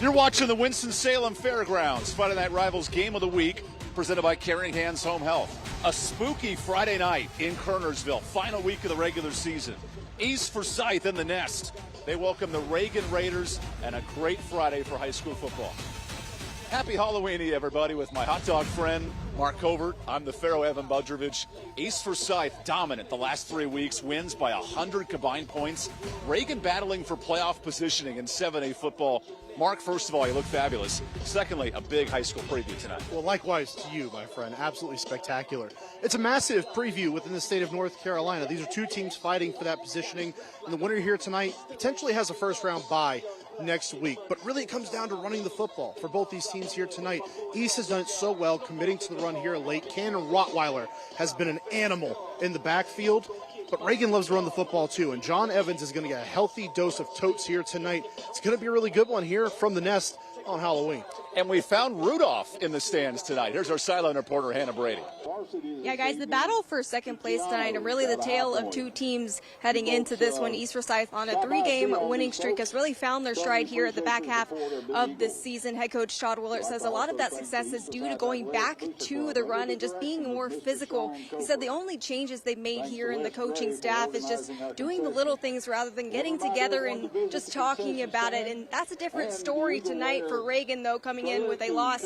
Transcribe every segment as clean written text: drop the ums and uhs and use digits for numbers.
You're watching the Winston-Salem Fairgrounds Friday Night Rivals Game of the Week, presented by Caring Hands Home Health. A spooky Friday night in Kernersville, final week of the regular season. East Forsyth in the nest. They welcome the Reagan Raiders, and a great Friday for high school football. Happy Halloween, everybody, with my hot dog friend, Mark Covert. I'm the Pharaoh Evan Budrovich. East Forsyth dominant the last 3 weeks, wins by 100 combined points. Reagan battling for playoff positioning in 7A football. Mark, first of all, you look fabulous. Secondly, a big high school preview tonight. Well, likewise to you, my friend. Absolutely spectacular. It's a massive preview within the state of North Carolina. These are two teams fighting for that positioning, and the winner here tonight potentially has a first-round bye next week. But really it comes down to running the football for both these teams here tonight. East has done it so well, committing to the run here late. Cannon Rottweiler has been an animal in the backfield. But Reagan loves to run the football, too, and John Evans is going to get a healthy dose of totes here tonight. It's going to be a really good one here from the nest on Halloween. And we found Rudolph in the stands tonight. Here's our sideline reporter, Hannah Brady. Yeah, guys, the battle for second place tonight, and really the tale of two teams heading into this one. East Forsyth on a 3-game winning streak has really found their stride here at the back half of this season. Head coach Todd Willert says a lot of that success is due to going back to the run and just being more physical. He said the only changes they've made here in the coaching staff is just doing the little things rather than getting together and just talking about it. And that's a different story tonight for Reagan, though, coming in with a loss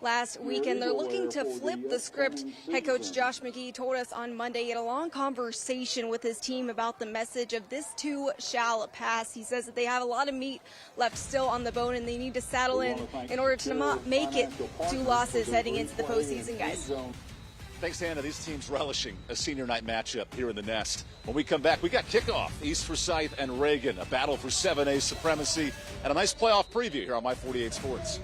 last weekend. They're looking to flip the script. Head coach Josh McGee told us on Monday he had a long conversation with his team about the message of this too shall pass. He says that they have a lot of meat left still on the bone and they need to saddle in order to not make it 2 losses heading into the postseason, guys. Thanks, Hannah. These teams relishing a senior night matchup here in the nest. When we come back, we got kickoff. East Forsyth and Reagan, a battle for 7A supremacy, and a nice playoff preview here on My 48 Sports.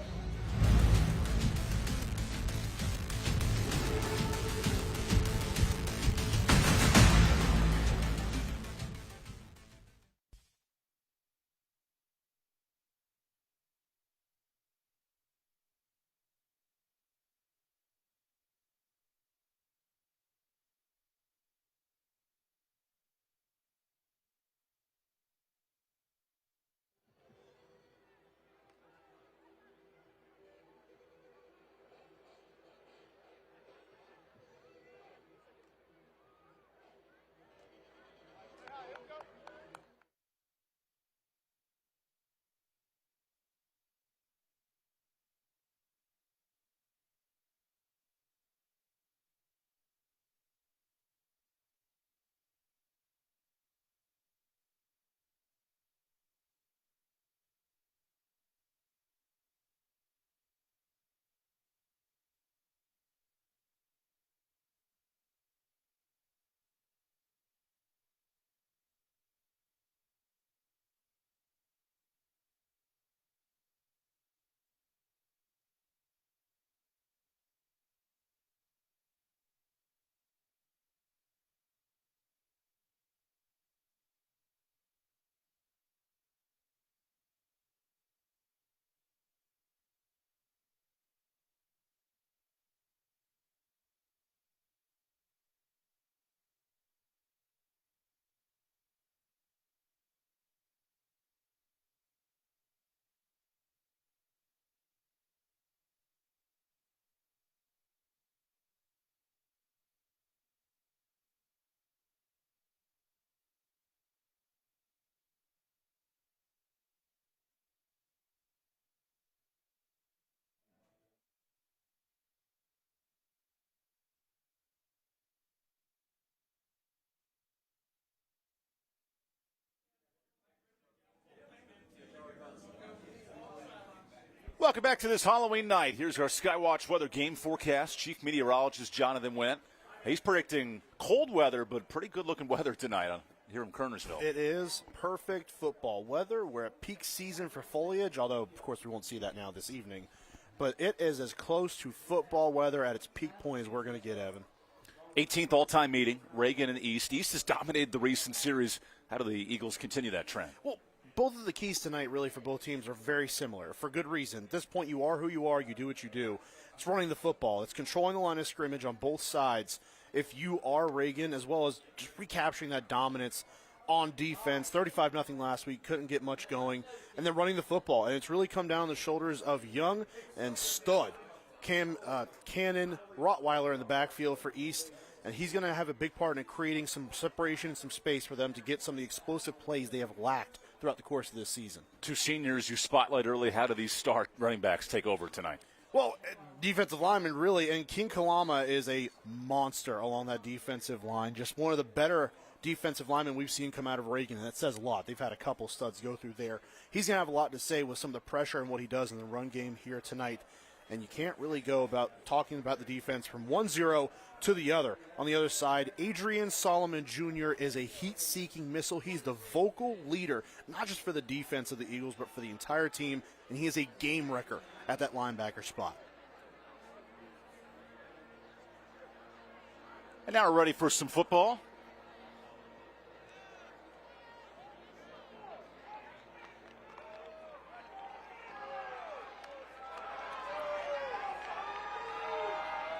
Welcome back to this Halloween night. Here's our Skywatch weather game forecast. Chief Meteorologist Jonathan Went. He's predicting cold weather, but pretty good-looking weather tonight here in Kernersville. It is perfect football weather. We're at peak season for foliage, although, of course, we won't see that now this evening. But it is as close to football weather at its peak point as we're going to get, Evan. 18th all-time meeting, Reagan and East. East has dominated the recent series. How do the Eagles continue that trend? Well, both of the keys tonight, really, for both teams are very similar, for good reason. At this point, you are who you are. You do what you do. It's running the football. It's controlling the line of scrimmage on both sides. If you are Reagan, as well as just recapturing that dominance on defense. 35-0 last week, couldn't get much going. And then running the football. And it's really come down the shoulders of young and stud Cannon Rottweiler in the backfield for East. And he's going to have a big part in creating some separation and some space for them to get some of the explosive plays they have lacked throughout the course of this season. Two seniors you spotlight early. How do these start running backs take over tonight? Well, defensive lineman, really, and King Kalama is a monster along that defensive line. Just one of the better defensive linemen we've seen come out of Reagan, and that says a lot. They've had a couple studs go through there. He's going to have a lot to say with some of the pressure and what he does in the run game here tonight. And you can't really go about talking about the defense from 1-0 to the other. On the other side, Adrian Solomon Jr. is a heat-seeking missile. He's the vocal leader, not just for the defense of the Eagles, but for the entire team. And he is a game wrecker at that linebacker spot. And now we're ready for some football.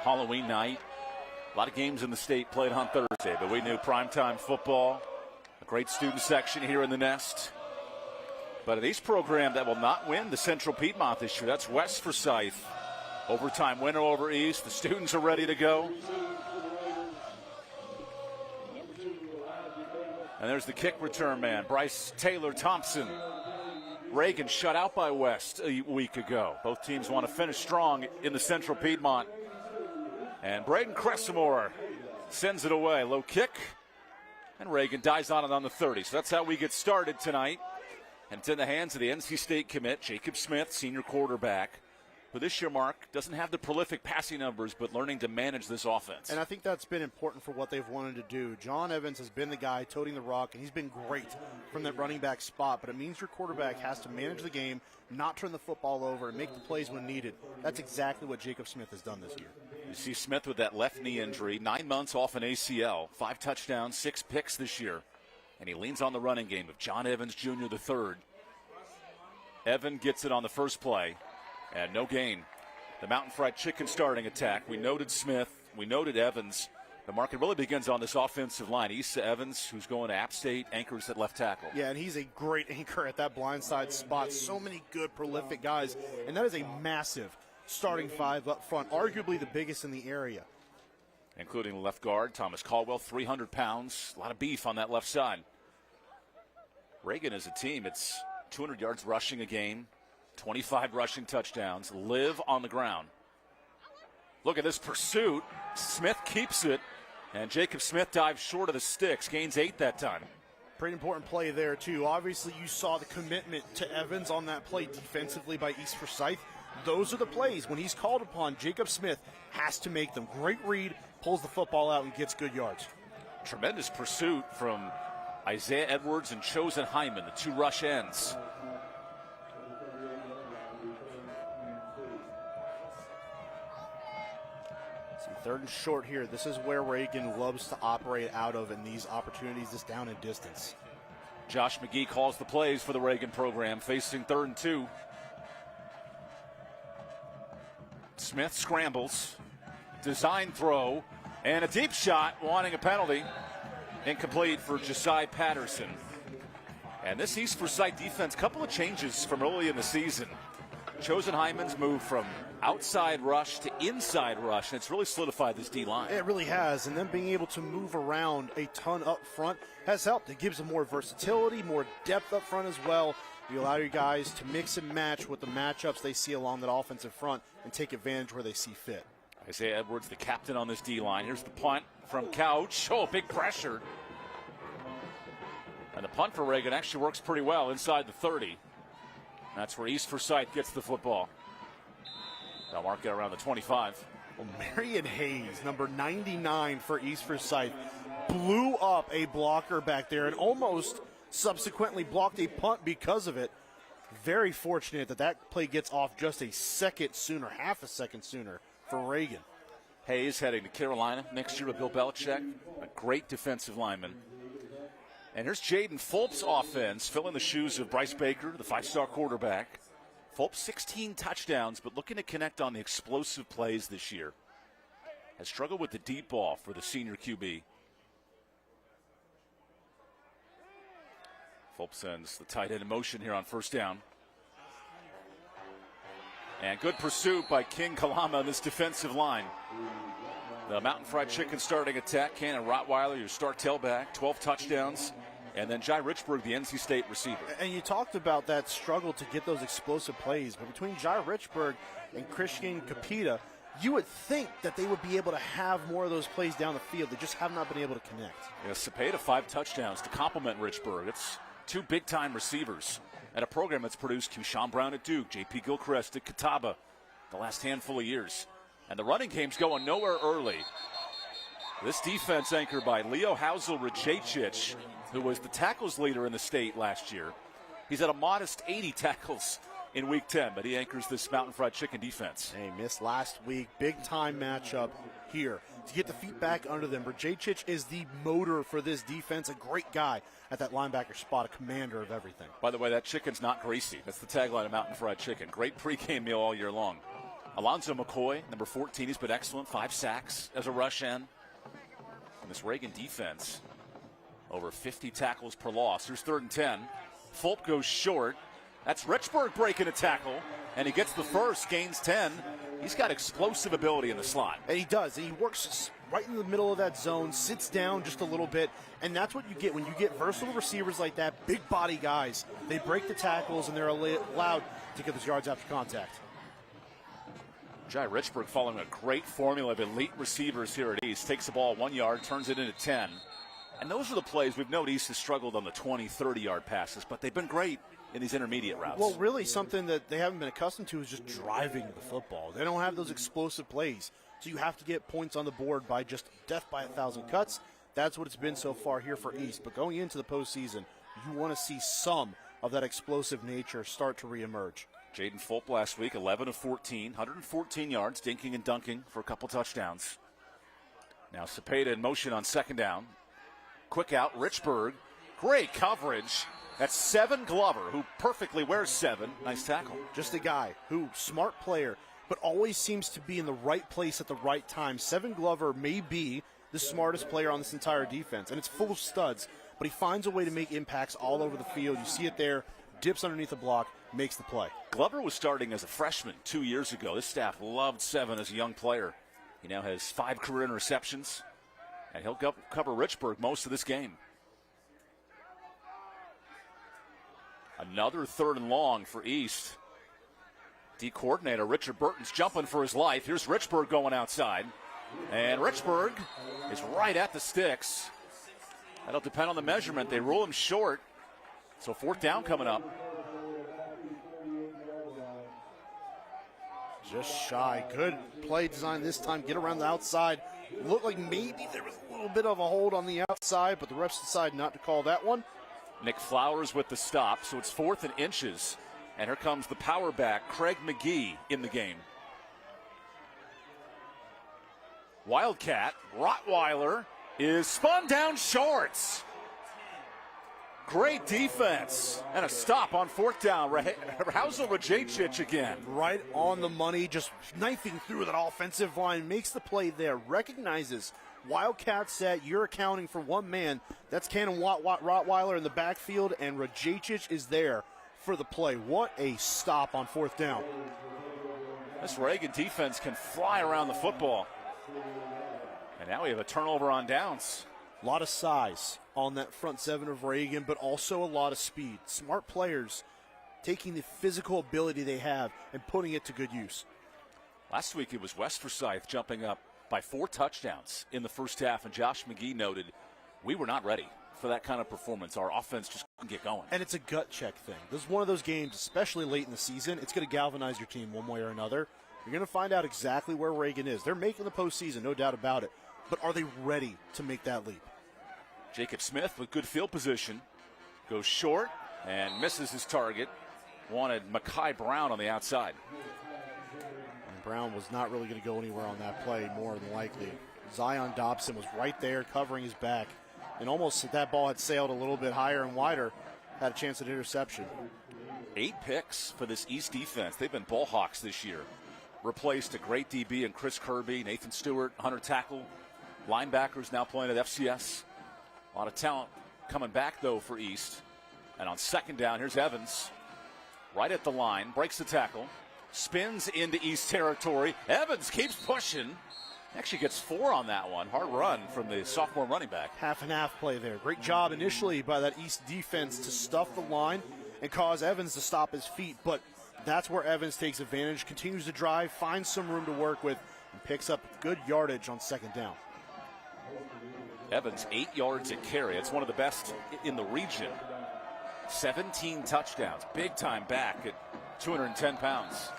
Halloween night. A lot of games in the state played on Thursday, but we knew primetime football, a great student section here in the Nest. But an East program that will not win the Central Piedmont this year, that's West Forsyth. Overtime winner over East. The students are ready to go. And there's the kick return man, Bryce Taylor Thompson. Reagan shut out by West a week ago. Both teams want to finish strong in the Central Piedmont. And Braden Cressamore sends it away. Low kick. And Reagan dies on it on the 30. So that's how we get started tonight. And it's in the hands of the NC State commit, Jacob Smith, senior quarterback, who this year, Mark, doesn't have the prolific passing numbers, but learning to manage this offense. And I think that's been important for what they've wanted to do. John Evans has been the guy toting the rock, and he's been great from that running back spot. But it means your quarterback has to manage the game, not turn the football over, and make the plays when needed. That's exactly what Jacob Smith has done this year. You see Smith with that left knee injury, 9 months off an ACL, 5 touchdowns, 6 picks this year. And he leans on the running game of John Evans Jr. III. Evan gets it on the first play, and no gain. The Mountain Fried Chicken starting attack. We noted Smith. We noted Evans. The market really begins on this offensive line. Issa Evans, who's going to App State, anchors at left tackle. Yeah, and he's a great anchor at that blindside spot. So many good, prolific guys. And that is a massive starting five up front, arguably the biggest in the area. Including the left guard, Thomas Caldwell, 300 pounds. A lot of beef on that left side. Reagan as a team, it's 200 yards rushing a game, 25 rushing touchdowns, live on the ground. Look at this pursuit. Smith keeps it, and Jacob Smith dives short of the sticks, gains 8 that time. Pretty important play there, too. Obviously, you saw the commitment to Evans on that play defensively by East Forsyth. Those are the plays. When he's called upon, Jacob Smith has to make them. Great read, pulls the football out, and gets good yards. Tremendous pursuit from Isaiah Edwards and Chosen Hyman, the 2 rush ends. Third and short here. This is where Reagan loves to operate out of in these opportunities, this down and distance. Josh McGee calls the plays for the Reagan program, facing 3rd and 2. Smith scrambles, design throw, and a deep shot, wanting a penalty. Incomplete for Josiah Patterson. And this East Forsyth defense, couple of changes from early in the season. Chosen Hyman's moved from outside rush to inside rush, and it's really solidified this D-line. It really has, and then being able to move around a ton up front has helped. It gives them more versatility, more depth up front as well. You allow your guys to mix and match with the matchups they see along that offensive front and take advantage where they see fit. Isaiah Edwards, the captain on this D-line. Here's the punt from Couch. Oh, big pressure. And the punt for Reagan actually works pretty well inside the 30. That's where East Forsyth gets the football. They'll mark it around the 25. Well, Marion Hayes, number 99 for East Forsyth, blew up a blocker back there and almost subsequently blocked a punt because of it. Very fortunate that that play gets off just a second sooner, half a second sooner for Reagan. Hayes heading to Carolina next year with Bill Belichick, a great defensive lineman. And here's Jaden Fulp's offense, filling the shoes of Bryce Baker, the 5-star quarterback. Fulp, 16 touchdowns, but looking to connect on the explosive plays this year. Has struggled with the deep ball for the senior QB. Fulp sends the tight end in motion here on first down. And good pursuit by King Kalama on this defensive line. The Mountain Fried Chicken starting attack. Cannon Rottweiler, your start tailback, 12 touchdowns. And then Jai Richburg, the NC State receiver. And you talked about that struggle to get those explosive plays. But between Jai Richburg and Christian Capita, you would think that they would be able to have more of those plays down the field. They just have not been able to connect. Yeah, Cepeda, 5 touchdowns to complement Richburg. It's 2 big-time receivers at a program that's produced Keyshawn Brown at Duke, J.P. Gilchrist at Catawba the last handful of years. And the running game's going nowhere early. This defense anchored by Leo Hausel-Rajacic, who was the tackles leader in the state last year. He's at a modest 80 tackles in Week 10, but he anchors this Mountain Fried Chicken defense. Hey, missed last week. Big-time matchup here. To get the feet back under them, Rajacic is the motor for this defense, a great guy at that linebacker spot, a commander of everything. By the way, that chicken's not greasy. That's the tagline of Mountain Fried Chicken. Great pregame meal all year long. Alonzo McCoy, number 14, he's been excellent. 5 sacks as a rush end. And this Reagan defense, over 50 tackles per loss. Here's 3rd and 10. Fulp goes short. That's Richburg breaking a tackle, and he gets the first, gains 10. He's got explosive ability in the slot. And he does. And he works right in the middle of that zone, sits down just a little bit, and that's what you get when you get versatile receivers like that, big body guys. They break the tackles, and they're allowed to get those yards after contact. Jai Richburg following a great formula of elite receivers here at East. Takes the ball 1 yard, turns it into 10. And those are the plays we've known East has struggled on the 20, 30-yard passes, but they've been great in these intermediate routes. Well, really something that they haven't been accustomed to is just driving the football. They don't have those explosive plays, so you have to get points on the board by just death by 1,000 cuts. That's what it's been so far here for East. But going into the postseason, you want to see some of that explosive nature start to reemerge. Jaden Fulp last week, 11 of 14, 114 yards, dinking and dunking for a couple touchdowns. Now Cepeda in motion on 2nd down. Quick out, Richburg. Great coverage. That's 7 Glover, who perfectly wears 7. Nice tackle. Just a guy who, smart player, but always seems to be in the right place at the right time. 7 Glover may be the smartest player on this entire defense, and it's full of studs, but he finds a way to make impacts all over the field. You see it there, dips underneath the block, makes the play. Glover was starting as a freshman 2 years ago. This staff loved 7 as a young player. He now has 5 career interceptions, and he'll cover Richburg most of this game. Another 3rd and long for East. D coordinator Richard Burton's jumping for his life. Here's Richburg going outside. And Richburg is right at the sticks. That'll depend on the measurement. They rule him short. So 4th down coming up. Just shy. Good play design this time. Get around the outside. Looked like maybe there was a little bit of a hold on the outside, but the refs decided not to call that one. Nick Flowers with the stop, so it's 4th and inches. And here comes the power back, Craig McGee, in the game. Wildcat, Rottweiler, is spun down shorts. Great defense. And a stop on 4th down. Hausel-Rajacic again. Right on the money, just knifing through that offensive line. Makes the play there. Recognizes Wildcat set. You're accounting for one man. That's Cannon Rottweiler in the backfield, and Rajacic is there for the play. What a stop on 4th down. This Reagan defense can fly around the football. And now we have a turnover on downs. A lot of size on that front 7 of Reagan, but also a lot of speed. Smart players taking the physical ability they have and putting it to good use. Last week it was West Forsyth jumping up by 4 touchdowns in the first half, and Josh McGee noted, we were not ready for that kind of performance. Our offense just couldn't get going. And it's a gut check thing. This is one of those games, especially late in the season, it's going to galvanize your team one way or another. You're going to find out exactly where Reagan is. They're making the postseason, no doubt about it. But are they ready to make that leap? Jacob Smith with good field position goes short and misses his target. Wanted Mekhi Brown on the outside. And Brown was not really going to go anywhere on that play, more than likely. Zion Dobson was right there covering his back. And almost if that ball had sailed a little bit higher and wider, had a chance at interception. 8 picks for this East defense. They've been ball hawks this year. Replaced a great DB in Chris Kirby, Nathan Stewart, Hunter Tackle. Linebackers now playing at FCS. A lot of talent coming back, though, for East. And on second down, here's Evans. Right at the line, breaks the tackle, spins into East territory. Evans keeps pushing. Actually gets 4 on that one. Hard run from the sophomore running back. Half and half play there. Great job initially by that East defense to stuff the line and cause Evans to stop his feet. But that's where Evans takes advantage, continues to drive, finds some room to work with, and picks up good yardage on second down. Evans, 8 yards a carry. It's one of the best in the region. 17 touchdowns. Big time back at 210 pounds.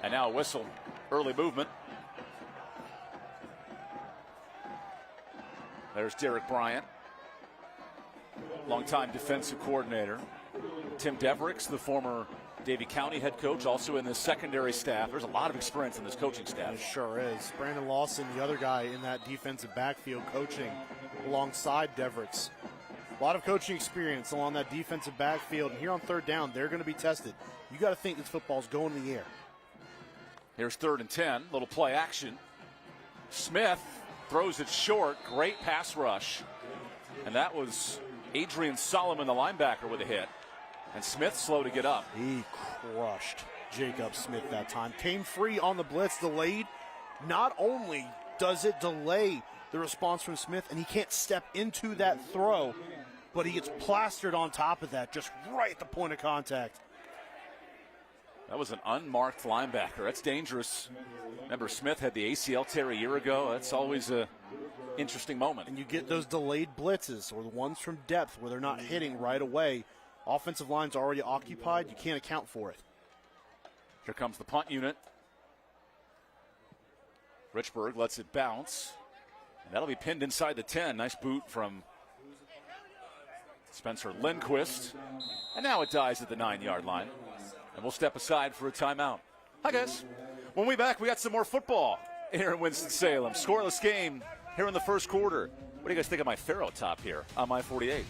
And now a whistle. Early movement. There's Derek Bryant, longtime defensive coordinator. Tim Devericks, the former Davie County head coach, also in the secondary staff. There's a lot of experience in this coaching staff. It sure is. Brandon Lawson, the other guy in that defensive backfield coaching alongside Devericks. A lot of coaching experience along that defensive backfield. And here on third down, they're going to be tested. You got to think this football's going in the air. Here's 3rd and 10. Little play action. Smith throws it short. Great pass rush. And that was Adrian Solomon, the linebacker, with a hit. And Smith slow to get up. He crushed Jacob Smith that time. Came free on the blitz, delayed. Not only does it delay the response from Smith, and he can't step into that throw, but he gets plastered on top of that, just right at the point of contact. That was an unmarked linebacker. That's dangerous. Remember, Smith had the ACL tear a year ago. That's always a interesting moment. And you get those delayed blitzes or the ones from depth where they're not hitting right away. Offensive line's already occupied. You can't account for it. Here comes the punt unit. Richburg lets it bounce. And that'll be pinned inside the 10. Nice boot from Spencer Lindquist. And now it dies at the 9-yard line. And we'll step aside for a timeout. Hi, guys. When we back, we got some more football here in Winston-Salem. Scoreless game here in the first quarter. What do you guys think of my Pharaoh top here on my 48?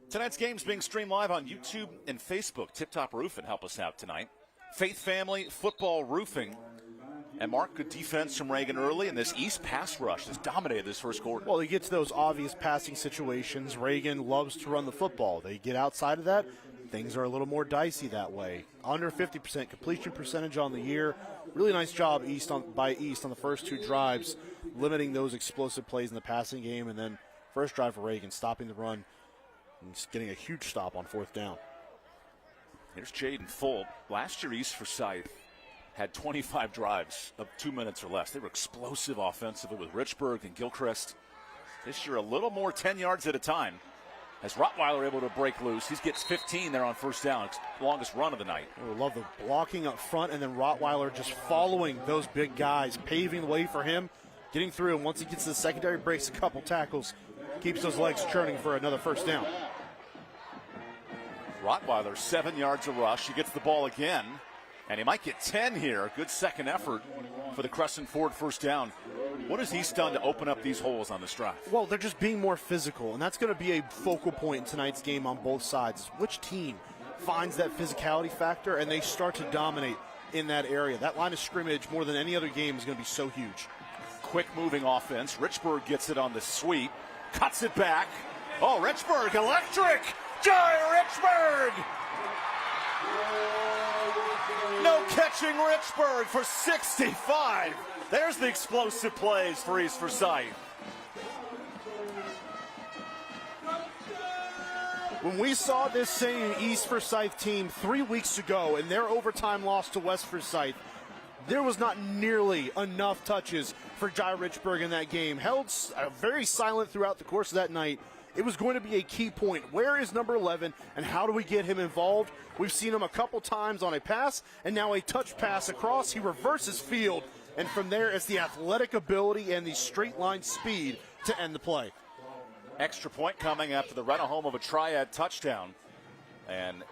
Tonight's game's being streamed live on YouTube and Facebook. Tip Top Roofing help us out tonight. Faith Family Football Roofing. And Mark, good defense from Reagan early, and this East pass rush has dominated this first quarter. Well, they get to those obvious passing situations. Reagan loves to run the football. They get outside of that, things are a little more dicey that way. Under 50% completion percentage on the year. Really nice job by East on the first 2 drives, limiting those explosive plays in the passing game. And then first drive for Reagan, stopping the run and getting a huge stop on 4th down. Here's Jaden Fulp. Last year, East Forsyth had 25 drives of 2 minutes or less. They were explosive offensively with Richburg and Gilchrist. This year, a little more 10 yards at a time. As Rottweiler able to break loose, he gets 15 there on first down. It's the longest run of the night. I love the blocking up front, and then Rottweiler just following those big guys, paving the way for him, getting through. And once he gets to the secondary, breaks a couple tackles, keeps those legs churning for another first down. Rottweiler, 7 yards a rush. He gets the ball again, and he might get 10 here. Good second effort for the Crescent Ford first down. What has East done to open up these holes on this drive? Well, they're just being more physical, and that's going to be a focal point in tonight's game on both sides. Which team finds that physicality factor, and they start to dominate in that area? That line of scrimmage, more than any other game, is going to be so huge. Quick moving offense. Richburg gets it on the sweep, cuts it back. Oh, Richburg, electric! Jai Richburg! No catching Richburg for 65. There's the explosive plays for East Forsyth. When we saw this same East Forsyth team 3 weeks ago in their overtime loss to West Forsyth, there was not nearly enough touches for Jai Richburg in that game. Held very silent throughout the course of that night. It was going to be a key point. Where is number 11, and how do we get him involved? We've seen him a couple times on a pass, and now a touch pass across. He reverses field, and from there it's the athletic ability and the straight line speed to end the play. Extra point coming after the run home of a triad touchdown. And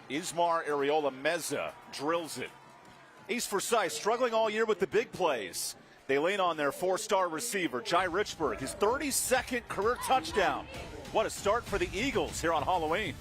Ismar Areola Meza drills it. East Forsyth struggling all year with the big plays. They lean on their four-star receiver, Jai Richburg, his 32nd career touchdown. What a start for the Eagles here on Halloween.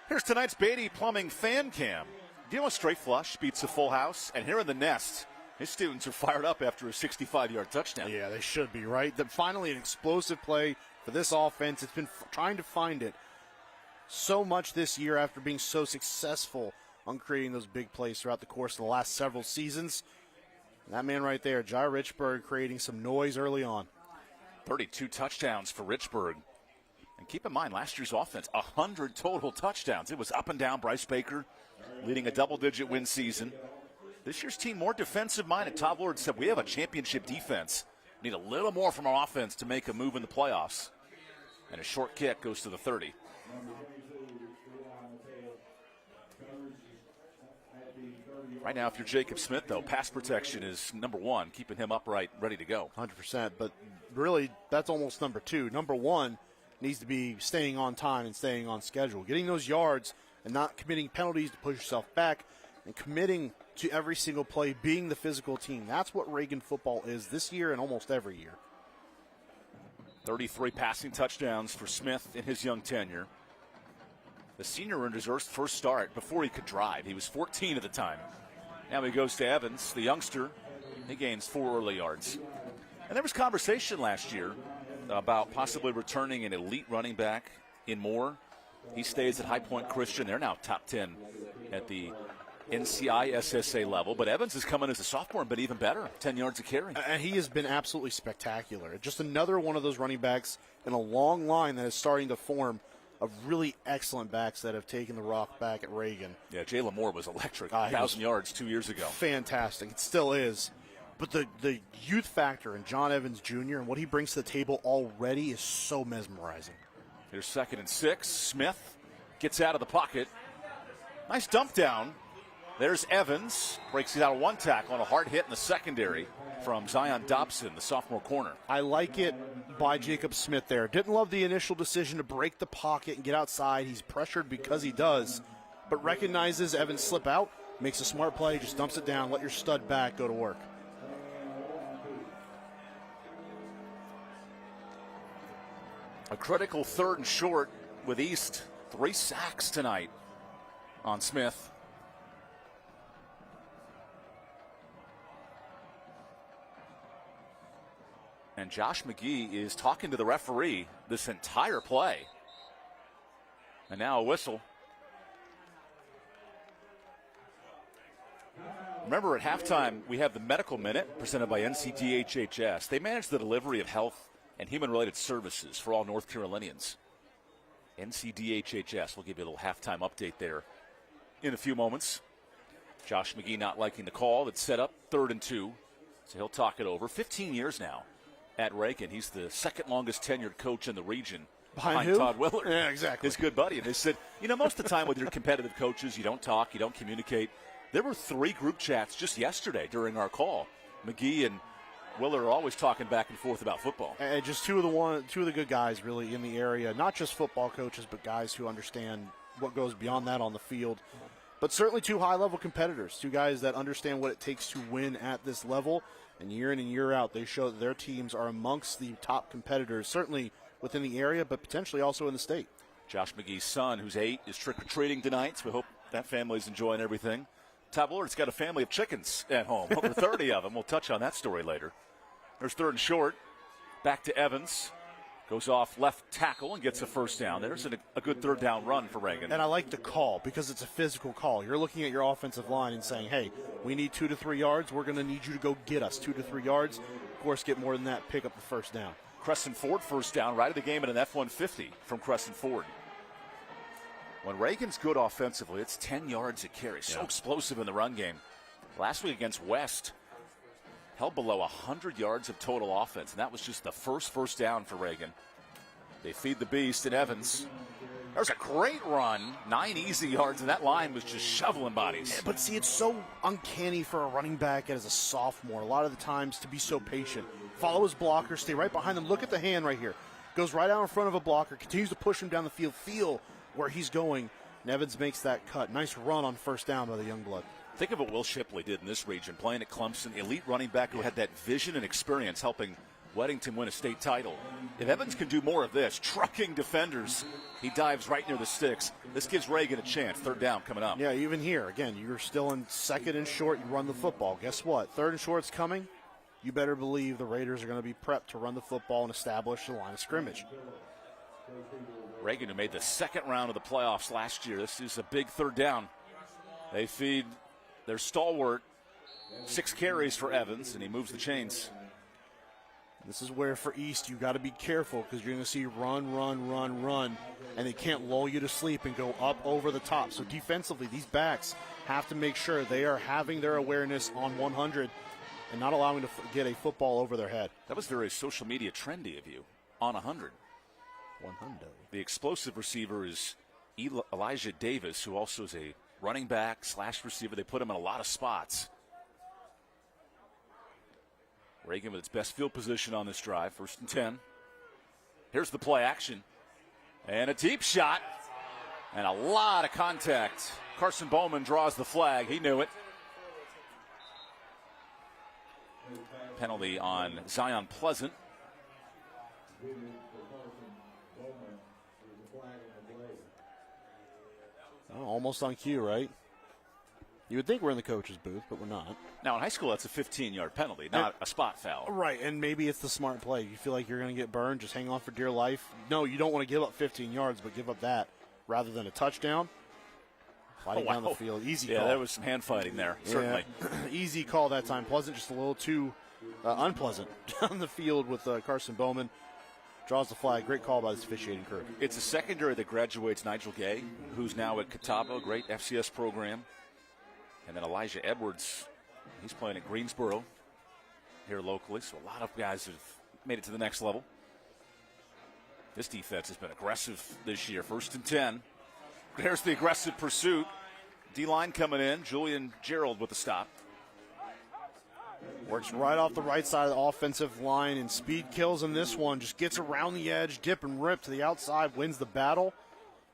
Here's tonight's Beatty Plumbing Fan Cam. Do you know a straight flush beats a full house? And here in the Nest, his students are fired up after a 65-yard touchdown. Yeah, they should be, right? Finally, an explosive play for this offense. It's been trying to find it so much this year after being so successful on creating those big plays throughout the course of the last several seasons. And that man right there, Jai Richburg, creating some noise early on. 32 touchdowns for Richburg. And keep in mind, last year's offense, 100 total touchdowns. It was up and down. Bryce Baker leading a double-digit win season. This year's team more defensive-minded. Todd Lord said, we have a championship defense. Need a little more from our offense to make a move in the playoffs. And a short kick goes to the 30. Right now, if you're Jacob Smith, though, pass protection is number one, keeping him upright, ready to go. 100%, but really, that's almost number two. Number one needs to be staying on time and staying on schedule, getting those yards and not committing penalties to push yourself back and committing to every single play, being the physical team. That's what Reagan football is this year and almost every year. 33 passing touchdowns for Smith in his young tenure. The senior earned his first start before he could drive. He was 14 at the time. Now he goes to Evans, the youngster. He gains 4 early yards. And there was conversation last year about possibly returning an elite running back in Moore. He stays at High Point Christian. They're now top 10 at the NCI SSA level. But Evans has come in as a sophomore and been even better, 10 yards a carry. And he has been absolutely spectacular. Just another one of those running backs in a long line that is starting to form of really excellent backs that have taken the rock back at Reagan. Yeah, Jalen Moore was electric. 1,000 yards 2 years ago. Fantastic. It still is. But the youth factor in John Evans Jr. and what he brings to the table already is so mesmerizing. Here's 2nd and 6. Smith gets out of the pocket. Nice dump down. There's Evans. Breaks it out of one tackle on a hard hit in the secondary from Zion Dobson, the sophomore corner. I like it by Jacob Smith there. Didn't love the initial decision to break the pocket and get outside. He's pressured because he does, but recognizes Evans slip out, makes a smart play, just dumps it down, let your stud back go to work. A critical 3rd and short with East. 3 sacks tonight on Smith. And Josh McGee is talking to the referee this entire play. And now a whistle. Remember, at halftime, we have the Medical Minute presented by NCDHHS. They manage the delivery of health and human-related services for all North Carolinians. NCDHHS. We'll give you a little halftime update there in a few moments. Josh McGee not liking the call that's set up 3rd and 2. So he'll talk it over. 15 years now at Reagan. He's the second longest tenured coach in the region. Behind who? Todd Willard. Yeah, exactly. His good buddy. And they said, most of the time with your competitive coaches, you don't talk, you don't communicate. There were 3 group chats just yesterday during our call. McGee and Willard are always talking back and forth about football. And just two of the good guys really in the area, not just football coaches, but guys who understand what goes beyond that on the field. But certainly 2 high-level competitors, 2 guys that understand what it takes to win at this level. And year in and year out, they show that their teams are amongst the top competitors, certainly within the area, but potentially also in the state. Josh McGee's son, who's 8, is trick-or-treating tonight, so we hope that family's enjoying everything. Todd Willard's got a family of chickens at home, over 30 of them. We'll touch on that story later. There's 3rd and short. Back to Evans. Goes off left tackle and gets a first down. There's a good 3rd down run for Reagan. And I like the call because it's a physical call. You're looking at your offensive line and saying, hey, we need 2 to 3 yards. We're going to need you to go get us 2 to 3 yards. Of course, get more than that, pick up the first down. Crescent Ford first down right at the game at an F-150 from Crescent Ford. When Reagan's good offensively, it's 10 yards a carry. So explosive in the run game. Last week against West, held below 100 yards of total offense, and that was just the first down for Reagan. They feed the beast, and Evans. There's a great run, 9 easy yards, and that line was just shoveling bodies. But see, it's so uncanny for a running back as a sophomore, a lot of the times, to be so patient. Follow his blocker, stay right behind him. Look at the hand right here. Goes right out in front of a blocker, continues to push him down the field, feel where he's going. And Evans makes that cut. Nice run on first down by the young blood. Think of what Will Shipley did in this region, playing at Clemson, elite running back who had that vision and experience helping Weddington win a state title. If Evans can do more of this, trucking defenders, he dives right near the sticks. This gives Reagan a chance. 3rd down coming up. Yeah, even here, again, you're still in 2nd and short. You run the football. Guess what? 3rd and short's coming. You better believe the Raiders are going to be prepped to run the football and establish the line of scrimmage. Reagan, who made the 2nd round of the playoffs last year, this is a big 3rd down. They feed their stalwart 6 carries for Evans, and he moves the chains. This is where, for East, you got to be careful because you're going to see run, and they can't lull you to sleep and go up over the top. So defensively, these backs have to make sure they are having their awareness on 100 and not allowing to get a football over their head. That was very social media trendy of you, on 100. 100. The explosive receiver is Elijah Davis, who also is a running back / receiver. They put him in a lot of spots. Reagan with its best field position on this drive, 1st and 10. Here's the play action. And a deep shot. And a lot of contact. Carson Bowman draws the flag. He knew it. Penalty on Zion Pleasant. Oh, almost on cue, right? You would think we're in the coach's booth, but we're not. Now, in high school, that's a 15-yard penalty, not a spot foul. Right, and maybe it's the smart play. You feel like you're going to get burned, just hang on for dear life. No, you don't want to give up 15 yards, but give up that rather than a touchdown. Fighting down the field. Easy call. Yeah, there was some hand fighting there, certainly. Easy call that time. Pleasant, just a little too unpleasant down the field with Carson Bowman. Draws the flag. Great call by this officiating crew. It's a secondary that graduates Nigel Gay, who's now at Catawba, great FCS program. And then Elijah Edwards, he's playing at Greensboro here locally. So a lot of guys have made it to the next level. This defense has been aggressive this year. 1st and 10. There's the aggressive pursuit. D-line coming in. Julian Gerald with the stop. Works right off the right side of the offensive line, and speed kills in this one. Just gets around the edge, dip and rip to the outside, wins the battle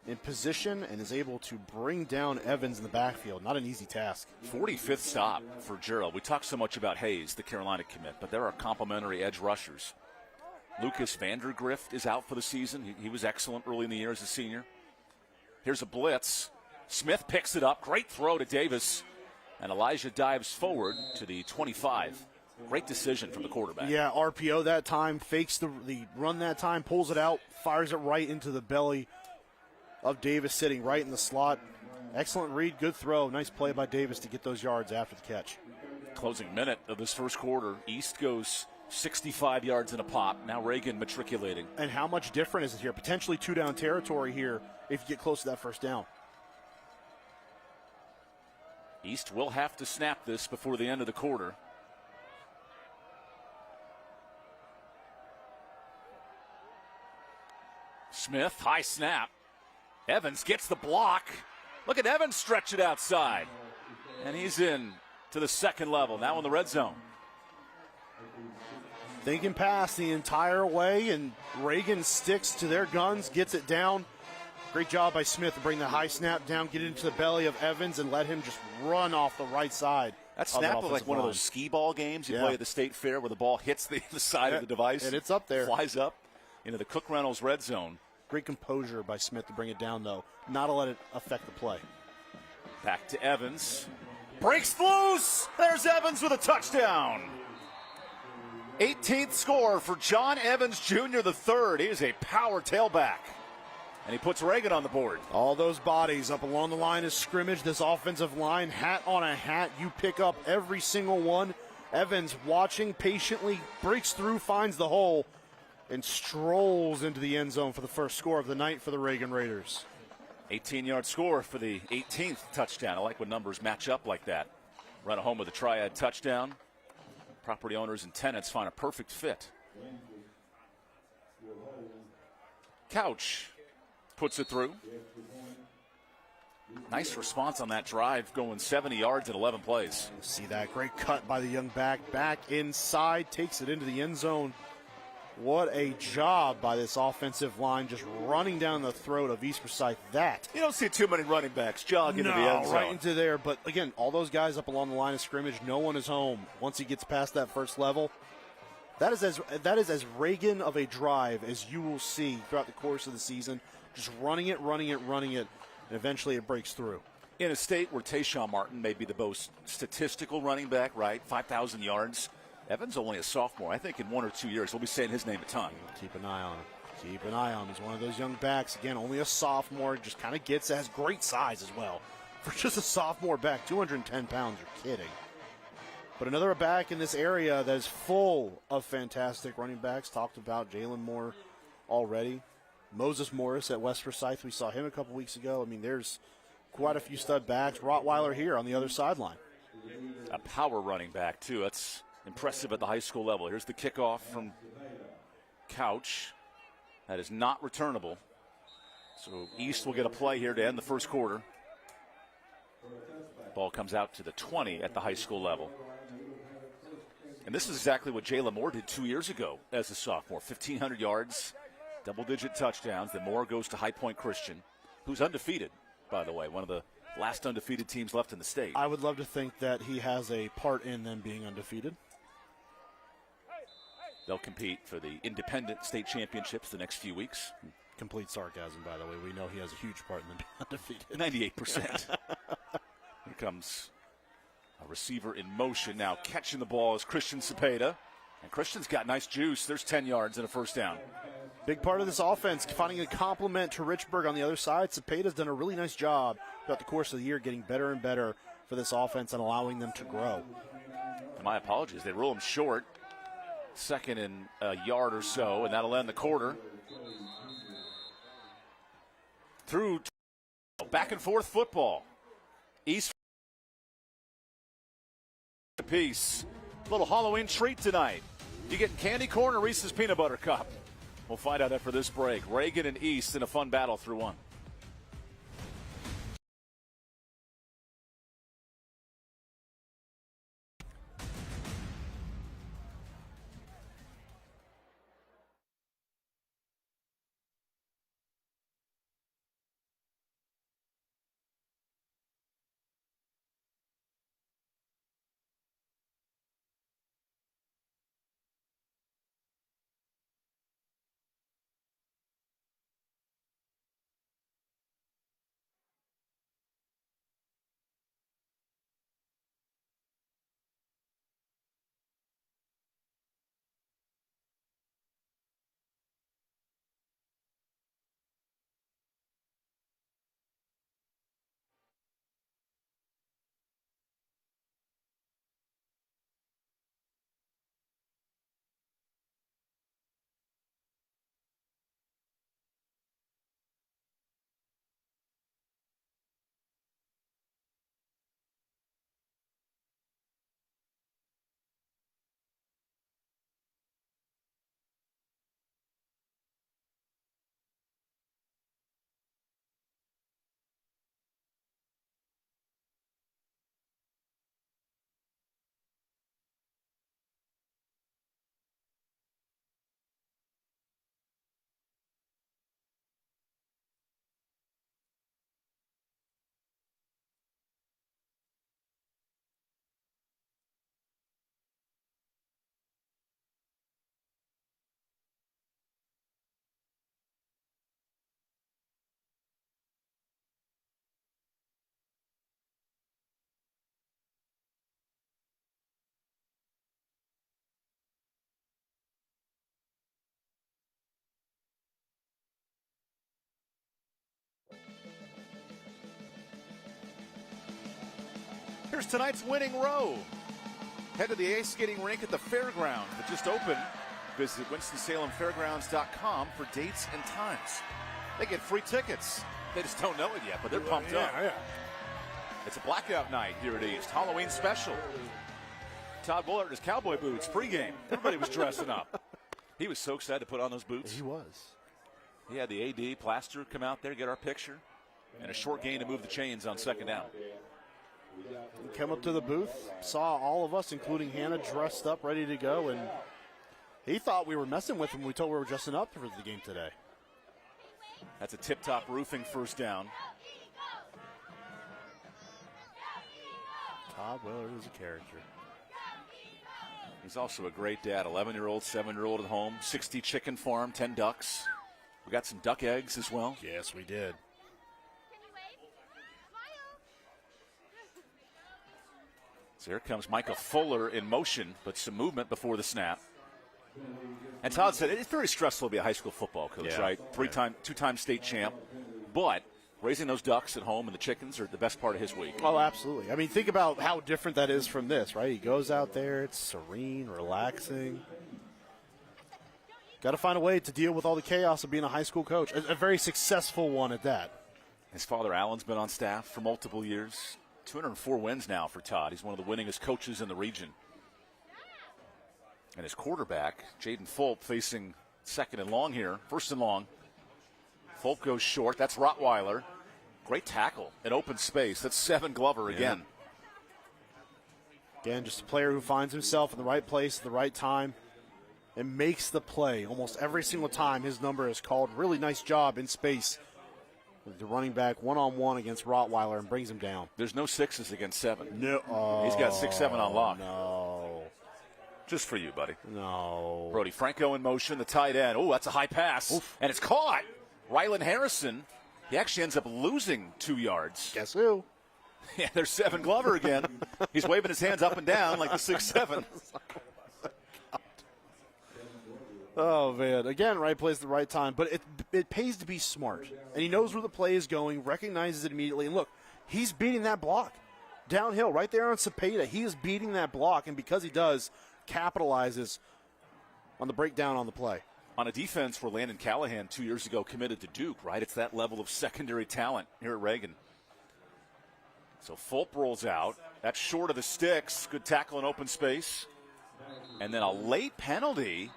in position, and is able to bring down Evans in the backfield. Not an easy task. 45th stop for Gerald. We talk so much about Hayes, the Carolina commit, but there are complementary edge rushers. Lucas Vandergrift is out for the season. He was excellent early in the year as a senior. Here's a blitz. Smith picks it up. Great throw to Davis. And Elijah dives forward to the 25. Great decision from the quarterback. Yeah, RPO that time, fakes the run that time, pulls it out, fires it right into the belly of Davis sitting right in the slot. Excellent read, good throw. Nice play by Davis to get those yards after the catch. Closing minute of this first quarter. East goes 65 yards in a pop. Now Reagan matriculating. And how much different is it here? Potentially 2-down territory here if you get close to that first down. East will have to snap this before the end of the quarter. Smith, high snap. Evans gets the block. Look at Evans stretch it outside. And he's in to the second level, now in the red zone. Thinking pass the entire way, and Reagan sticks to their guns, gets it down. Great job by Smith to bring the high snap down, get it into the belly of Evans, and let him just run off the right side. That snap was like one of those skee ball games you play at the state fair where the ball hits the side of the device. And it's up there. Flies up into the Cook Reynolds red zone. Great composure by Smith to bring it down, though, not to let it affect the play. Back to Evans. Breaks loose. There's Evans with a touchdown. 18th score for John Evans Jr. the third. He is a power tailback. And he puts Reagan on the board. All those bodies up along the line of scrimmage. This offensive line, hat on a hat. You pick up every single one. Evans watching patiently, breaks through, finds the hole, and strolls into the end zone for the first score of the night for the Reagan Raiders. 18-yard score for the 18th touchdown. I like when numbers match up like that. Run a home with a triad touchdown. Property owners and tenants find a perfect fit. Couch puts it through. Nice response on that drive, going 70 yards in 11 plays. See that great cut by the young back inside, takes it into the end zone. What a job by this offensive line, just running down the throat of East Forsyth. That you don't see too many running backs jog into the end zone. Right into there. But again, all those guys up along the line of scrimmage, no one is home once he gets past that first level. That is as Reagan of a drive as you will see throughout the course of the season. Just running it, and eventually it breaks through. In a state where Tayshawn Martin may be the most statistical running back, right? 5,000 yards. Evans only a sophomore. I think in 1 or 2 years we'll be saying his name a ton. Keep an eye on him. He's one of those young backs. Again, only a sophomore. Just kind of has great size as well. For just a sophomore back, 210 pounds. You're kidding. But another back in this area that is full of fantastic running backs. Talked about Jalen Moore already. Moses Morris at West Forsyth. We saw him a couple weeks ago. I mean, there's quite a few stud backs. Rottweiler here on the other sideline. A power running back, too. That's impressive at the high school level. Here's the kickoff from Couch. That is not returnable. So East will get a play here to end the first quarter. Ball comes out to the 20 at the high school level. And this is exactly what Jalen Moore did 2 years ago as a sophomore. 1,500 yards, double-digit touchdowns. Then Moore goes to High Point Christian, who's undefeated, by the way, one of the last undefeated teams left in the state. I would love to think that he has a part in them being undefeated. They'll compete for the independent state championships the next few weeks. Complete sarcasm, by the way. We know he has a huge part in them being undefeated. 98%. Here comes a receiver in motion now. Catching the ball is Christian Cepeda. And Christian's got nice juice. There's 10 yards and a first down. Big part of this offense, finding a complement to Richburg on the other side. Cepeda's done a really nice job throughout the course of the year, getting better and better for this offense and allowing them to grow. And my apologies. They roll him short. Second and a yard or so, and that'll end the quarter. Through back and forth football. East apiece. Little Halloween treat tonight. You getting candy corn or Reese's Peanut Butter Cup? We'll find out after this break. Reagan and East in a fun battle through one. Here's tonight's winning row. Head to the ice skating rink at the fairgrounds that just opened. Visit WinstonSalemFairgrounds.com for dates and times. They get free tickets. They just don't know it yet, but they're pumped up. Yeah. It's a blackout night here at East. Halloween special. Todd Bullard in his cowboy boots, pregame. Everybody was dressing up. He was so excited to put on those boots. He was. He had the AD, Plaster, come out there, get our picture. And a short gain to move the chains on second down. He came up to the booth, saw all of us, including Hannah, dressed up, ready to go, and he thought we were messing with him. We told we were dressing up for the game today. That's a tip-top roofing first down. Todd Willard is a character. He's also a great dad. 11-year-old, 7-year-old at home. 60 chicken farm, 10 ducks. We got some duck eggs as well. Yes, we did. So here comes Micah Fuller in motion, but some movement before the snap. And Todd said it's very stressful to be a high school football coach, right? Two-time state champ. But raising those ducks at home and the chickens are the best part of his week. Oh, absolutely. I mean, think about how different that is from this, right? He goes out there, it's serene, relaxing. Got to find a way to deal with all the chaos of being a high school coach. A very successful one at that. His father, Alan's been on staff for multiple years. 204 wins now for Todd. He's one of the winningest coaches in the region. And his quarterback, Jaden Fulp, facing second and long here. First and long. Fulp goes short. That's Rottweiler. Great tackle in open space. That's Seven Glover again. Again, just a player who finds himself in the right place at the right time and makes the play almost every single time his number is called. Really nice job in space. The running back one-on-one against Rottweiler and brings him down. There's no sixes against Seven. No. He's got 6-7 on lock. No. Just for you, buddy. No. Brody Franco in motion, the tight end. Oh, that's a high pass. Oof. And it's caught. Rylan Harrison, he actually ends up losing 2 yards. Guess who? Yeah, there's Seven Glover again. He's waving his hands up and down like the 6-7. Oh, man. Again, right place at the right time. But it pays to be smart. And he knows where the play is going, recognizes it immediately. And look, he's beating that block. Downhill, right there on Cepeda. He is beating that block. And because he does, capitalizes on the breakdown on the play. On a defense where Landon Callahan 2 years ago committed to Duke, right? It's that level of secondary talent here at Reagan. So Fulp rolls out. That's short of the sticks. Good tackle in open space. And then a late penalty.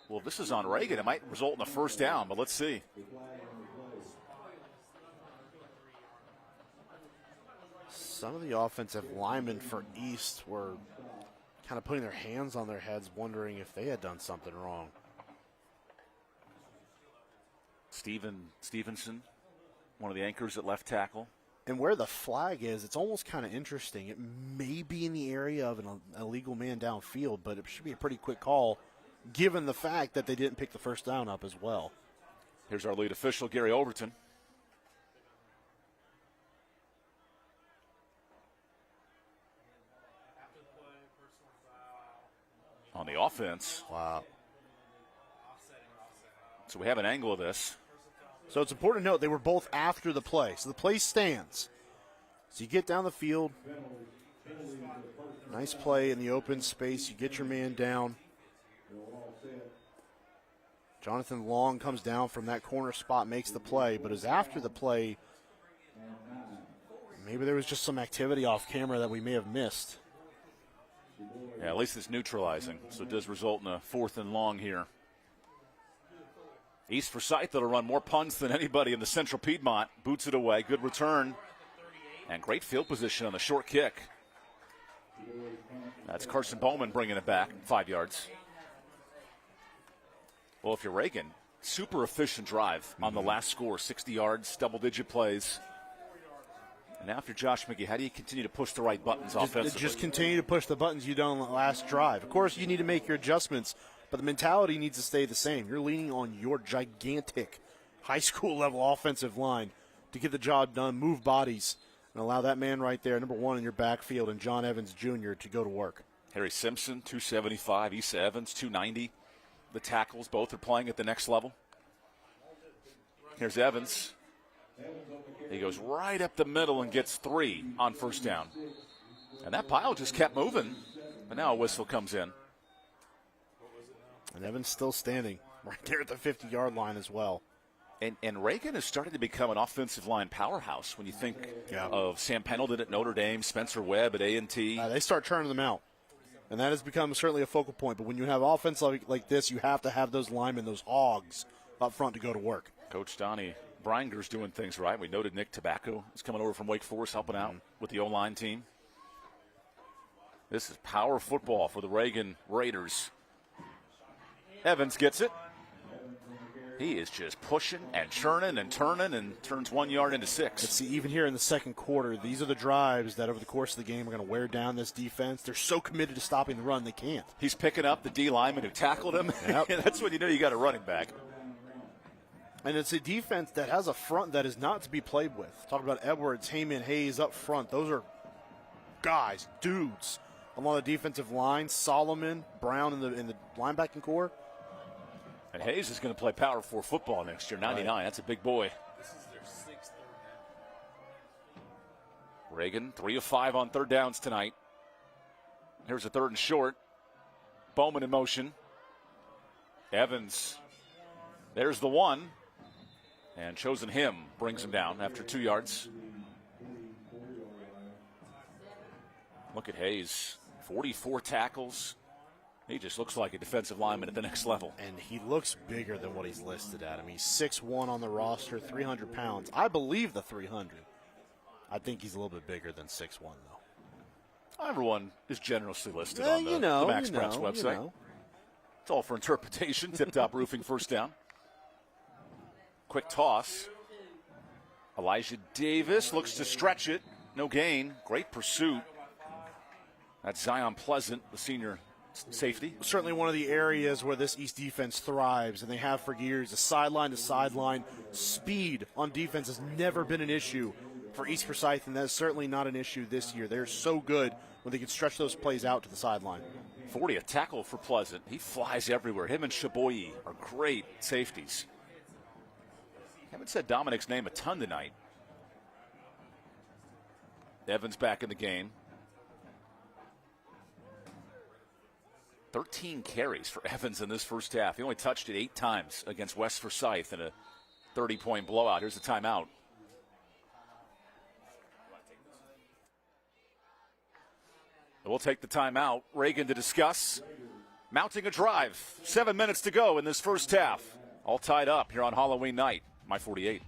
Well, this is on Reagan. It might result in a first down, but let's see. Some of the offensive linemen for East were kind of putting their hands on their heads, wondering if they had done something wrong. Stevenson, one of the anchors at left tackle. And where the flag is, it's almost kind of interesting. It may be in the area of an illegal man downfield, but it should be a pretty quick call, given the fact that they didn't pick the first down up as well. Here's our lead official, Gary Overton. On the offense. Wow. So we have an angle of this. So it's important to note they were both after the play. So the play stands. So you get down the field. Nice play in the open space. You get your man down. Jonathan Long comes down from that corner spot, makes the play, but is after the play. Maybe there was just some activity off camera that we may have missed. Yeah, at least it's neutralizing, so it does result in a 4th and long here. East Forsyth, that'll run more punts than anybody in the Central Piedmont. Boots it away, good return, and great field position on the short kick. That's Carson Bowman bringing it back, 5 yards. Well, if you're Reagan, super efficient drive on the last score, 60 yards, double-digit plays. And now if you're Josh McGee, how do you continue to push the right buttons offensively? Just continue to push the buttons you done on the last drive. Of course, you need to make your adjustments, but the mentality needs to stay the same. You're leaning on your gigantic high school level offensive line to get the job done, move bodies, and allow that man right there, number 1 in your backfield, and John Evans Jr. to go to work. Harry Simpson, 275. Issa Evans, 290. The tackles, both are playing at the next level. Here's Evans. He goes right up the middle and gets 3 on first down. And that pile just kept moving, but now a whistle comes in. And Evans still standing right there at the 50-yard line as well. And Reagan is starting to become an offensive line powerhouse when you think of Sam Pendleton at Notre Dame, Spencer Webb at A&T. They start turning them out, and that has become certainly a focal point. But when you have offense like this, you have to have those linemen, those hogs up front to go to work. Coach Donnie Breinger's doing things right. We noted Nick Tobacco is coming over from Wake Forest, helping out with the O-line team. This is power football for the Reagan Raiders. Evans gets it. He is just pushing and churning and turning and turns 1 yard into 6. Let's see, even here in the second quarter, these are the drives that over the course of the game are going to wear down this defense. They're so committed to stopping the run, they can't. He's picking up the D lineman who tackled him. Yep. That's when you know you got a running back. And it's a defense that has a front that is not to be played with. Talking about Edwards, Heyman, Hayes up front. Those are guys, dudes along the defensive line. Solomon, Brown in the linebacking core. And Hayes is going to play Power 4 football next year, 99. Right. That's a big boy. This is their 6th third down. Reagan, 3 of 5 on third downs tonight. Here's a 3rd and short. Bowman in motion. Evans, there's the 1. And chosen him brings him down after 2 yards. Look at Hayes, 44 tackles. He just looks like a defensive lineman at the next level. And he looks bigger than what he's listed at. I mean, he's 6'1" on the roster, 300 pounds. I believe the 300. I think he's a little bit bigger than 6'1", though. Everyone is generously listed on the Max Brown's website. It's all for interpretation. Tip-top roofing, first down. Quick toss. Elijah Davis looks to stretch it. No gain. Great pursuit. That's Zion Pleasant, the senior safety. Certainly one of the areas where this East defense thrives, and they have for years. The sideline to sideline speed on defense has never been an issue for East Forsyth, and that's certainly not an issue this year. They're so good when they can stretch those plays out to the sideline. 40, a tackle for Pleasant. He flies everywhere. Him and Shaboyi are great safeties. Haven't said Dominic's name a ton tonight. Evans back in the game. 13 carries for Evans in this first half. He only touched it 8 times against West Forsyth in a 30-point blowout. Here's the timeout. We'll take the timeout. Reagan to discuss. Mounting a drive. 7 minutes to go in this first half. All tied up here on Halloween night. My 48.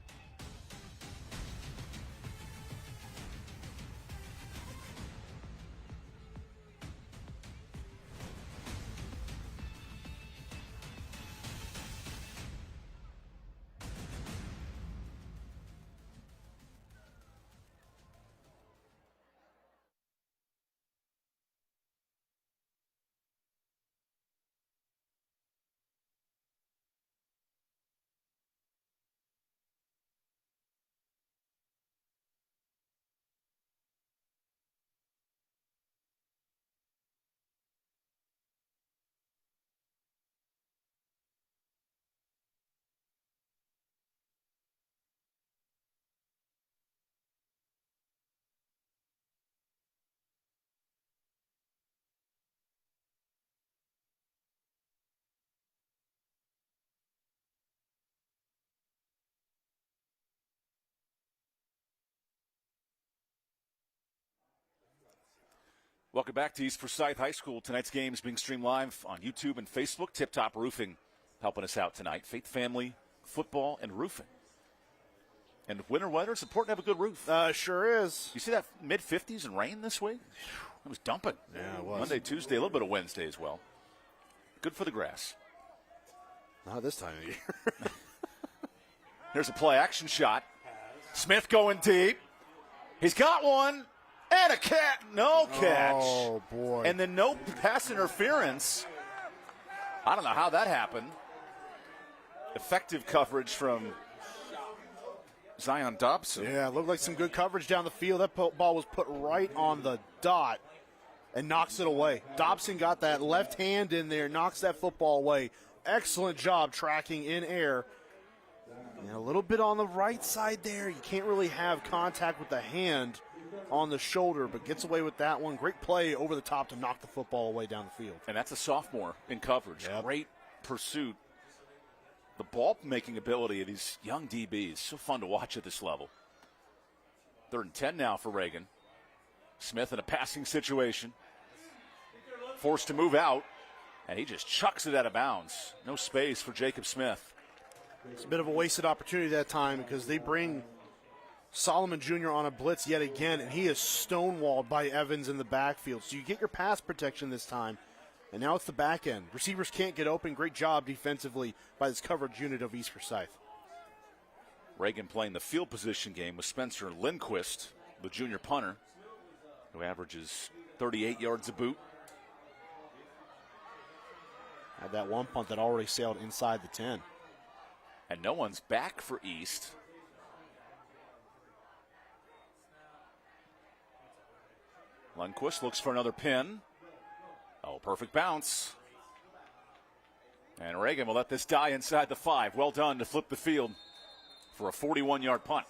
Welcome back to East Forsyth High School. Tonight's game is being streamed live on YouTube and Facebook. Tip Top Roofing helping us out tonight. Faith Family, football, and roofing. And winter weather, it's important to have a good roof. Sure is. You see that mid-50s and rain this week? It was dumping. Yeah, it was. Monday, Tuesday, a little bit of Wednesday as well. Good for the grass. Not this time of year. Here's a play-action shot. Smith going deep. He's got one. And a no catch. Oh, boy. And then no pass interference. I don't know how that happened. Effective coverage from Zion Dobson. Yeah, it looked like some good coverage down the field. That ball was put right on the dot and knocks it away. Dobson got that left hand in there, knocks that football away. Excellent job tracking in air And a little bit on the right side there. You can't really have contact with the hand on the shoulder, but gets away with that one. Great play over the top to knock the football away down the field. And that's a sophomore in coverage. Yep. Great pursuit. The ball-making ability of these young DBs, so fun to watch at this level. 3rd and 10 now for Reagan. Smith in a passing situation. Forced to move out, and he just chucks it out of bounds. No space for Jacob Smith. It's a bit of a wasted opportunity that time because they bring Solomon Jr. on a blitz yet again, and he is stonewalled by Evans in the backfield. So you get your pass protection this time, and now it's the back end. Receivers can't get open. Great job defensively by this coverage unit of East Forsyth. Reagan playing the field position game with Spencer Lindquist, the junior punter, who averages 38 yards a boot. Had that one punt that already sailed inside the 10. And no one's back for East. Lundquist looks for another pin. Oh, perfect bounce. And Reagan will let this die inside the 5. Well done to flip the field for a 41-yard punt.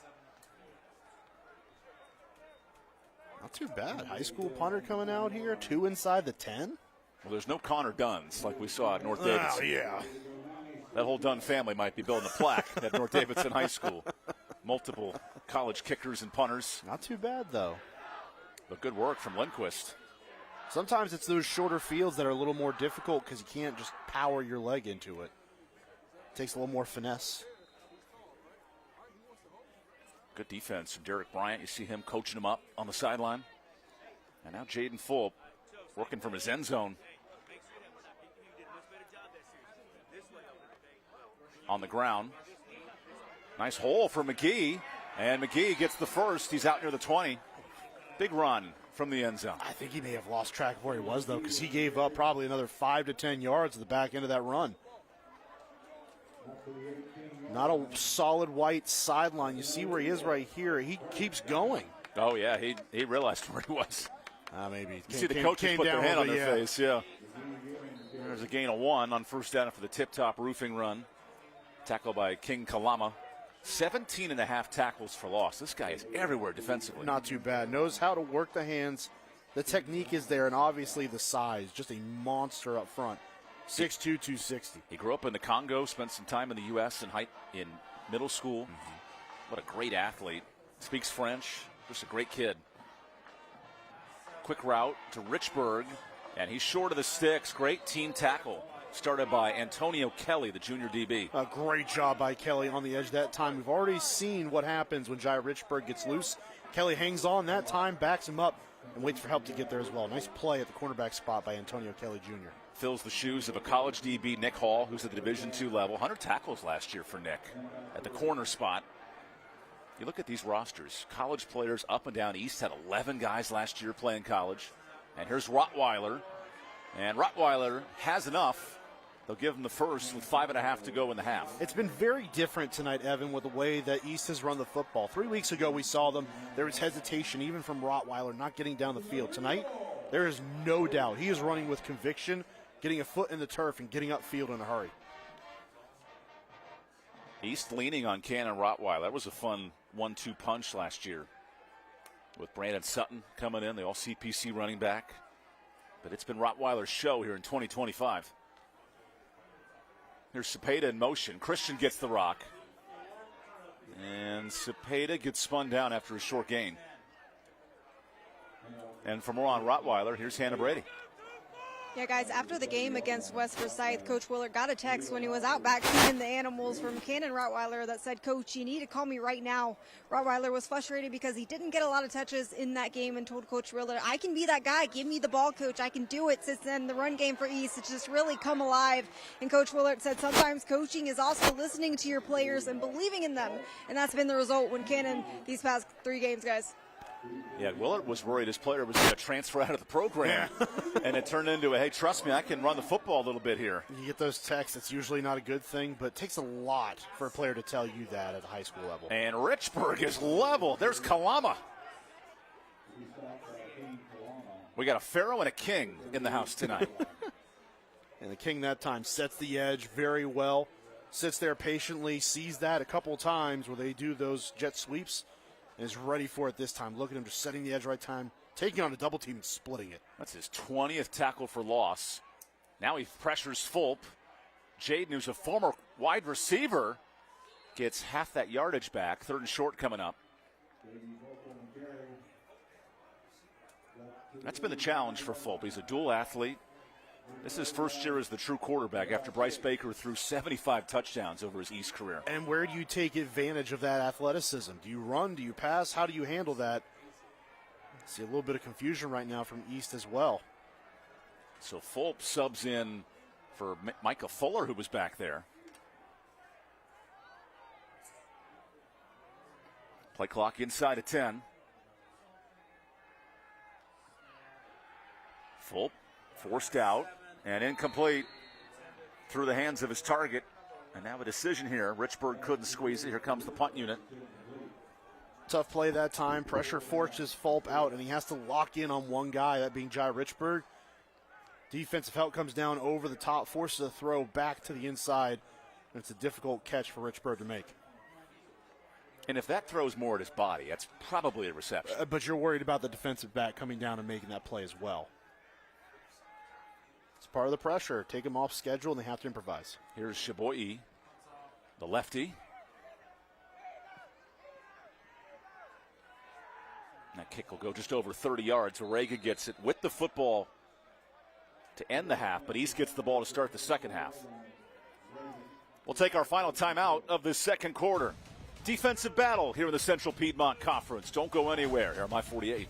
Not too bad. High school punter coming out here. 2 inside the 10. Well, there's no Connor Dunns like we saw at North Davidson. Oh, yeah. That whole Dunn family might be building a plaque at North Davidson High School. Multiple college kickers and punters. Not too bad, though. But good work from Lindquist. Sometimes it's those shorter fields that are a little more difficult because you can't just power your leg into it. Takes a little more finesse. Good defense from Derek Bryant. You see him coaching him up on the sideline. And now Jaden Fulp working from his end zone. On the ground. Nice hole for McGee. And McGee gets the first. He's out near the 20. Big run from the end zone. I think he may have lost track of where he was, though, because he gave up probably another 5 to 10 yards at the back end of that run. Not a solid white sideline. You see where he is right here. He keeps going. Oh, yeah, he realized where he was. Maybe. You see the coaches put their hand on their face, yeah. There's a gain of 1 on first down for the tip-top roofing run. Tackle by King Kalama. 17 and a half tackles for loss. This guy is everywhere defensively. Not too bad. Knows how to work the hands. The technique is there, and obviously the size. Just a monster up front. 6'2", 260. He grew up in the Congo, spent some time in the U.S. in middle school. Mm-hmm. What a great athlete. Speaks French. Just a great kid. Quick route to Richburg, and he's short of the sticks. Great team tackle. Started by Antonio Kelly, the junior DB. A great job by Kelly on the edge that time. We've already seen what happens when Jai Richburg gets loose. Kelly hangs on that time, backs him up, and waits for help to get there as well. Nice play at the cornerback spot by Antonio Kelly Jr. Fills the shoes of a college DB, Nick Hall, who's at the Division II level. 100 tackles last year for Nick at the corner spot. You look at these rosters. College players up and down East had 11 guys last year playing college. And here's Rottweiler. And Rottweiler has enough. They'll give him the first with 5.5 to go in the half. It's been very different tonight, Evan, with the way that East has run the football. 3 weeks ago we saw them. There was hesitation even from Rottweiler not getting down the field. Tonight, there is no doubt. He is running with conviction, getting a foot in the turf and getting upfield in a hurry. East leaning on Cannon Rottweiler. That was a fun 1-2 punch last year with Brandon Sutton coming in, the all-CPC running back. But it's been Rottweiler's show here in 2025. Here's Cepeda in motion. Christian gets the rock. And Cepeda gets spun down after a short gain. And for more on Rottweiler, here's Hannah Brady. Yeah, guys, after the game against West Forsyth, Coach Willard got a text when he was out back feeding the animals from Cannon Rottweiler that said, "Coach, you need to call me right now." Rottweiler was frustrated because he didn't get a lot of touches in that game and told Coach Willard, "I can be that guy. Give me the ball, Coach. I can do it." Since then, the run game for East has just really come alive. And Coach Willard said sometimes coaching is also listening to your players and believing in them. And that's been the result when Cannon these past 3 games, guys. Yeah, Willard was worried his player was going to transfer out of the program. And it turned into a, hey, trust me, I can run the football a little bit here. You get those texts, it's usually not a good thing, but it takes a lot for a player to tell you that at a high school level. And Richburg is level. There's Kalama. We got a Pharaoh and a King in the house tonight. And the King that time sets the edge very well. sits there patiently, sees that a couple times where they do those jet sweeps, and is ready for it this time. Look at him just setting the edge right time, taking on a double team and splitting it. That's his 20th tackle for loss. Now he pressures Fulp. Jaden, who's a former wide receiver, gets half that yardage back. 3rd and short coming up. That's been the challenge for Fulp. He's a dual athlete. This is his first year as the true quarterback after Bryce Baker threw 75 touchdowns over his East career. And where do you take advantage of that athleticism? Do you run? Do you pass? How do you handle that? See a little bit of confusion right now from East as well. So Fulp subs in for Micah Fuller, who was back there. Play clock inside of 10. Fulp forced out and incomplete through the hands of his target. And now a decision here. Richburg couldn't squeeze it. Here comes the punt unit. Tough play that time. Pressure forces Fulp out, and he has to lock in on one guy, that being Jai Richburg. Defensive help comes down over the top, forces a throw back to the inside, and it's a difficult catch for Richburg to make. And if that throws more at his body, that's probably a reception. But you're worried about the defensive back coming down and making that play as well. It's part of the pressure. Take him off schedule, and they have to improvise. Here's Shaboyi, the lefty. That kick will go just over 30 yards. Reagan gets it with the football to end the half, but East gets the ball to start the second half. We'll take our final timeout of the second quarter. Defensive battle here in the Central Piedmont Conference. Don't go anywhere here on My 48.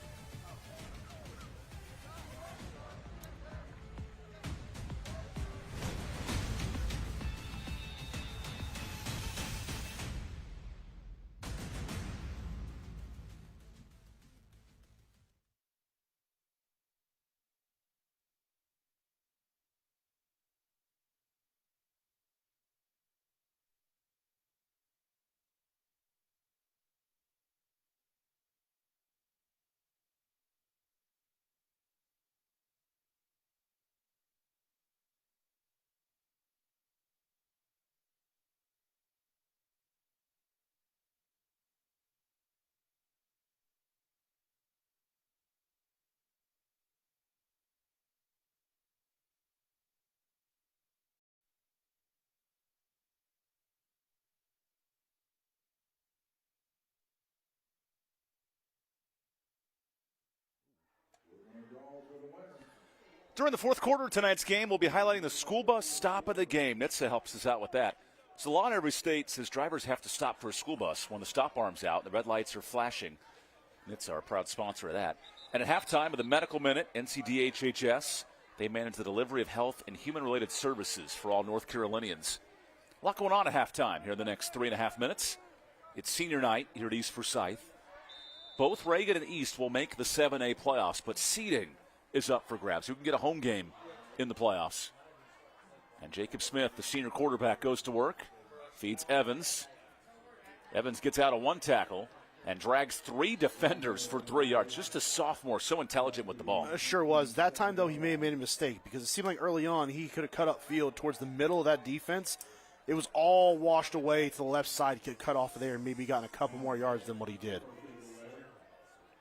During the fourth quarter of tonight's game, we'll be highlighting the school bus stop of the game. NHTSA helps us out with that. So the law in every state says drivers have to stop for a school bus when the stop arm's out. The red lights are flashing. NHTSA, our proud sponsor of that. And at halftime of the Medical Minute, NCDHHS, they manage the delivery of health and human-related services for all North Carolinians. A lot going on at halftime here in the next 3.5 minutes. It's senior night here at East Forsyth. Both Reagan and East will make the 7A playoffs, but seeding is up for grabs. Who can get a home game in the playoffs? And Jacob Smith, the senior quarterback, goes to work, feeds Evans. Evans gets out of one tackle and drags 3 defenders for 3 yards. Just a sophomore, so intelligent with the ball. Sure was. That time, though, he may have made a mistake because it seemed like early on he could have cut up field towards the middle of that defense. It was all washed away to the left side. He could have cut off of there and maybe gotten a couple more yards than what he did.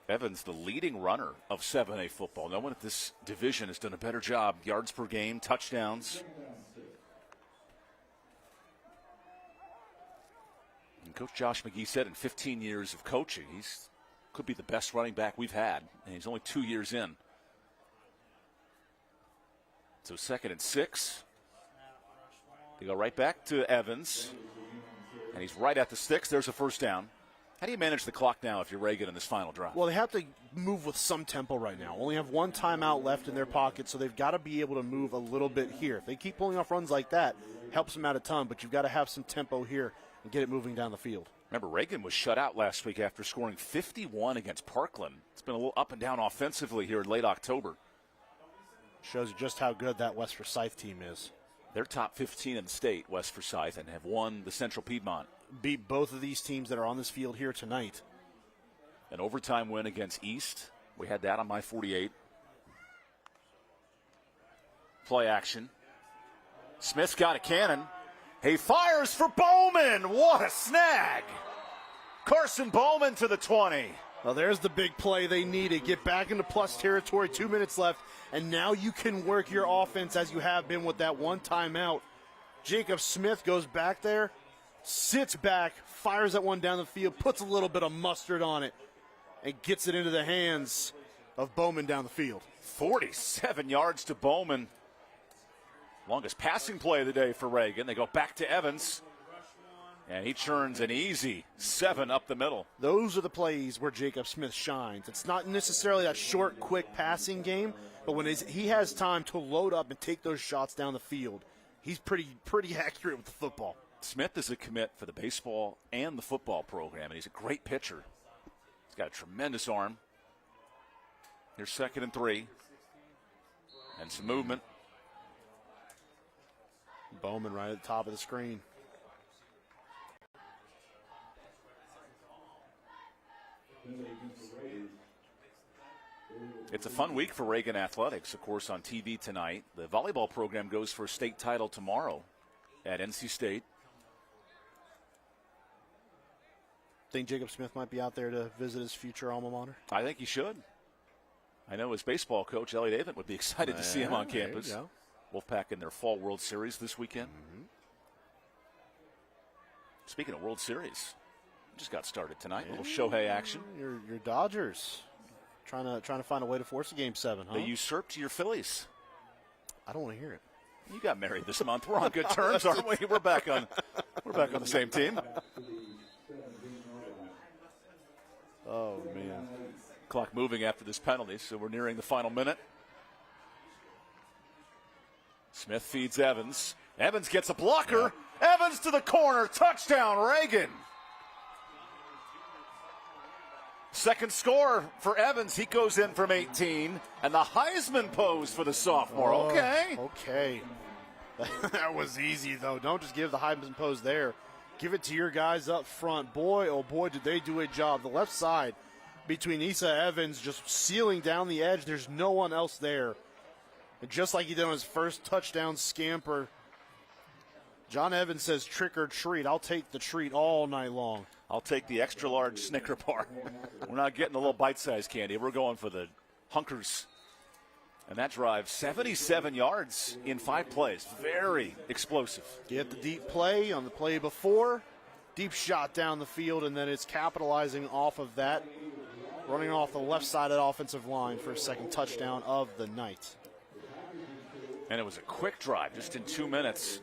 Evans, the leading runner of 7A football. No one at this division has done a better job. Yards per game, touchdowns. And Coach Josh McGee said in 15 years of coaching, he's could be the best running back we've had, and he's only 2 years in. So 2nd and 6. They go right back to Evans, and he's right at the sticks. There's a first down. How do you manage the clock now if you're Reagan in this final drive? Well, they have to move with some tempo right now. Only have one timeout left in their pocket, so they've got to be able to move a little bit here. If they keep pulling off runs like that, helps them out a ton, but you've got to have some tempo here and get it moving down the field. Remember, Reagan was shut out last week after scoring 51 against Parkland. It's been a little up and down offensively here in late October. Shows you just how good that West Forsyth team is. They're top 15 in the state, West Forsyth, and have won the Central Piedmont. Beat both of these teams that are on this field here tonight. An overtime win against East. We had that on My 48. Play action. Smith's got a cannon. He fires for Bowman. What a snag. Carson Bowman to the 20. Well, there's the big play they needed. Get back into plus territory, 2 minutes left, and now you can work your offense as you have been with that one timeout. Jacob Smith goes back there, sits back, fires that one down the field, puts a little bit of mustard on it, and gets it into the hands of Bowman down the field. 47 yards to Bowman. Longest passing play of the day for Reagan. They go back to Evans, and he churns an easy 7 up the middle. Those are the plays where Jacob Smith shines. It's not necessarily that short, quick passing game, but when he has time to load up and take those shots down the field, he's pretty accurate with the football. Smith is a commit for the baseball and the football program, and he's a great pitcher. He's got a tremendous arm. Here's 2nd and 3. And some movement. Bowman right at the top of the screen. It's a fun week for Reagan Athletics, of course, on TV tonight. The volleyball program goes for a state title tomorrow at NC State. Think Jacob Smith might be out there to visit his future alma mater? I think he should. I know his baseball coach, Elliot Avent, would be excited to see him on campus. Wolfpack in their Fall World Series this weekend. Speaking of World Series, just got started tonight. A little Shohei action. Your Dodgers trying to find a way to force a Game 7, huh? They usurped your Phillies. I don't want to hear it. You got married this month. We're on good terms, aren't we? We're back on the same team. Oh, man. Clock moving after this penalty, so we're nearing the final minute. Smith feeds Evans. Evans gets a blocker. Evans to the corner. Touchdown, Reagan. Second score for Evans. He goes in from 18. And the Heisman pose for the sophomore. Okay. That was easy, though. Don't just give the Heisman pose there. Give it to your guys up front. Boy, oh boy, did they do a job. The left side between Issa Evans just sealing down the edge. There's no one else there. And just like he did on his first touchdown scamper, John Evans says, trick or treat. I'll take the treat all night long. I'll take the extra large Snicker bar. We're not getting a little bite-sized candy. We're going for the hunkers. And that drive, 77 yards in 5 plays. Very explosive. Get the deep play on the play before. Deep shot down the field, and then it's capitalizing off of that. Running off the left side of the offensive line for a second touchdown of the night. And it was a quick drive, just in 2 minutes.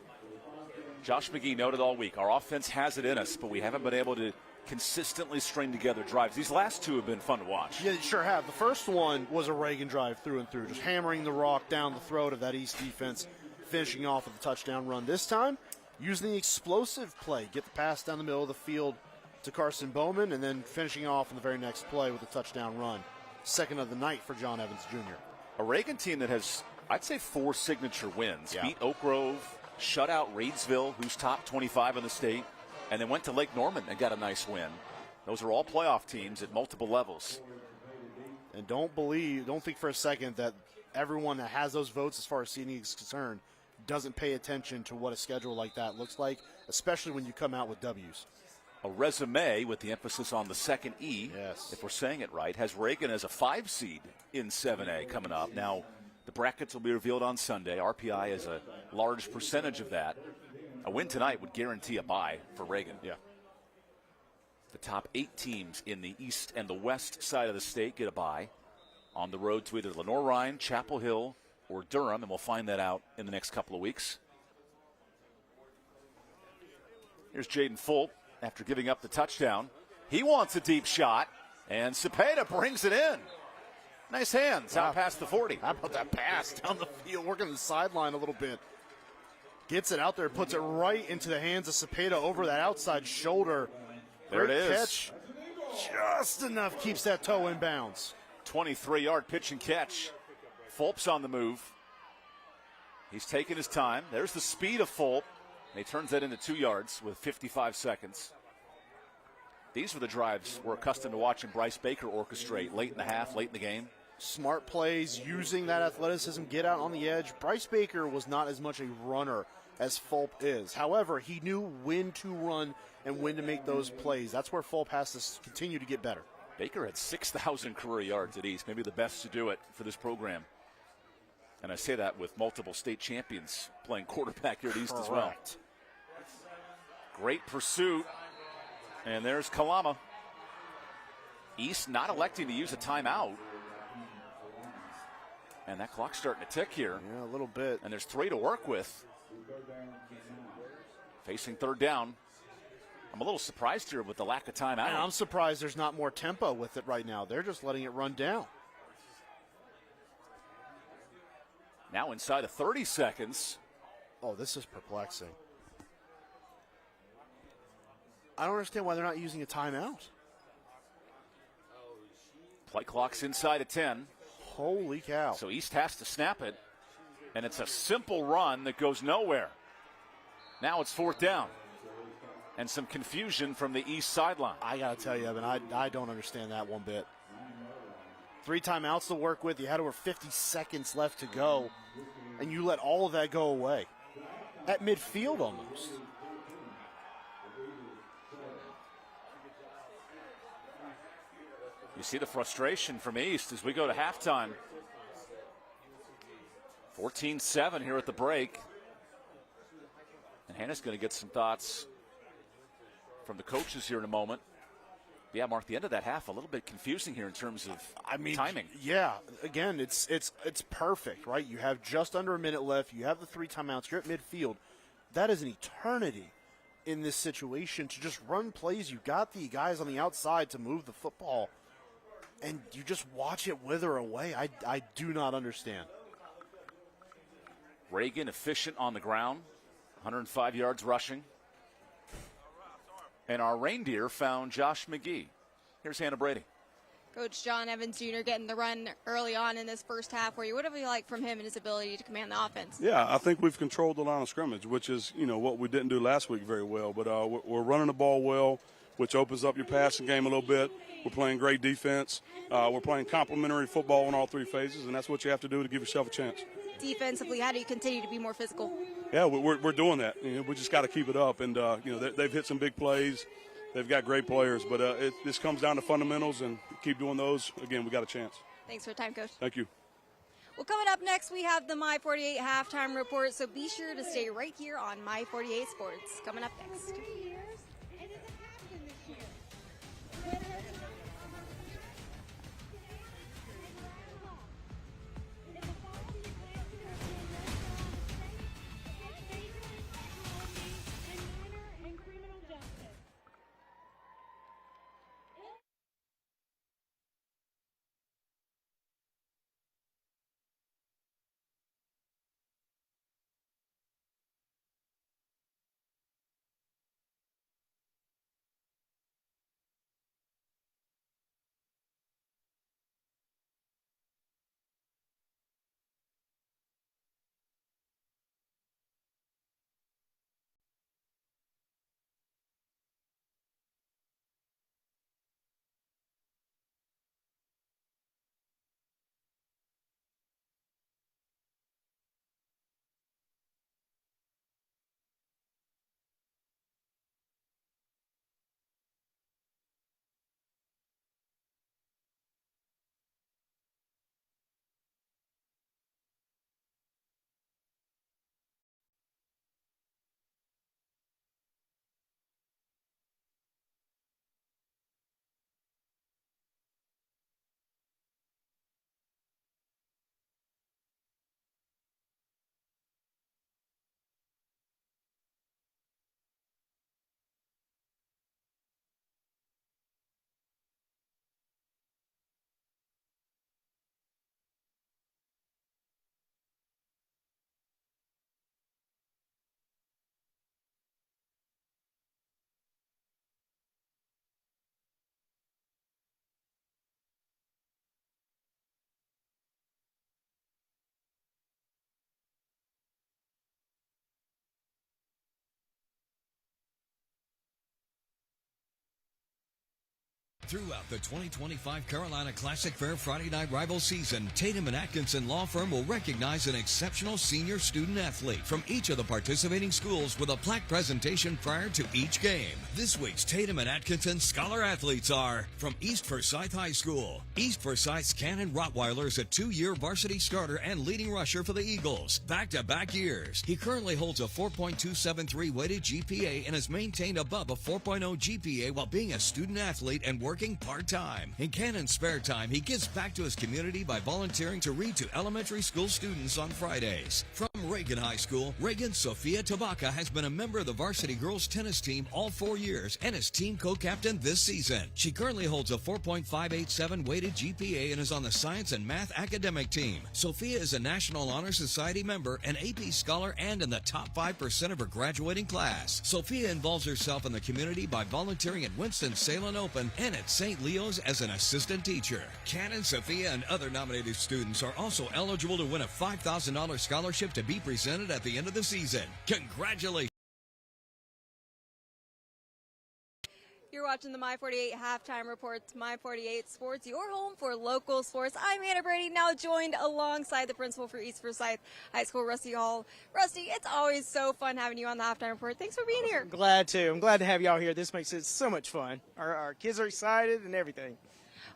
Josh McGee noted all week, our offense has it in us, but we haven't been able to consistently string together drives. These last 2 have been fun to watch. Yeah, they sure have. The first one was a Reagan drive through and through, just hammering the rock down the throat of that East defense, finishing off with a touchdown run. This time, using the explosive play, get the pass down the middle of the field to Carson Bowman, and then finishing off in the very next play with a touchdown run. Second of the night for John Evans Jr. A Reagan team that has, I'd say, 4 signature wins. Beat Oak Grove, shut out Reidsville, who's top 25 in the state, and then went to Lake Norman and got a nice win. Those are all playoff teams at multiple levels. And don't think for a second that everyone that has those votes as far as seeding is concerned doesn't pay attention to what a schedule like that looks like, especially when you come out with W's. A resume with the emphasis on the second E, if we're saying it right, has Reagan as a 5 seed in 7A coming up. Now, the brackets will be revealed on Sunday. RPI is a large percentage of that. A win tonight would guarantee a bye for Reagan. Yeah. The top 8 teams in the east and the west side of the state get a bye on the road to either Lenore-Rhine, Chapel Hill, or Durham, and we'll find that out in the next couple of weeks. Here's Jaden Fulp after giving up the touchdown. He wants a deep shot, and Cepeda brings it in. Nice hands out past the 40. How about that pass down the field, working the sideline a little bit. Gets it out there, puts it right into the hands of Cepeda over that outside shoulder. There Great it is. Catch. Just enough keeps that toe in bounds. 23-yard pitch and catch. Fulp's on the move. He's taking his time. There's the speed of Fulp. And he turns that into 2 yards with 55 seconds. These are the drives we're accustomed to watching Bryce Baker orchestrate late in the half, late in the game. Smart plays, using that athleticism, get out on the edge. Bryce Baker was not as much a runner as Fulp is. However, he knew when to run and when to make those plays. That's where Fulp has to continue to get better. Baker had 6,000 career yards at East, maybe the best to do it for this program. And I say that with multiple state champions playing quarterback here at East as well. Great pursuit. And there's Kalama. East not electing to use a timeout. And that clock's starting to tick here. Yeah, a little bit. And there's 3 to work with. Facing third down. I'm a little surprised here with the lack of timeout. And I'm surprised there's not more tempo with it right now. They're just letting it run down. Now inside of 30 seconds. Oh, this is perplexing. I don't understand why they're not using a timeout. Play clock's inside of 10. Holy cow. So East has to snap it, and it's a simple run that goes nowhere. Now it's fourth down, and some confusion from the East sideline. I got to tell you, Evan, I don't understand that one bit. 3 timeouts to work with. You had over 50 seconds left to go, and you let all of that go away. At midfield almost. You see the frustration from East as we go to halftime. 14-7 here at the break. And Hannah's going to get some thoughts from the coaches here in a moment. Yeah, Mark, the end of that half a little bit confusing here in terms of timing. Yeah, again, it's perfect, right? You have just under a minute left. You have the 3 timeouts. You're at midfield. That is an eternity in this situation to just run plays. You got the guys on the outside to move the football, and you just watch it wither away. I do not understand. Reagan efficient on the ground, 105 yards rushing. And our reindeer found Josh McGee. Here's Hannah Brady. Coach John Evans Jr. getting the run early on in this first half. What have you liked from him and his ability to command the offense? Yeah, I think we've controlled the line of scrimmage, which is, what we didn't do last week very well. But we're running the ball well, which opens up your passing game a little bit. We're playing great defense. We're playing complementary football in all 3 phases, and that's what you have to do to give yourself a chance. Defensively, how do you continue to be more physical? Yeah, we're doing that. We just got to keep it up. And, they've hit some big plays. They've got great players. But this comes down to fundamentals, and keep doing those. Again, we got a chance. Thanks for the time, Coach. Thank you. Well, coming up next, we have the My 48 halftime report. So be sure to stay right here on My 48 Sports. Coming up next. Throughout the 2025 Carolina Classic Fair Friday Night Rival season, Tatum and Atkinson Law Firm will recognize an exceptional senior student athlete from each of the participating schools with a plaque presentation prior to each game. This week's Tatum and Atkinson Scholar athletes are from East Forsyth High School. East Forsyth's Cannon Rottweiler is a 2-year varsity starter and leading rusher for the Eagles, back-to-back years. He currently holds a 4.273 weighted GPA and has maintained above a 4.0 GPA while being a student athlete and working part-time. In Cannon's spare time, he gives back to his community by volunteering to read to elementary school students on Fridays. From Reagan High School, Reagan Sophia Tabaka has been a member of the varsity girls tennis team all 4 years and is team co-captain this season. She currently holds a 4.587 weighted GPA and is on the science and math academic team. Sophia is a National Honor Society member, an AP scholar, and in the top 5% of her graduating class. Sophia involves herself in the community by volunteering at Winston-Salem Open and at St. Leo's as an assistant teacher. Cannon, Sophia, and other nominated students are also eligible to win a $5,000 scholarship to be presented at the end of the season. Congratulations. You're watching the My 48 Halftime Report, My 48 Sports, your home for local sports. I'm Hannah Brady, now joined alongside the principal for East Forsyth High School, Rusty Hall. Rusty, it's always so fun having you on the Halftime Report. Thanks for being here. I'm glad to have y'all here. This makes it so much fun. Our kids are excited and everything.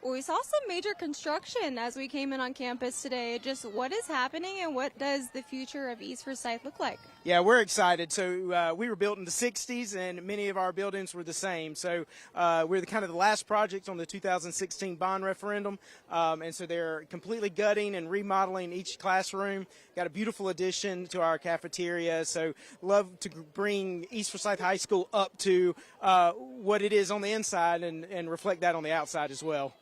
Well, we saw some major construction as we came in on campus today. Just what is happening and what does the future of East Forsyth look like? Yeah, we're excited. So we were built in the 60s, and many of our buildings were the same. So we're kind of the last project on the 2016 bond referendum. And so they're completely gutting and remodeling each classroom. Got a beautiful addition to our cafeteria. So love to bring East Forsyth High School up to what it is on the inside and reflect that on the outside as well.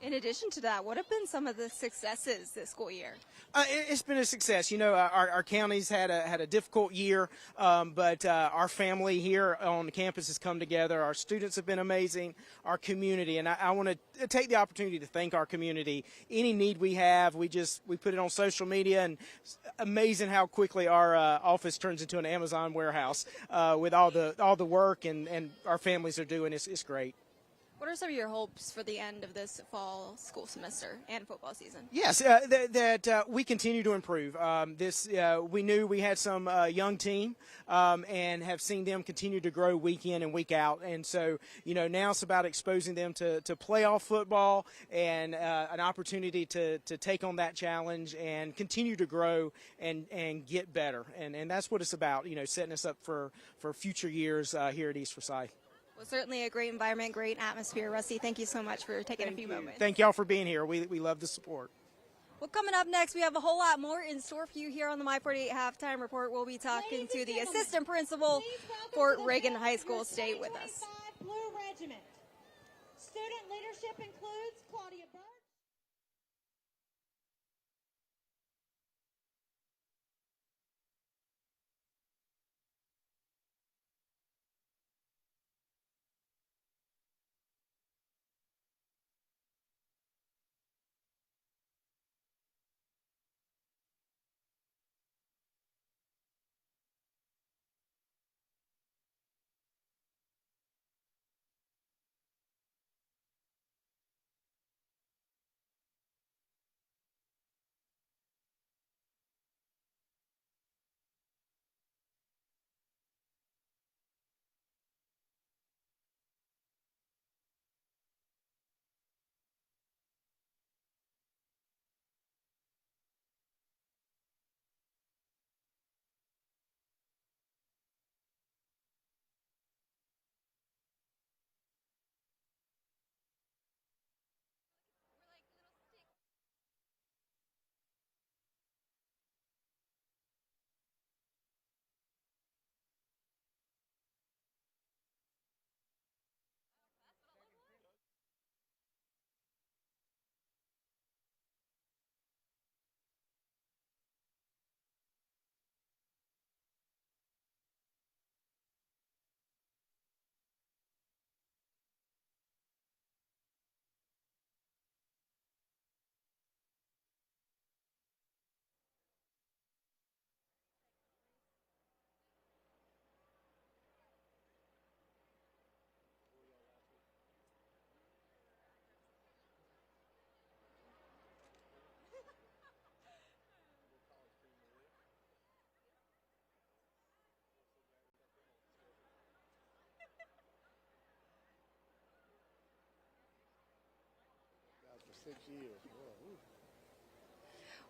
In addition to that, what have been some of the successes this school year? It's been a success. You know, our county's had a difficult year, but our family here on campus has come together. Our students have been amazing, our community, and I want to take the opportunity to thank our community. Any need we have, we put it on social media, and it's amazing how quickly our office turns into an Amazon warehouse with all the work and our families are doing. It's great. What are some of your hopes for the end of this fall school semester and football season? Yes, that we continue to improve. We knew we had some young team and have seen them continue to grow week in and week out. And so, now it's about exposing them to playoff football and an opportunity to take on that challenge and continue to grow and get better. And that's what it's about, setting us up for future years here at East Forsyth. Well, certainly a great environment, great atmosphere. Rusty, thank you so much for taking a few moments. Thank y'all for being here. We love the support. Well, coming up next, we have a whole lot more in store for you here on the My 48 Halftime Report. We'll be talking to the assistant principal for Reagan High School. Stay with us. Blue Regiment. Student leadership includes Claudia Burke.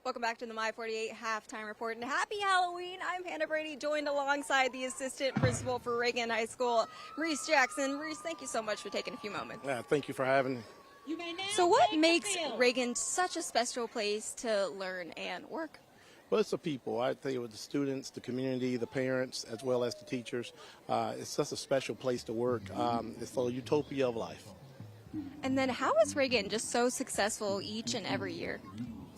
Welcome back to the My 48 halftime report, and happy Halloween. I'm Hannah Brady, joined alongside the assistant principal for Reagan High School, Maurice Jackson. Maurice, thank you so much for taking a few moments. Yeah, thank you for having me. So what makes Reagan such a special place to learn and work? Well, it's the people. I tell you, with the students, the community, the parents, as well as the teachers. It's such a special place to work. It's a utopia of life. And then how is Reagan just so successful each and every year?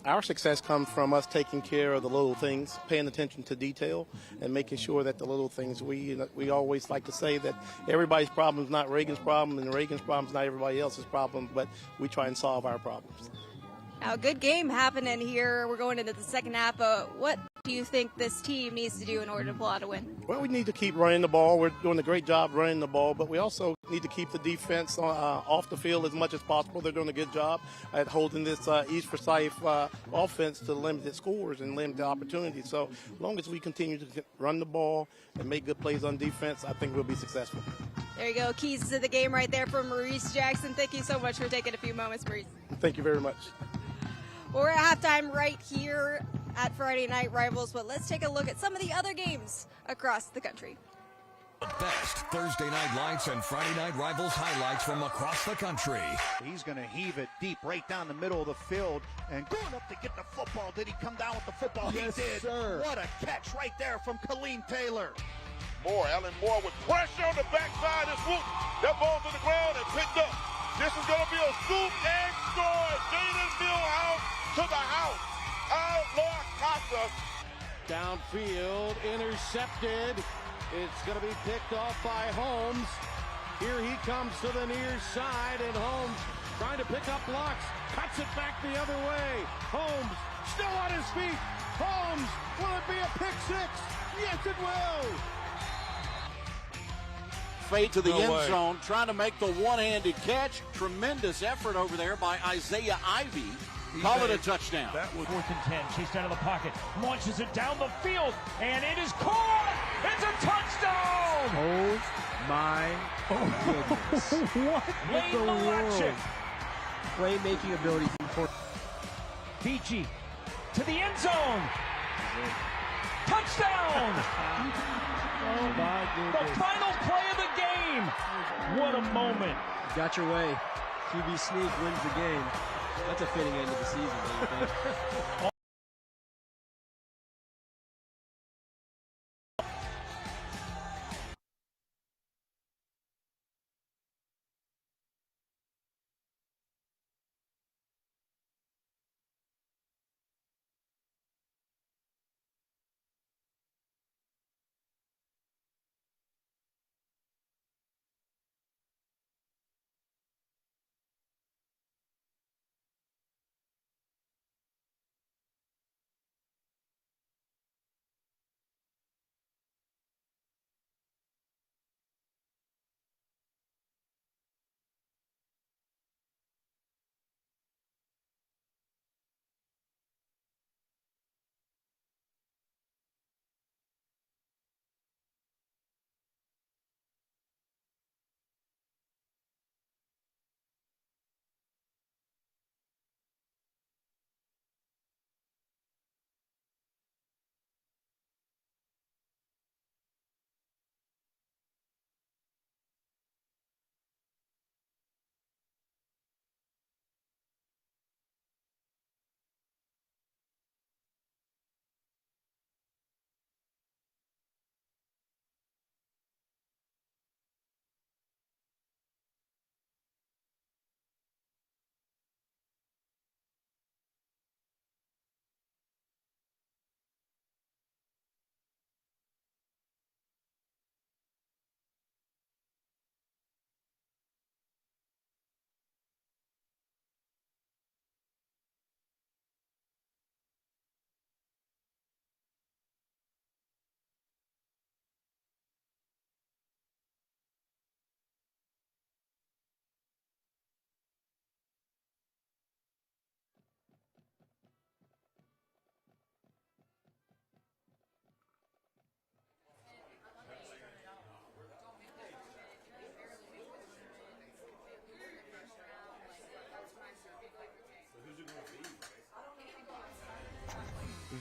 Our success comes from us taking care of the little things, paying attention to detail, and making sure that the little things, we always like to say that everybody's problem is not Reagan's problem, and Reagan's problem is not everybody else's problem, but we try and solve our problems. Now, a good game happening here. We're going into the second half. What do you think this team needs to do in order to pull out a win? Well, we need to keep running the ball. We're doing a great job running the ball, but we also need to keep the defense off the field as much as possible. They're doing a good job at holding this East Forsyth offense to limited scores and limited opportunities. So as long as we continue to run the ball and make good plays on defense, I think we'll be successful. There you go. Keys to the game right there from Maurice Jackson. Thank you so much for taking a few moments, Maurice. Thank you very much. Well, we're at halftime right here at Friday Night Rivals, but let's take a look at some of the other games across the country. The best Thursday night lights and Friday night Rivals highlights from across the country. He's going to heave it deep right down the middle of the field and going up to get the football. Did he come down with the football? Yes, he did. Sir. What a catch right there from Kaleem Taylor. Allen Moore with pressure on the backside and swoop. That ball to the ground and picked up. This is going to be a scoop and score. Jaden Millhouse to the house. Outlaw Casa. Downfield, intercepted. It's going to be picked off by Holmes. Here he comes to the near side, and Holmes trying to pick up blocks. Cuts it back the other way. Holmes still on his feet. Holmes, will it be a pick six? Yes, it will. Fade to the end zone, trying to make the one-handed catch. Tremendous effort over there by Isaiah Ivey. Call it a touchdown. That was 4th and 10. Chased out of the pocket. Launches it down the field. And it is caught. It's a touchdown. Oh, my goodness. What in the world? Playmaking ability is important. Beachy to the end zone. Touchdown. Oh, my goodness. The final play of the game. What a moment. Got your way. QB sneak wins the game. That's a fitting end of the season, don't you think?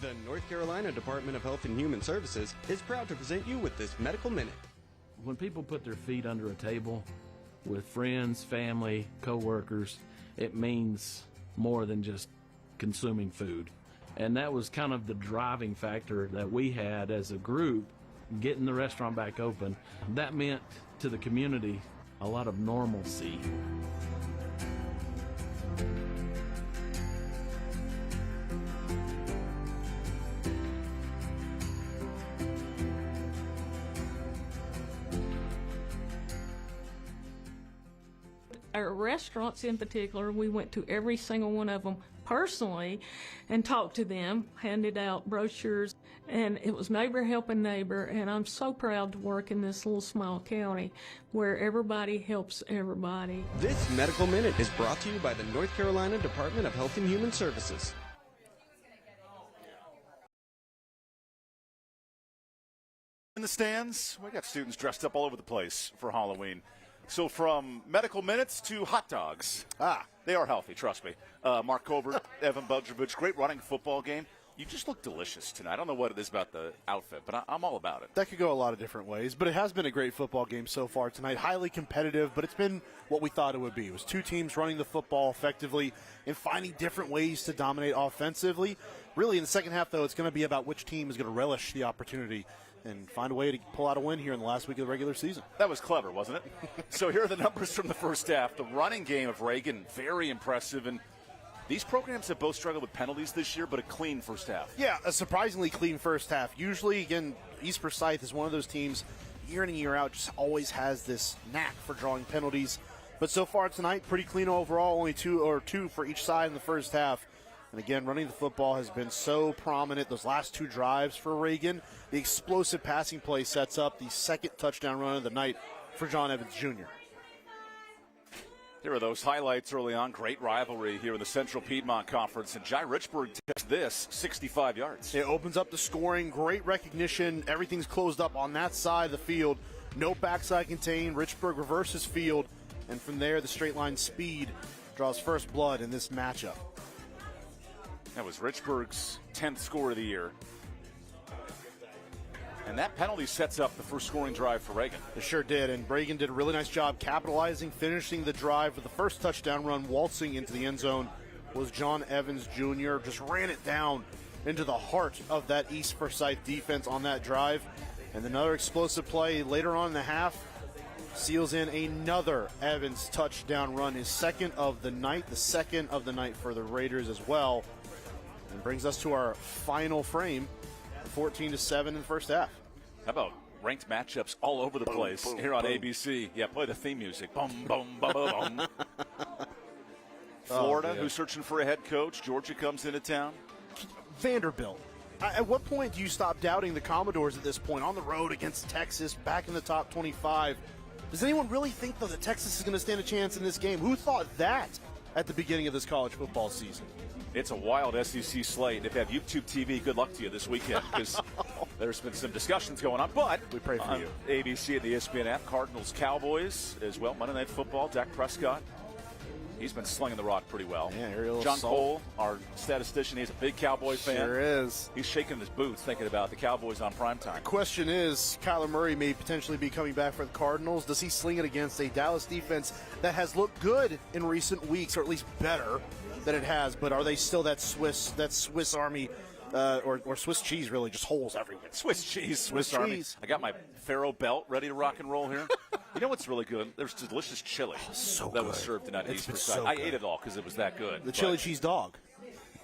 The North Carolina Department of Health and Human Services is proud to present you with this Medical Minute. When people put their feet under a table with friends, family, co-workers, it means more than just consuming food. And that was kind of the driving factor that we had as a group, getting the restaurant back open. That meant to the community a lot of normalcy. Our restaurants in particular, we went to every single one of them personally and talked to them, handed out brochures, and it was neighbor helping neighbor, and I'm so proud to work in this little small county where everybody helps everybody. This Medical Minute is brought to you by the North Carolina Department of Health and Human Services. In the stands, we got students dressed up all over the place for Halloween. So from medical minutes to hot dogs. They are healthy, trust me. Mark Colbert, Evan Budrovich, great running football game. You just look delicious tonight. I don't know what it is about the outfit, but I'm all about it. That could go a lot of different ways, but it has been a great football game so far tonight. Highly competitive, but it's been what we thought it would be. It was two teams running the football effectively and finding different ways to dominate offensively. Really, in the second half, though, it's going to be about which team is going to relish the opportunity and find a way to pull out a win here in the last week of the regular season. That was clever, wasn't it? So here are the numbers from the first half. The running game of Reagan, very impressive, and these programs have both struggled with penalties this year, but a clean first half. Yeah, a surprisingly clean first half. Usually, again, East Forsyth is one of those teams, year in and year out, just always has this knack for drawing penalties. But so far tonight, pretty clean overall, only two for each side in the first half. And again, running the football has been so prominent those last two drives for Reagan. The explosive passing play sets up the second touchdown run of the night for John Evans Jr. Here are those highlights early on. Great rivalry here in the Central Piedmont Conference. And Jai Richburg takes this 65 yards. It opens up the scoring. Great recognition. Everything's closed up on that side of the field. No backside contained. Richburg reverses field. And from there, the straight line speed draws first blood in this matchup. That was Richburg's 10th score of the year. And that penalty sets up the first scoring drive for Reagan. It sure did, and Reagan did a really nice job capitalizing, finishing the drive with the first touchdown run, waltzing into the end zone was John Evans Jr. Just ran it down into the heart of that East Forsyth defense on that drive. And another explosive play later on in the half seals in another Evans touchdown run, his second of the night, the second of the night for the Raiders as well. And brings us to our final frame, 14-7 in the first half. How about ranked matchups all over the place here on ABC? Yeah, play the theme music. Boom, boom, boom, boom. Florida, who's searching for a head coach. Georgia comes into town. Vanderbilt. At what point do you stop doubting the Commodores at this point? On the road against Texas, back in the top 25. Does anyone really think, though, that Texas is going to stand a chance in this game? Who thought that at the beginning of this college football season? It's a wild SEC slate. If you have YouTube TV, good luck to you this weekend because there's been some discussions going on. But we pray for you. ABC and the ESPN app, Cardinals, Cowboys as well. Monday Night Football, Dak Prescott. He's been slinging the rock pretty well. Yeah, John Cole, our statistician, he's a big Cowboy fan. Sure is. He's shaking his boots thinking about the Cowboys on primetime. The question is, Kyler Murray may potentially be coming back for the Cardinals. Does he sling it against a Dallas defense that has looked good in recent weeks, or at least better than it has? But are they still that Swiss Army, or Swiss cheese, really, just holes everywhere? Swiss cheese, Swiss Army. I got my Pharaoh belt ready to rock and roll here. You know what's really good? There's delicious chili that was served tonight at East Forsyth. I ate it all because it was that good. The chili cheese dog.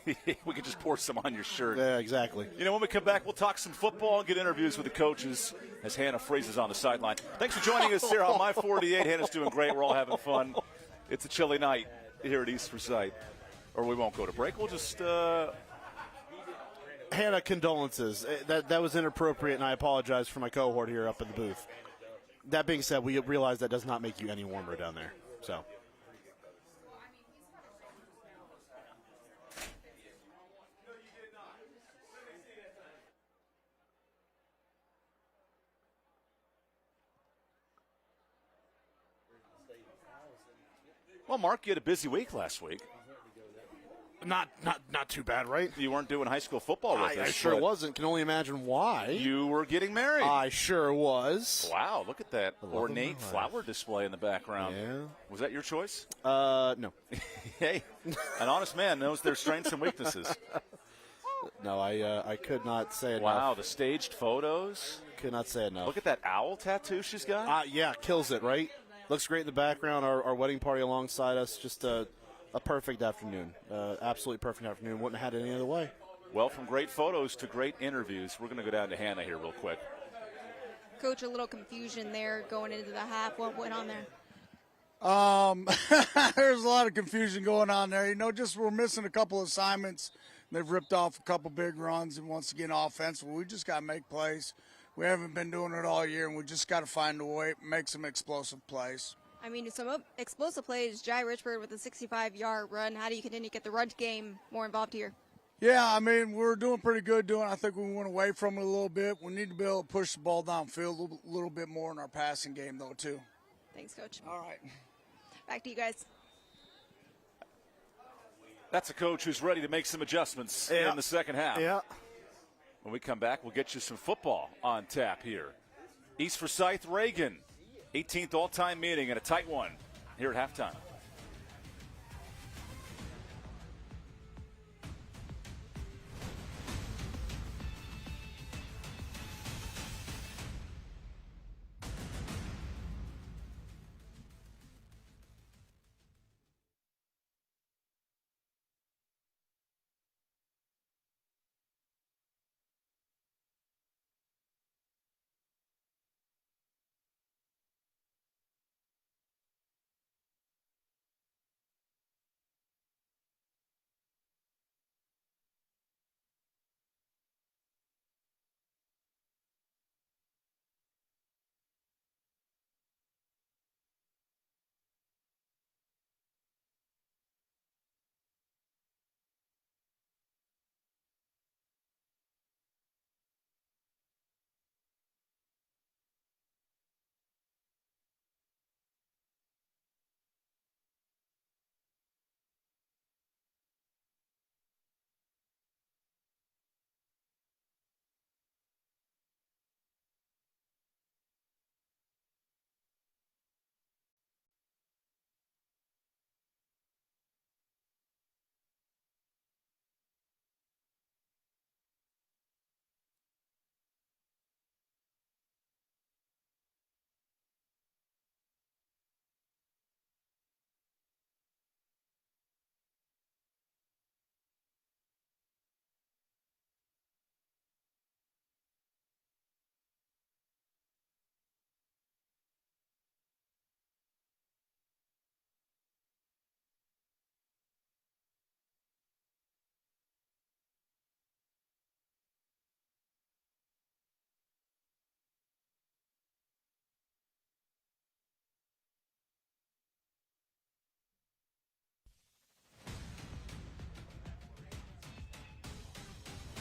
We could just pour some on your shirt. Yeah, exactly. You know, when we come back, we'll talk some football and get interviews with the coaches as Hannah freezes on the sideline. Thanks for joining us here on My 48. Hannah's doing great. We're all having fun. It's a chilly night here at East Forsyth. Or we won't go to break. We'll just... Hannah, condolences. That was inappropriate, and I apologize for my cohort here up in the booth. That being said, we realize that does not make you any warmer down there. So... Well, Mark, you had a busy week last week. Not too bad, right? You weren't doing high school football with us. I sure wasn't. Can only imagine why. You were getting married. I sure was. Wow, look at that ornate flower display in the background. Yeah. Was that your choice? No. Hey, an honest man knows their strengths and weaknesses. No, I could not say enough. Wow, the staged photos. Could not say enough. Look at that owl tattoo she's got. Yeah, kills it, right? Looks great in the background. Our wedding party alongside us. Just a perfect afternoon. Absolutely perfect afternoon. Wouldn't have had it any other way. Well, from great photos to great interviews, we're going to go down to Hannah here real quick. Coach, a little confusion there going into the half. What went on there? There's a lot of confusion going on there. You know, just we're missing a couple assignments. They've ripped off a couple big runs, and once again, offensively, we just got to make plays. We haven't been doing it all year, and we just got to find a way, make some explosive plays. I mean, some explosive plays. Jai Richford with a 65-yard run. How do you continue to get the run game more involved here? Yeah, I mean, we're doing pretty good I think we went away from it a little bit. We need to be able to push the ball downfield a little bit more in our passing game, though, too. Thanks, Coach. All right. Back to you guys. That's a coach who's ready to make some adjustments in the second half. Yeah. When we come back, we'll get you some football on tap here. East Forsyth, Reagan, 18th all-time meeting and a tight one here at halftime.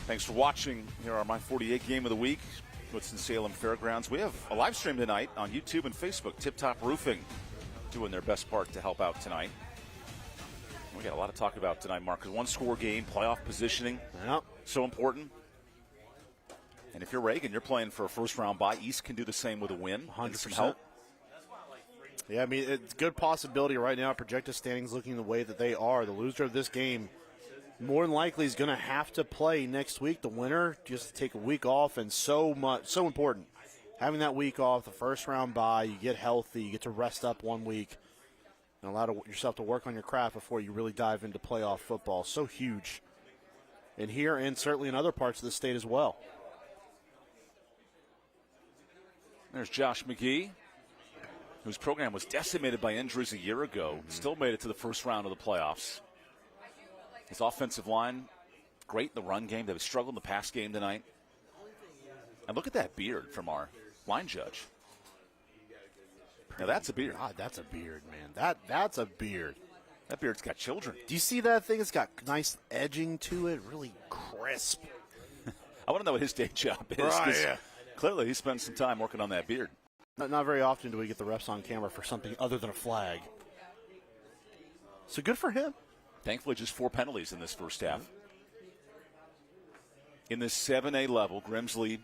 Thanks for watching here on my 48 game of the week. Winston-Salem Fairgrounds. We have a live stream tonight on YouTube and Facebook. Tip Top Roofing doing their best part to help out tonight. We got a lot to talk about tonight, Mark. One score game, playoff positioning, so important. And if you're Reagan, you're playing for a first round bye. East can do the same with a win. 100%. Help. Yeah, I mean, it's a good possibility right now. Projected standings looking the way that they are. The loser of this game more than likely is going to have to play next week. The winner just take a week off, and so important. Having that week off, the first round bye, you get healthy, you get to rest up 1 week, and allow yourself to work on your craft before you really dive into playoff football. So huge in here and certainly in other parts of the state as well. There's Josh McGee, whose program was decimated by injuries a year ago, still made it to the first round of the playoffs. His offensive line, great in the run game. They've struggled in the pass game tonight. And look at that beard from our line judge. Now that's a beard. God, that's a beard, man. That's a beard. That beard's got children. Do you see that thing? It's got nice edging to it, really crisp. I want to know what his day job is. Right, yeah. Clearly he spent some time working on that beard. Not very often do we get the refs on camera for something other than a flag. So good for him. Thankfully, just 4 penalties in this first half. In this 7A level, Grimsley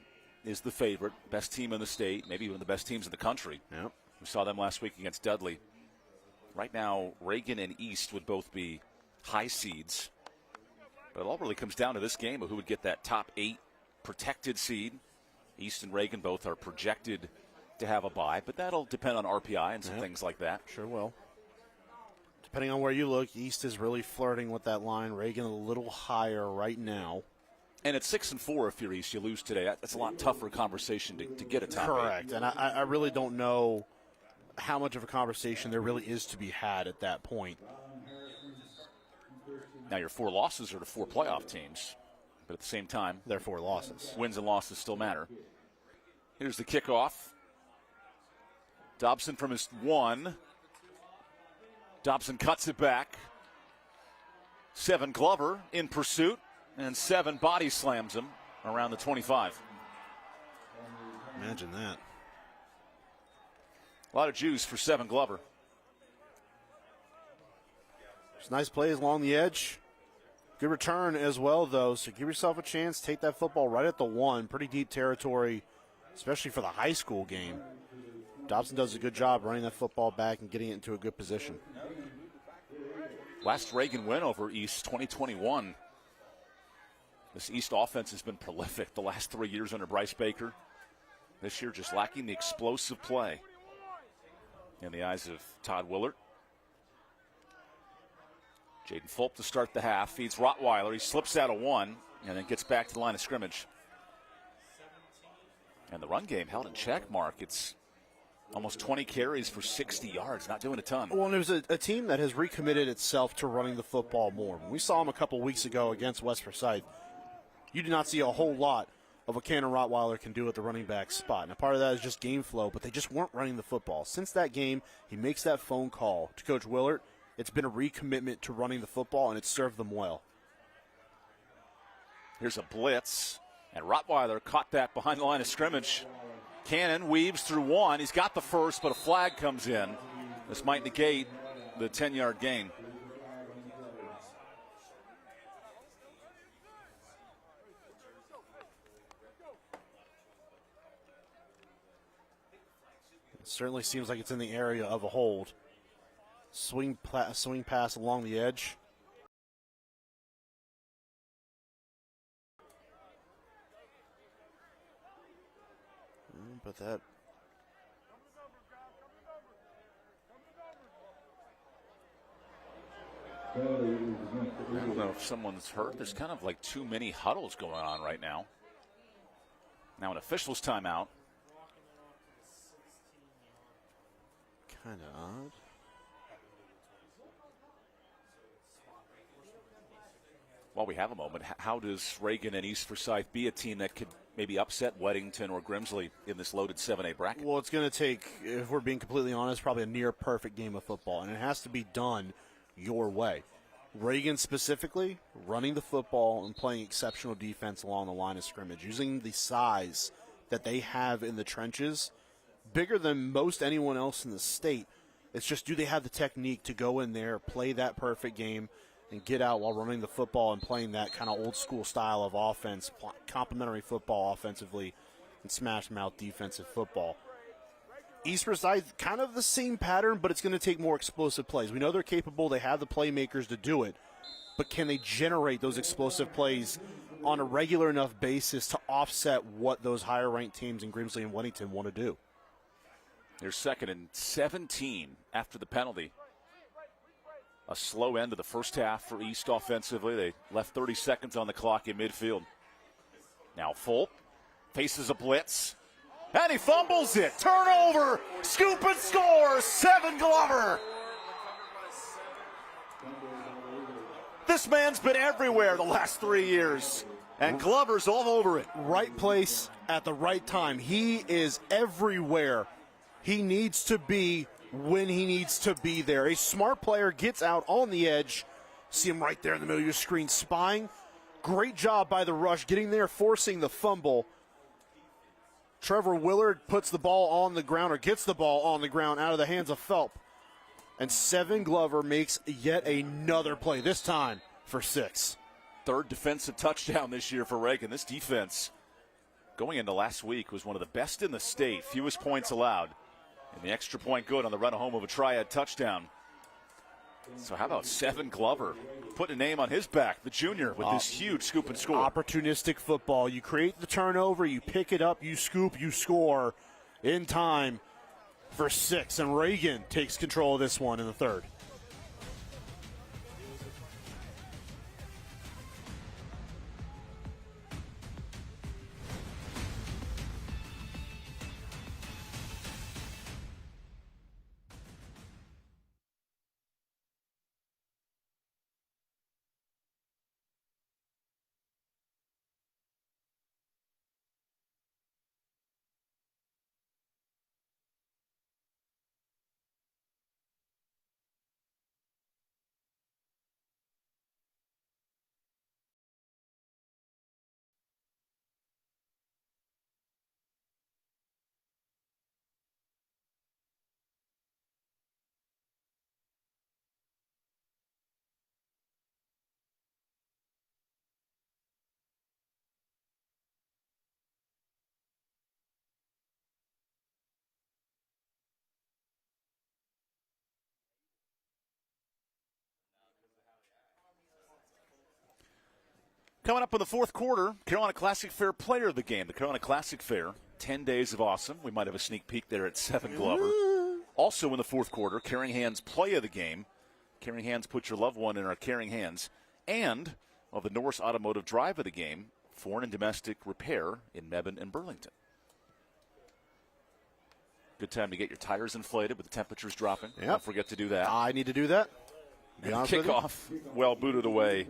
is the favorite, best team in the state, maybe one of the best teams in the country. Yep. We saw them last week against Dudley. Right now, Reagan and East would both be high seeds. But it all really comes down to this game of who would get that top 8 protected seed. East and Reagan both are projected to have a bye, but that'll depend on RPI and some things like that. Sure will. Depending on where you look, East is really flirting with that line. Reagan a little higher right now. And at 6-4, if you're East, you lose today. That's a lot tougher conversation to get a top 8. Correct. And I really don't know how much of a conversation there really is to be had at that point. Now your 4 losses are to 4 playoff teams, but at the same time, they're 4 losses. Wins and losses still matter. Here's the kickoff. Dobson from his 1. Dobson cuts it back. 7 Glover in pursuit, and 7 body slams him around the 25. Imagine that. A lot of juice for 7 Glover. It's nice plays along the edge. Good return as well, though, so give yourself a chance. Take that football right at the 1. Pretty deep territory, especially for the high school game. Dobson does a good job running that football back and getting it into a good position. Last Reagan win over East, 2021. This East offense has been prolific the last 3 years under Bryce Baker. This year just lacking the explosive play in the eyes of Todd Willard. Jaden Fulp to start the half, feeds Rottweiler. He slips out of 1 and then gets back to the line of scrimmage. And the run game held in check, Mark. It's almost 20 carries for 60 yards, not doing a ton. Well, and it was a team that has recommitted itself to running the football more. When we saw them a couple weeks ago against West Forsyth, you did not see a whole lot of what Cannon Rottweiler can do at the running back spot. Now, part of that is just game flow, but they just weren't running the football. Since that game, he makes that phone call to Coach Willard. It's been a recommitment to running the football, and it's served them well. Here's a blitz, and Rottweiler caught that behind the line of scrimmage. Cannon weaves through 1. He's got the first, but a flag comes in. This might negate the 10-yard gain. It certainly seems like it's in the area of a hold. Swing pass along the edge. But that I don't know if someone's hurt. There's kind of like too many huddles going on right now. Now an official's timeout. Kind of odd. While we have a moment, how does Reagan and East Forsyth be a team that could maybe upset Weddington or Grimsley in this loaded 7A bracket? Well, it's going to take, if we're being completely honest, probably a near-perfect game of football, and it has to be done your way. Reagan specifically, running the football and playing exceptional defense along the line of scrimmage, using the size that they have in the trenches, bigger than most anyone else in the state. It's just, do they have the technique to go in there, play that perfect game, and get out while running the football and playing that kind of old-school style of offense, complementary football offensively, and smash-mouth defensive football. East Forsyth, kind of the same pattern, but it's going to take more explosive plays. We know they're capable. They have the playmakers to do it. But can they generate those explosive plays on a regular enough basis to offset what those higher-ranked teams in Grimsley and Weddington want to do? They're 2nd and 17 after the penalty. A slow end of the first half for East offensively. They left 30 seconds on the clock in midfield. Now Fulp faces a blitz, and he fumbles it. Turnover, scoop and score, 7 Glover. This man's been everywhere the last 3 years, and Glover's all over it. Right place at the right time. He is everywhere he needs to be when he needs to be there. A smart player gets out on the edge. See him right there in the middle of your screen, spying. Great job by the rush, getting there, forcing the fumble. Trevor Willard puts the ball on the ground, or gets the ball on the ground out of the hands of Fulp. And Seven Glover makes yet another play, this time for 6. Third defensive touchdown this year for Reagan. This defense, going into last week, was one of the best in the state. Fewest points allowed. And the extra point good on the run home of a triad touchdown. So how about Seven Glover putting a name on his back, the junior, with this huge scoop and score. Opportunistic football. You create the turnover, you pick it up, you scoop, you score in time for 6. And Reagan takes control of this one in the third. Coming up in the fourth quarter, Carolina Classic Fair player of the game. The Carolina Classic Fair, 10 days of awesome. We might have a sneak peek there at 7 Glover. Also in the fourth quarter, Caring Hands play of the game. Caring Hands, put your loved one in our Caring Hands. And of the Norris Automotive drive of the game, foreign and domestic repair in Mebane and Burlington. Good time to get your tires inflated with the temperatures dropping. Yep. Don't forget to do that. I need to do that. And kickoff, well booted away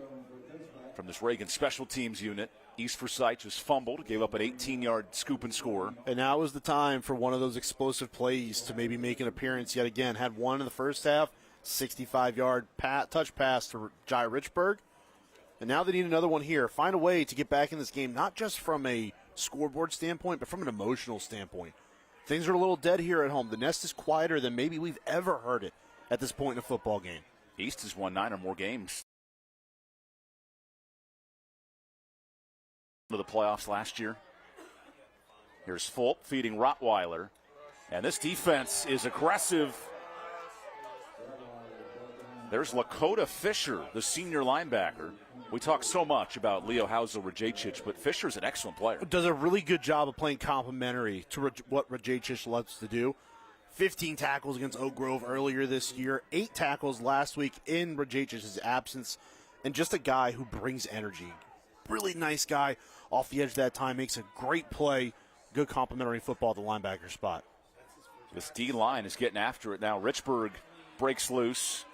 from this Reagan special teams unit. East Forsyth just fumbled, gave up an 18-yard scoop and score. And now is the time for one of those explosive plays to maybe make an appearance yet again. Had one in the first half, 65-yard touch pass to Jai Richburg. And now they need another one here. Find a way to get back in this game, not just from a scoreboard standpoint, but from an emotional standpoint. Things are a little dead here at home. The nest is quieter than maybe we've ever heard it at this point in a football game. East has won 9 or more games to the playoffs last year. Here's Fulp feeding Rottweiler. And this defense is aggressive. There's Lakota Fisher, the senior linebacker. We talk so much about Leo Hausel-Rajicic, but Fisher's an excellent player. Does a really good job of playing complementary to what Rajicic loves to do. 15 tackles against Oak Grove earlier this year. 8 tackles last week in Rajicic's absence. And just a guy who brings energy. Really nice guy off the edge that time. Makes a great play. Good complementary football at the linebacker spot. This D-line is getting after it now. Richburg breaks loose.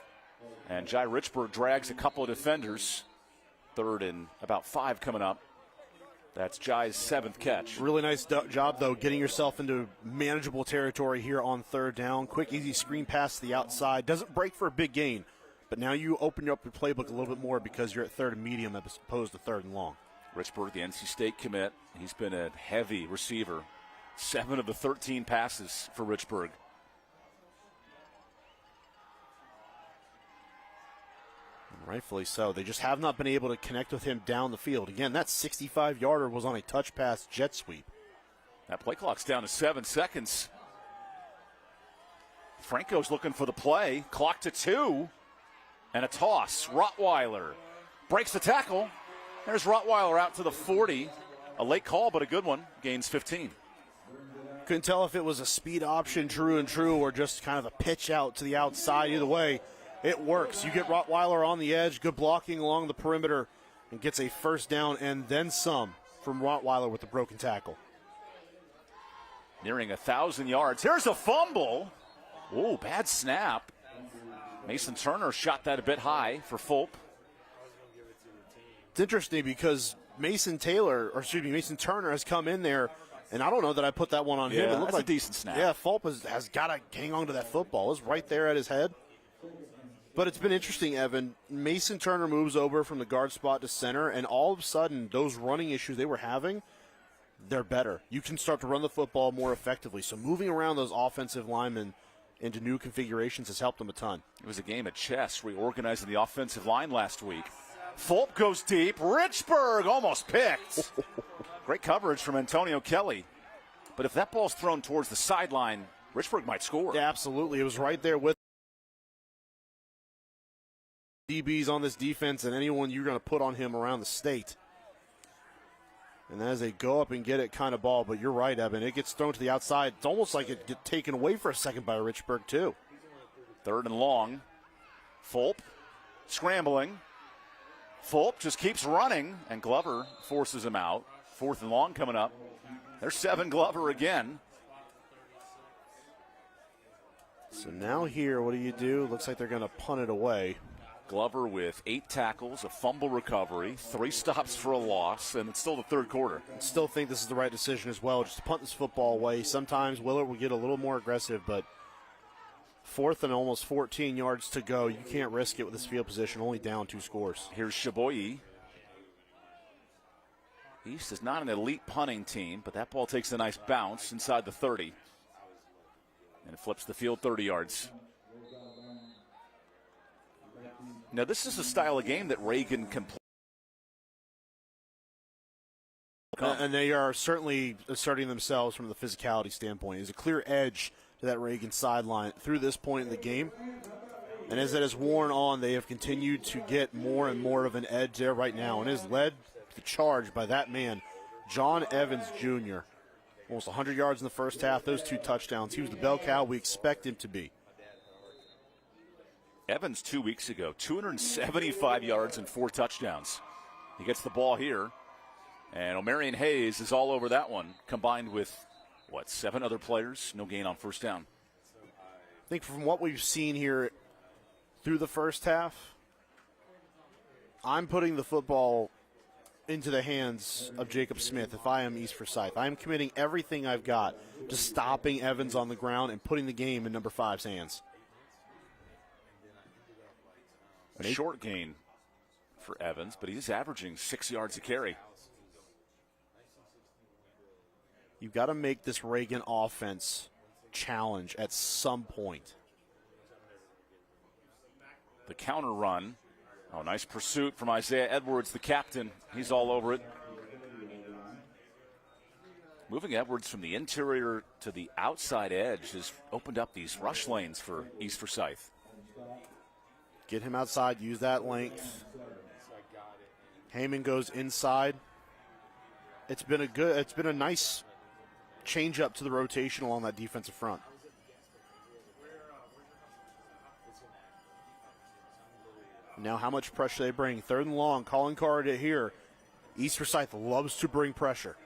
And Jai Richburg drags a couple of defenders. 3rd and about 5 coming up. That's Jai's 7th catch. Really nice job, though, getting yourself into manageable territory here on 3rd down. Quick, easy screen pass to the outside. Doesn't break for a big gain. But now you open up your playbook a little bit more because you're at 3rd and medium as opposed to 3rd and long. Richburg, the NC State commit. He's been a heavy receiver. 7 of the 13 passes for Richburg. Rightfully so. They just have not been able to connect with him down the field. Again, that 65-yarder was on a touch pass jet sweep. That play clock's down to 7 seconds. Franco's looking for the play. Clock to 2. And a toss. Rottweiler breaks the tackle. There's Rottweiler out to the 40. A late call, but a good one. Gains 15. Couldn't tell if it was a speed option, true and true, or just kind of a pitch out to the outside. Either way, it works. You get Rottweiler on the edge, good blocking along the perimeter, and gets a first down and then some from Rottweiler with the broken tackle. Nearing 1,000 yards. Here's a fumble. Oh, bad snap. Mason Turner shot that a bit high for Fulp. It's interesting because Mason Turner has come in there, and I don't know that I put that one on him. It looked that's like a decent snap. Yeah, Fulp has got to hang on to that football. It's right there at his head. But it's been interesting, Evan. Mason Turner moves over from the guard spot to center, and all of a sudden, those running issues they were having, they're better. You can start to run the football more effectively. So moving around those offensive linemen into new configurations has helped them a ton. It was a game of chess reorganizing the offensive line last week. Fulp goes deep. Richburg almost picked. Great coverage from Antonio Kelly. But if that ball's thrown towards the sideline, Richburg might score. Yeah, absolutely. It was right there with DBs on this defense and anyone you're going to put on him around the state. And as they go up and get it kind of ball, but you're right, Evan. It gets thrown to the outside. It's almost like it gets taken away for a second by Richburg, too. 3rd and long. Fulp scrambling. Fulp just keeps running, and Glover forces him out. 4th and long coming up. There's 7 Glover again. So now here, what do? Looks like they're going to punt it away. Glover with 8 tackles, a fumble recovery, 3 stops for a loss, and it's still the 3rd quarter. I still think this is the right decision as well, just to punt this football away. Sometimes Willard will get a little more aggressive, but 4th and almost 14 yards to go. You can't risk it with this field position, only down 2 scores. Here's Chaboyi. East is not an elite punting team, but that ball takes a nice bounce inside the 30. And it flips the field 30 yards. Now, this is a style of game that Reagan can play. And they are certainly asserting themselves from the physicality standpoint. There's a clear edge to that Reagan sideline through this point in the game. And as it has worn on, they have continued to get more and more of an edge there right now. And is led the charge by that man, John Evans Jr. Almost 100 yards in the first half, those 2 touchdowns. He was the bell cow we expect him to be. Evans 2 weeks ago, 275 yards and 4 touchdowns. He gets the ball here, and O'Marion Hayes is all over that one, combined with, 7 other players? No gain on first down. I think from what we've seen here through the first half, I'm putting the football into the hands of Jacob Smith if I am East Forsyth. I'm committing everything I've got to stopping Evans on the ground and putting the game in number 5's hands. A short gain for Evans, but he's averaging 6 yards a carry. You've got to make this Reagan offense challenge at some point. The counter run. Oh, nice pursuit from Isaiah Edwards, the captain. He's all over it. Moving Edwards from the interior to the outside edge has opened up these rush lanes for East Forsyth. Get him outside, use that length. Heyman goes inside. It's been a nice change up to the rotation along that defensive front. Now how much pressure they bring. 3rd and long, calling card here. East Forsyth loves to bring pressure.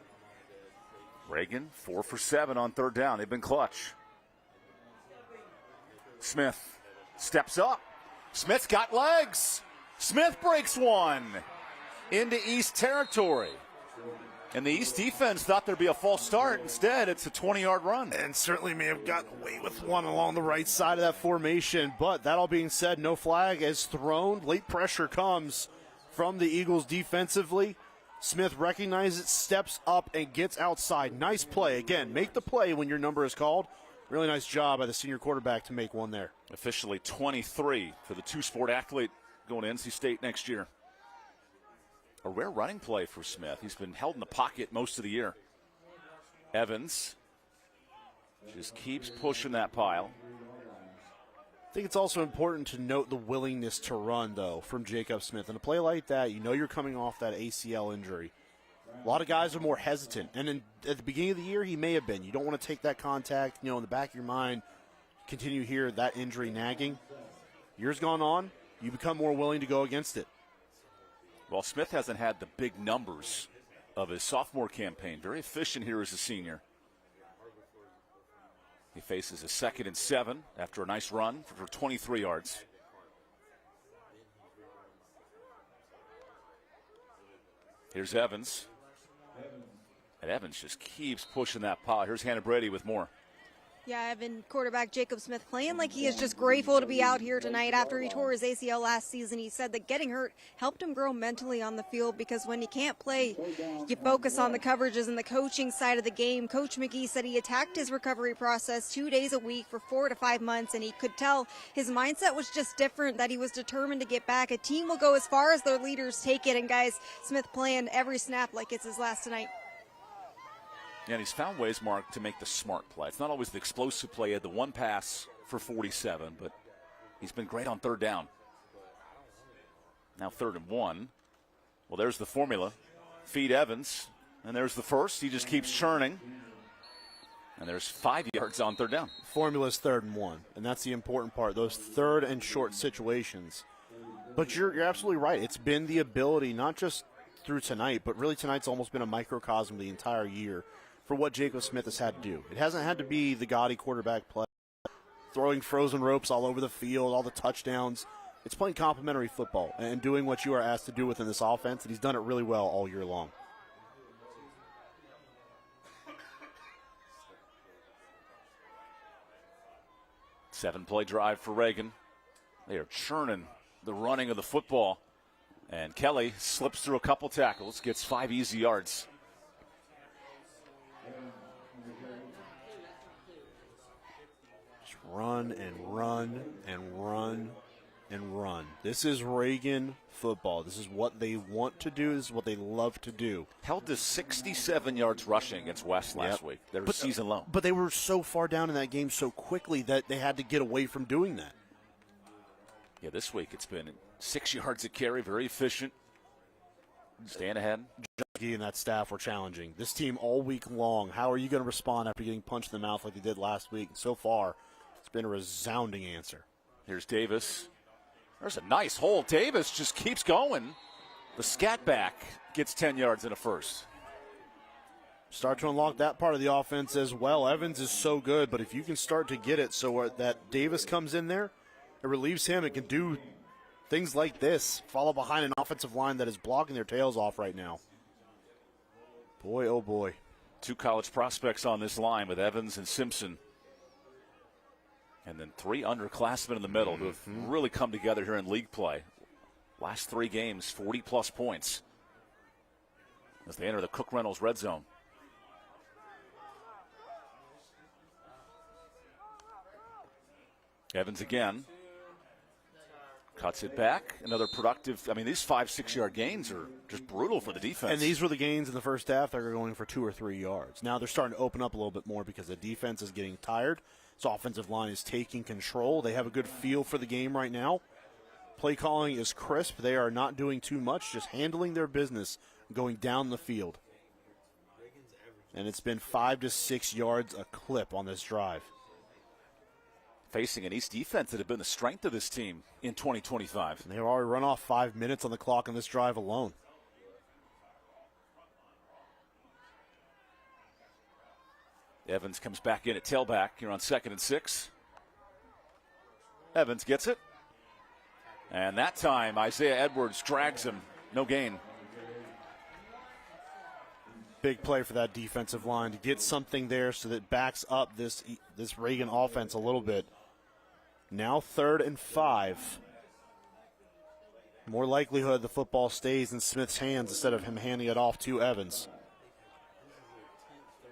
Reagan 4 for 7 on 3rd down. They've been clutch. Smith steps up. Smith's got legs. Smith breaks one into East territory. And the East defense thought there'd be a false start. Instead, it's a 20-yard run. And certainly may have gotten away with one along the right side of that formation. But that all being said, no flag is thrown. Late pressure comes from the Eagles defensively. Smith recognizes it, steps up, and gets outside. Nice play. Again, make the play when your number is called. Really nice job by the senior quarterback to make one there. Officially 23 for the 2-sport athlete going to NC State next year. A rare running play for Smith. He's been held in the pocket most of the year. Evans just keeps pushing that pile. I think it's also important to note the willingness to run, though, from Jacob Smith. In a play like that, you know you're coming off that ACL injury. A lot of guys are more hesitant. And at the beginning of the year, he may have been. You don't want to take that contact, in the back of your mind, continue here, that injury nagging. Years gone on, you become more willing to go against it. Well, Smith hasn't had the big numbers of his sophomore campaign. Very efficient here as a senior. He faces a 2nd and 7 after a nice run for 23 yards. Here's Evans. And Evans just keeps pushing that pile. Here's Hannah Brady with more. Yeah, Evan quarterback Jacob Smith playing like he is just grateful to be out here tonight after he tore his ACL last season. He said that getting hurt helped him grow mentally on the field because when you can't play, you focus on the coverages and the coaching side of the game. Coach McGee said he attacked his recovery process 2 days a week for 4 to 5 months, and he could tell his mindset was just different, that he was determined to get back. A team will go as far as their leaders take it, and guys, Smith playing every snap like it's his last tonight. Yeah, and he's found ways, Mark, to make the smart play. It's not always the explosive play. He had the one pass for 47, but he's been great on third down. Now 3rd and 1. Well, there's the formula. Feed Evans, and there's the first. He just keeps churning. And there's 5 yards on third down. Formula's 3rd and 1, and that's the important part, those third and short situations. But you're absolutely right. It's been the ability, not just through tonight, but really tonight's almost been a microcosm of the entire year for what Jacob Smith has had to do. It hasn't had to be the gaudy quarterback play, throwing frozen ropes all over the field, all the touchdowns. It's playing complementary football and doing what you are asked to do within this offense, and he's done it really well all year long. Seven-play drive for Reagan. They are churning the running of the football. And Kelly slips through a couple tackles, gets 5 easy yards. Just run and run and run and run. This is Reagan football. This is what they want to do. This is what they love to do. Held to 67 yards rushing against West last week. They were season low. But they were so far down in that game so quickly that they had to get away from doing that. Yeah, this week it's been 6 yards a carry, very efficient. Staying ahead. Juggy and that staff were challenging. This team all week long, how are you going to respond after getting punched in the mouth like they did last week? So far, it's been a resounding answer. Here's Davis. There's a nice hole. Davis just keeps going. The scat back gets 10 yards and a first. Start to unlock that part of the offense as well. Evans is so good, but if you can start to get it so that Davis comes in there, it relieves him. It can do things like this. Follow behind an offensive line that is blocking their tails off right now. Boy, oh boy. 2 college prospects on this line with Evans and Simpson. And then 3 underclassmen in the middle who have really come together here in league play. Last 3 games, 40-plus points as they enter the Cook Reynolds red zone. Evans again. Cuts it back. Another productive. I mean, these 5-6 yard gains are just brutal for the defense. And these were the gains in the first half that are going for 2 or 3 yards. Now they're starting to open up a little bit more because the defense is getting tired. This offensive line is taking control. They have a good feel for the game right now. Play calling is crisp. They are not doing too much, just handling their business, going down the field. And it's been 5 to 6 yards a clip on this drive. Facing an East defense that have been the strength of this team in 2025. And they've already run off 5 minutes on the clock on this drive alone. Evans comes back in at tailback here on 2nd and 6. Evans gets it. And that time, Isaiah Edwards drags him. No gain. Big play for that defensive line to get something there so that it backs up this Reagan offense a little bit. Now 3rd and 5. More likelihood the football stays in Smith's hands instead of him handing it off to Evans.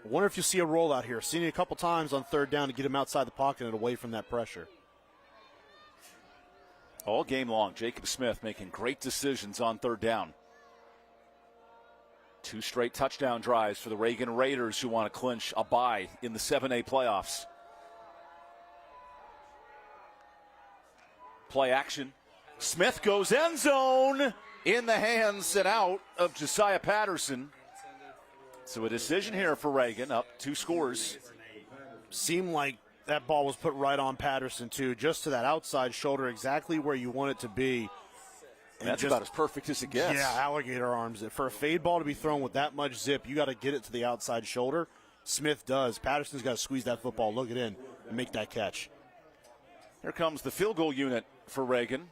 I wonder if you'll see a rollout here. Seen it a couple times on 3rd down to get him outside the pocket and away from that pressure. All game long, Jacob Smith making great decisions on 3rd down. 2 straight touchdown drives for the Reagan Raiders who want to clinch a bye in the 7A playoffs. Play action. Smith goes end zone in the hands and out of Josiah Patterson. So a decision here for Reagan, up 2 scores. Seemed like that ball was put right on Patterson, too, just to that outside shoulder, exactly where you want it to be. And that's just about as perfect as it gets. Yeah, alligator arms. For a fade ball to be thrown with that much zip, you got to get it to the outside shoulder. Smith does. Patterson's got to squeeze that football, look it in, and make that catch. Here comes the field goal unit for Reagan.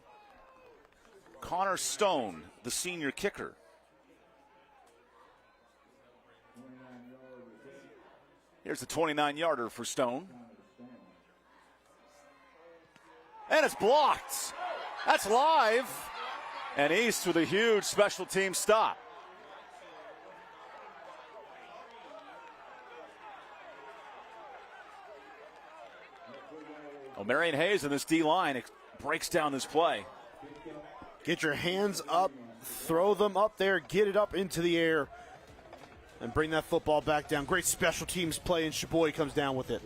Connor Stone, the senior kicker. Here's the 29-yarder for Stone. And it's blocked. That's live. And East with a huge special team stop. Well, Marion Hayes in this D-line breaks down this play. Get your hands up, throw them up there, get it up into the air, and bring that football back down. Great special teams play, and Chaboy comes down with it.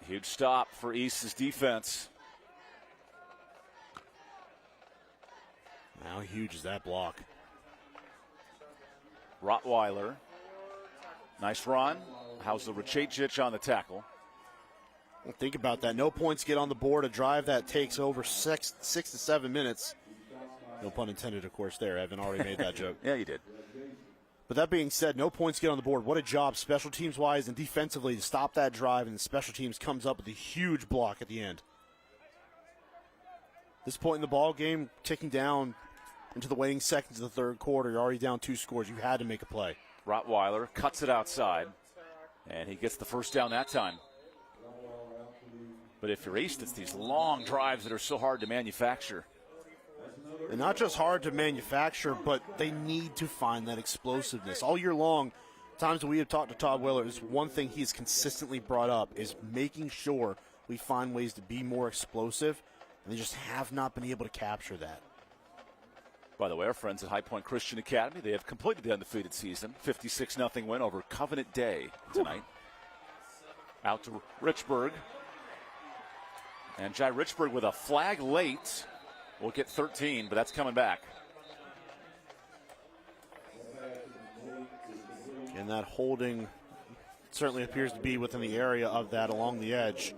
Huge stop for East's defense. How huge is that block? Rottweiler. Nice run. How's the Rachajic on the tackle? Well, think about that. No points get on the board. A drive that takes over 6 to 7 minutes. No pun intended, of course, there. Evan already made that joke. Yeah, you did. But that being said, no points get on the board. What a job special teams-wise and defensively to stop that drive, and the special teams comes up with a huge block at the end. This point in the ball game, ticking down into the waning seconds of the third quarter. You're already down 2 scores. You had to make a play. Rottweiler cuts it outside, and he gets the first down that time. But if you're East, it's these long drives that are so hard to manufacture. And not just hard to manufacture, but they need to find that explosiveness. All year long, times that we have talked to Todd Weller, is one thing he's consistently brought up is making sure we find ways to be more explosive, and they just have not been able to capture that. By the way, our friends at High Point Christian Academy, they have completed the undefeated season. 56-0 win over Covenant Day tonight. Out to Richburg. And Jai Richburg with a flag late. We'll get 13, but that's coming back. And that holding certainly appears to be within the area of that along the edge.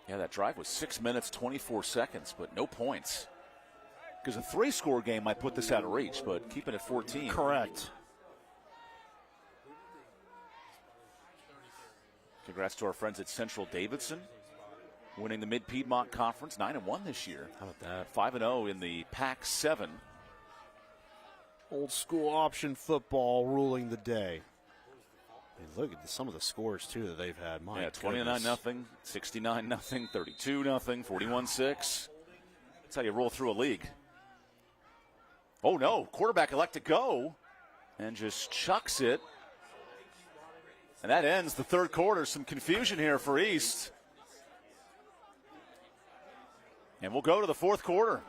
Yeah, that drive was 6 minutes, 24 seconds, but no points. Because a 3-score game might put this out of reach, but keeping it 14. Correct. Congrats to our friends at Central Davidson, winning the Mid-Piedmont Conference, 9-1 this year. How about that? 5-0 in the Pac-7. Old school option football ruling the day. And look at some of the scores, too, that they've had. My 29-0, 69-0, 32-0, 41-6. That's how you roll through a league. Oh, no. Quarterback elect to go and just chucks it. And that ends the third quarter. Some confusion here for East. And we'll go to the fourth quarter.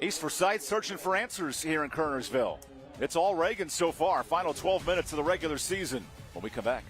East Forsyth searching for answers here in Kernersville. It's all Reagan so far. Final 12 minutes of the regular season when we come back.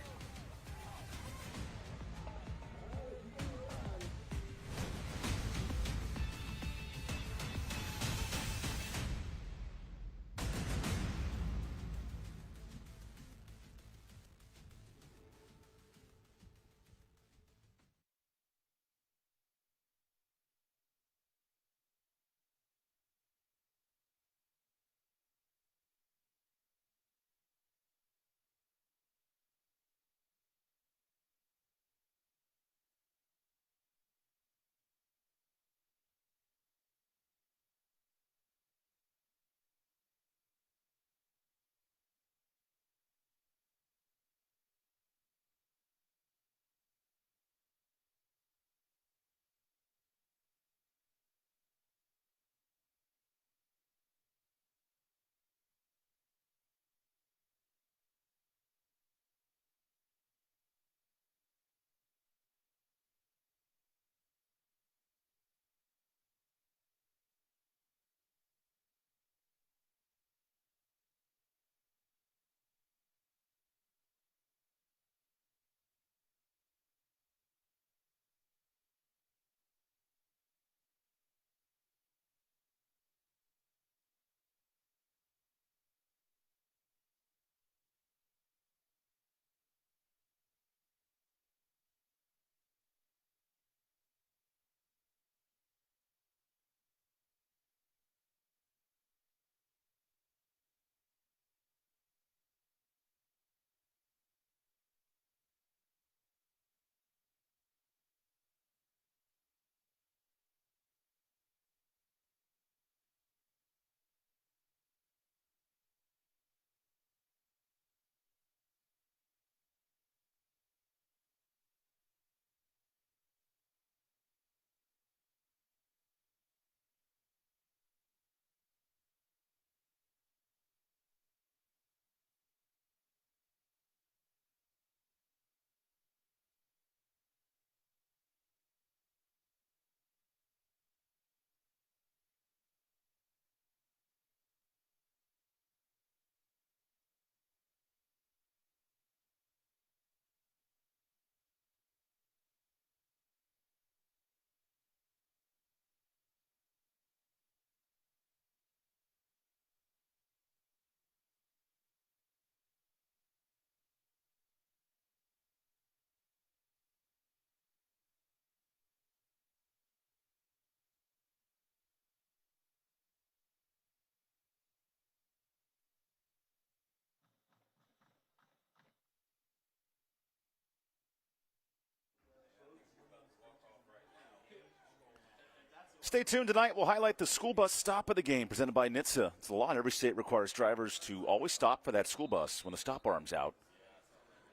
Stay tuned tonight. We'll highlight the school bus stop of the game presented by NHTSA. It's the law in every state requires drivers to always stop for that school bus when the stop arm's out.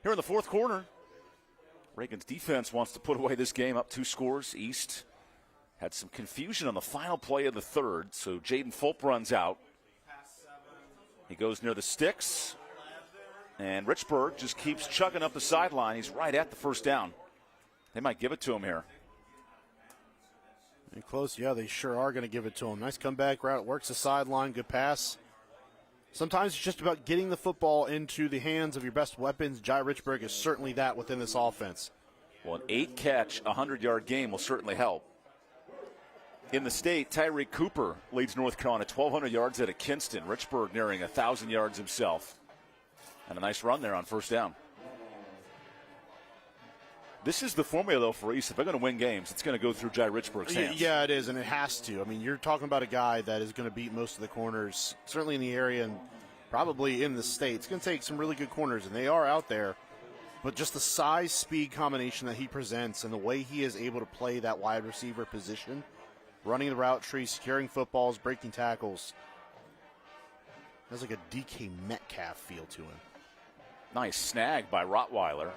Here in the fourth quarter, Reagan's defense wants to put away this game up 2 scores. East had some confusion on the final play of the third, so Jaden Fulp runs out. He goes near the sticks, and Richburg just keeps chugging up the sideline. He's right at the first down. They might give it to him here. And close, yeah, they sure are going to give it to him. Nice comeback route, works the sideline, good pass. Sometimes it's just about getting the football into the hands of your best weapons. Jai Richburg is certainly that within this offense. Well, an 8-catch, 100-yard game will certainly help. In the state, Tyreek Cooper leads North Carolina 1,200 yards out of Kinston. Richburg nearing 1,000 yards himself. And a nice run there on first down. This is the formula, though, for East. If they're going to win games, it's going to go through Jai Richburg's hands. Yeah, it is, and it has to. I mean, you're talking about a guy that is going to beat most of the corners, certainly in the area and probably in the state. It's going to take some really good corners, and they are out there. But just the size-speed combination that he presents and the way he is able to play that wide receiver position, running the route tree, securing footballs, breaking tackles, has like a DK Metcalf feel to him. Nice snag by Rottweiler.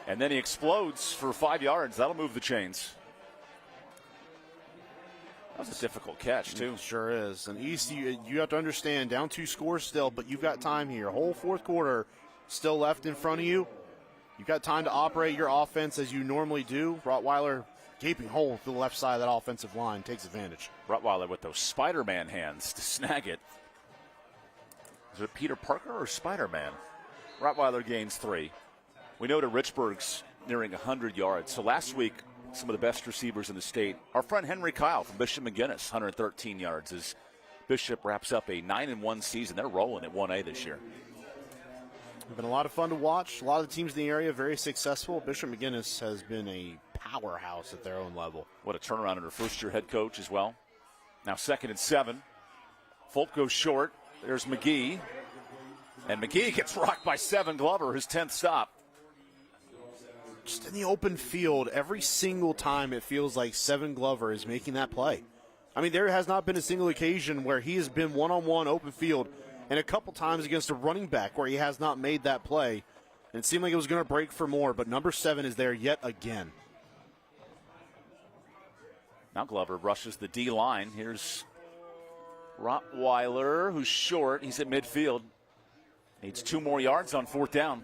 And then he explodes for 5 yards. That'll move the chains. That was a difficult catch, too. It sure is. And East, you have to understand, down 2 scores still, but you've got time here. Whole fourth quarter still left in front of you. You've got time to operate your offense as you normally do. Rottweiler gaping hole to the left side of that offensive line takes advantage. Rottweiler with those Spider-Man hands to snag it. Is it Peter Parker or Spider-Man? Rottweiler gains 3. We know to Richburg's nearing 100 yards. So last week, some of the best receivers in the state. Our friend Henry Kyle from Bishop McGuinness, 113 yards as Bishop wraps up a 9-1 season. They're rolling at 1A this year. It's been a lot of fun to watch. A lot of the teams in the area very successful. Bishop McGuinness has been a powerhouse at their own level. What a turnaround under first-year head coach as well. Now 2nd and 7. Fulp goes short. There's McGee. And McGee gets rocked by Seven Glover, his 10th stop. Just in the open field, every single time it feels like Seven Glover is making that play. I mean, there has not been a single occasion where he has been one-on-one open field, and a couple times against a running back where he has not made that play. And it seemed like it was going to break for more, but number 7 is there yet again. Now Glover rushes the D-line. Here's Rottweiler, who's short. He's at midfield. Needs 2 more yards on 4th down.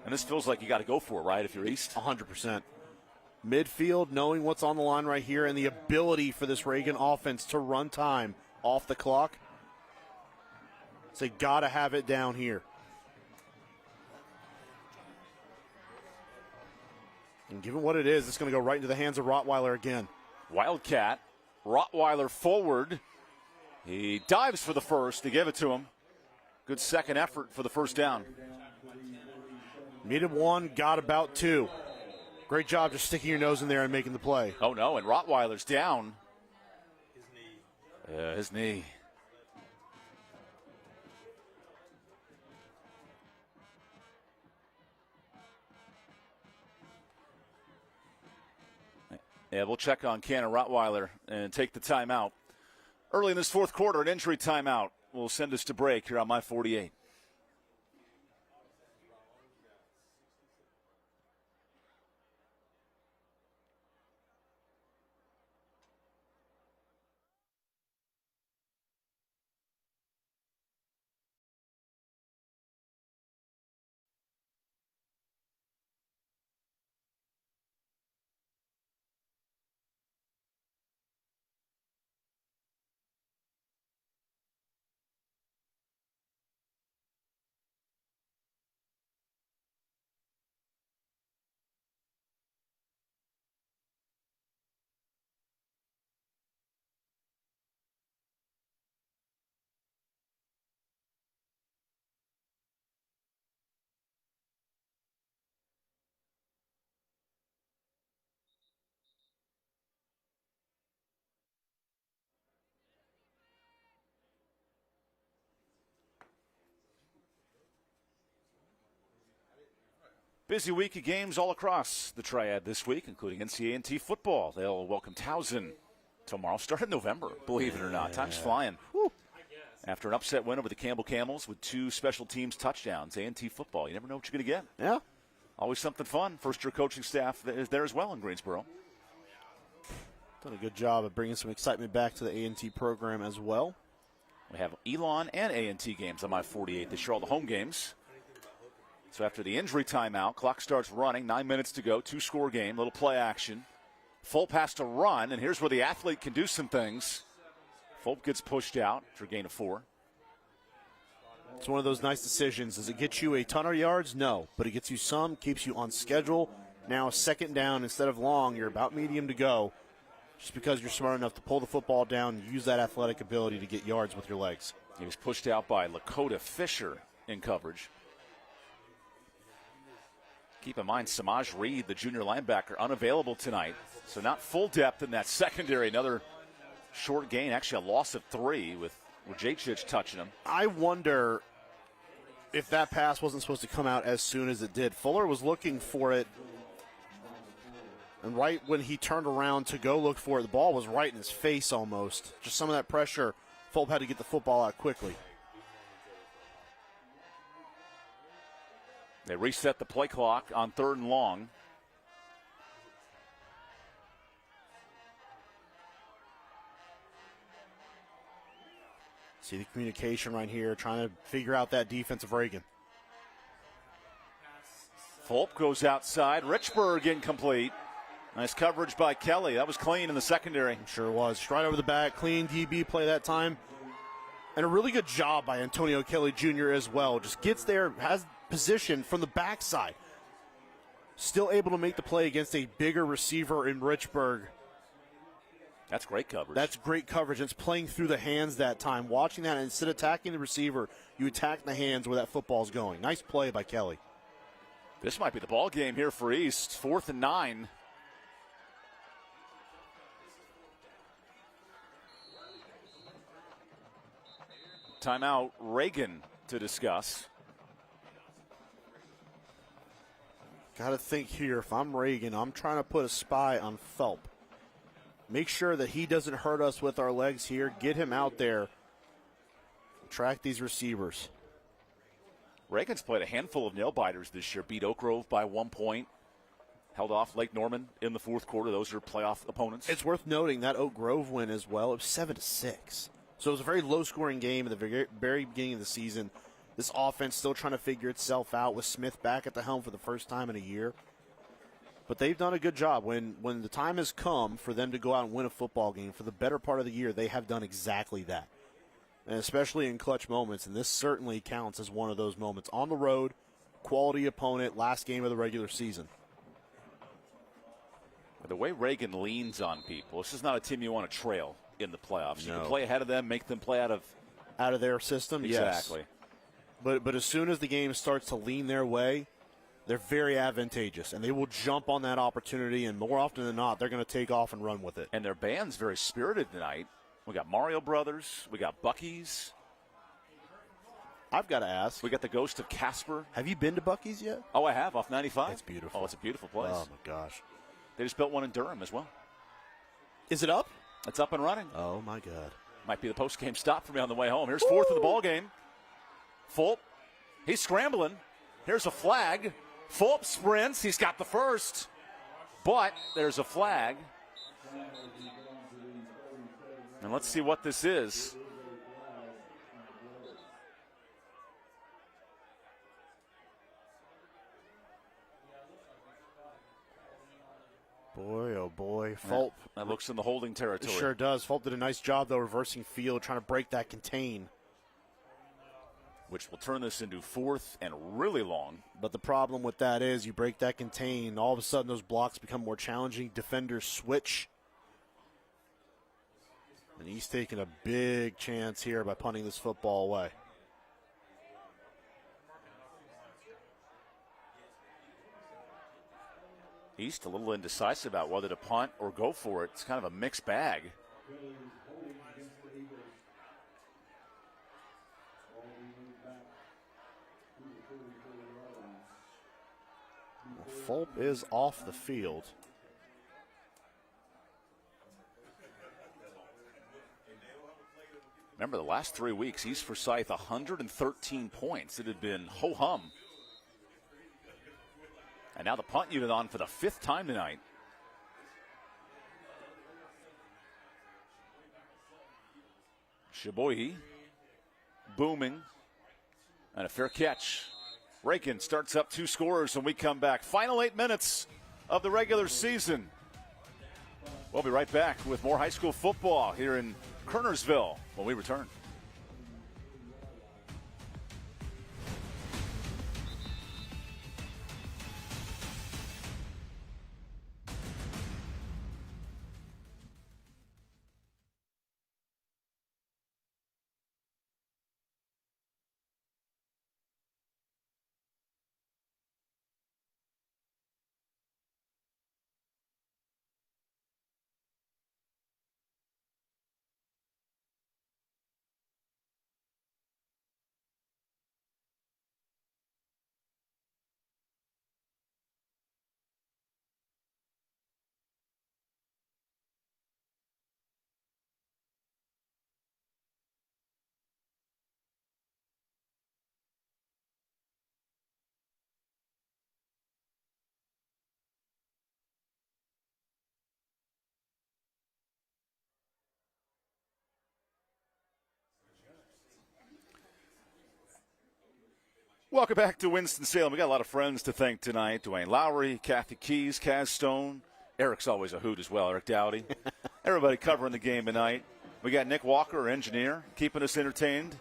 And this feels like you got to go for it, right, if you're East? 100%. Midfield, knowing what's on the line right here, and the ability for this Reagan offense to run time off the clock. So they got to have it down here. And given what it is, it's going to go right into the hands of Rottweiler again. Wildcat. Rottweiler forward. He dives for the first. They give it to him. Good second effort for the first down. Needed 1, got about 2. Great job just sticking your nose in there and making the play. Oh, no, and Rottweiler's down. His knee. Yeah, we'll check on Cannon Rottweiler and take the timeout. Early in this fourth quarter, an injury timeout will send us to break here on My 48. Busy week of games all across the Triad this week, including NCAA football. They'll welcome Towson tomorrow, start in November, believe it or not. Time's flying. Whew. After an upset win over the Campbell Camels with 2 special teams touchdowns, A&T football, you never know what you're going to get. Yeah. Always something fun. First-year coaching staff is there as well in Greensboro. Done a good job of bringing some excitement back to the A&T program as well. We have Elon and A&T games on I-48 this year, all the home games. So after the injury timeout, clock starts running, 9 minutes to go, 2-score game, little play action. Fulp has to run, and here's where the athlete can do some things. Fulp gets pushed out for a gain of 4. It's one of those nice decisions. Does it get you a ton of yards? No, but it gets you some, keeps you on schedule. Now 2nd down instead of long, you're about medium to go. Just because you're smart enough to pull the football down, use that athletic ability to get yards with your legs. He was pushed out by Lakota Fisher in coverage. Keep in mind, Samaj Reed, the junior linebacker, unavailable tonight. So not full depth in that secondary. Another short gain, actually a loss of 3 with Rajacic touching him. I wonder if that pass wasn't supposed to come out as soon as it did. Fuller was looking for it, and right when he turned around to go look for it, the ball was right in his face almost. Just some of that pressure, Fulp had to get the football out quickly. They reset the play clock on 3rd and long. See the communication right here, trying to figure out that defense of Reagan. Fulp goes outside. Richburg incomplete. Nice coverage by Kelly. That was clean in the secondary. Sure was. Right over the back. Clean DB play that time. And a really good job by Antonio Kelly Jr. as well. Just gets there, has position from the backside. Still able to make the play against a bigger receiver in Richburg. That's great coverage. That's great coverage. It's playing through the hands that time. Watching that, and instead of attacking the receiver, you attack the hands where that football's going. Nice play by Kelly. This might be the ball game here for East. 4th and 9. Timeout, Reagan to discuss. Got to think here, if I'm Reagan, I'm trying to put a spy on Fulp. Make sure that he doesn't hurt us with our legs here. Get him out there. Track these receivers. Reagan's played a handful of nail-biters this year. Beat Oak Grove by 1 point. Held off Lake Norman in the 4th quarter. Those are playoff opponents. It's worth noting that Oak Grove win as well. It was 7-6. So it was a very low-scoring game at the very beginning of the season. This offense still trying to figure itself out with Smith back at the helm for the first time in a year. But they've done a good job. When the time has come for them to go out and win a football game for the better part of the year, they have done exactly that. And especially in clutch moments, and this certainly counts as one of those moments. On the road, quality opponent, last game of the regular season. The way Reagan leans on people, this is not a team you want to trail in the playoffs. No. You can play ahead of them, make them play out of their system. Exactly. Yes. But as soon as the game starts to lean their way, they're very advantageous, and they will jump on that opportunity, and more often than not, they're going to take off and run with it. And their band's very spirited tonight. We got Mario Brothers. We got Buc-ee's. I've got to ask. We got the Ghost of Casper. Have you been to Buc-ee's yet? Oh, I have, off 95. It's beautiful. Oh, it's a beautiful place. Oh, my gosh. They just built one in Durham as well. Is it up? It's up and running. Oh, my God. Might be the post-game stop for me on the way home. Here's 4th of the ball game. Fulp. He's scrambling. Here's a flag. Fulp sprints. He's got the first. But there's a flag. And let's see what this is. Boy, oh boy. Fulp. That looks in the holding territory. It sure does. Fulp did a nice job, though, reversing field, trying to break that contain. Which will turn this into 4th and really long. But the problem with that is you break that contain, all of a sudden those blocks become more challenging. Defenders switch. And he's taking a big chance here by punting this football away. East a little indecisive about whether to punt or go for it. It's kind of a mixed bag. Fulp is off the field. Remember, the last 3 weeks, East Forsyth 113 points. It had been ho-hum. And now the punt unit on for the 5th time tonight. Shabohi booming. And a fair catch. Reagan starts up 2 scorers when we come back. Final 8 minutes of the regular season. We'll be right back with more high school football here in Kernersville when we return. Welcome back to Winston-Salem. We got a lot of friends to thank tonight. Dwayne Lowry, Kathy Keys, Kaz Stone. Eric's always a hoot as well, Eric Dowdy. Everybody covering the game tonight. We got Nick Walker, our engineer, keeping us entertained.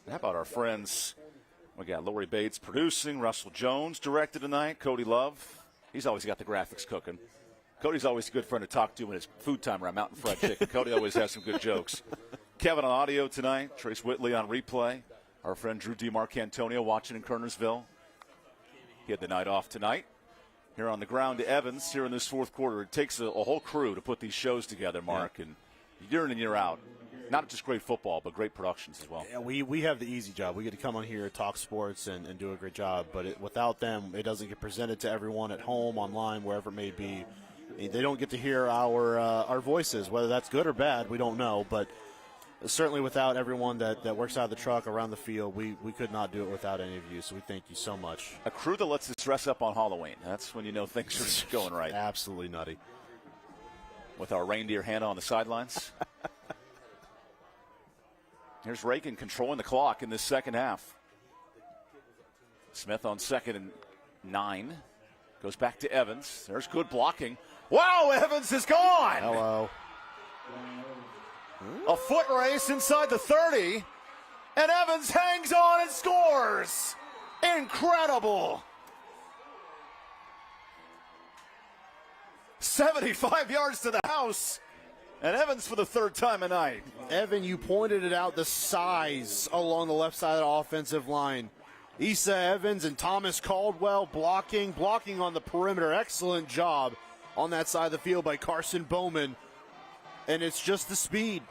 And how about our friends? We got Lori Bates producing, Russell Jones directed tonight, Cody Love. He's always got the graphics cooking. Cody's always a good friend to talk to when it's food time around Mountain Fried Chicken. Cody always has some good jokes. Kevin on audio tonight, Trace Whitley on replay. Our friend Drew DiMarcantonio watching in Kernersville. He had the night off tonight. Here on the ground to Evans here in this 4th quarter. It takes a whole crew to put these shows together, Mark, and year in and year out. Not just great football, but great productions as well. Yeah, we have the easy job. We get to come on here, talk sports, and do a great job. But without them, it doesn't get presented to everyone at home, online, wherever it may be. They don't get to hear our voices, whether that's good or bad. We don't know, but certainly without everyone that works out of the truck around the field, we could not do it without any of you, so we thank you so much. A crew that lets us dress up on Halloween. That's when you know things are going right. Absolutely nutty. With our reindeer Hannah on the sidelines. Here's Reagan controlling the clock in this second half. Smith on 2nd and 9. Goes back to Evans. There's good blocking. Wow, Evans is gone! Hello. A foot race inside the 30, and Evans hangs on and scores. Incredible. 75 yards to the house, and Evans for the 3rd time tonight. Evan, you pointed it out, the size along the left side of the offensive line. Issa Evans and Thomas Caldwell blocking on the perimeter. Excellent job on that side of the field by Carson Bowman. And it's just the speed,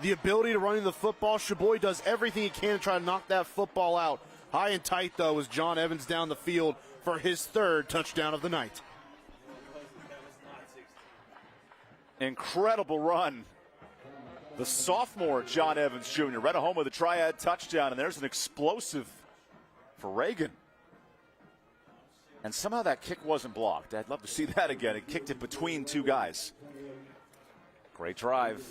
the ability to run in the football. Shaboy does everything he can to try to knock that football out. High and tight, though, as John Evans down the field for his 3rd touchdown of the night. Incredible run. The sophomore John Evans Jr. right home with a triad touchdown, and there's an explosive for Reagan. And somehow that kick wasn't blocked. I'd love to see that again. It kicked it between 2 guys. Great drive.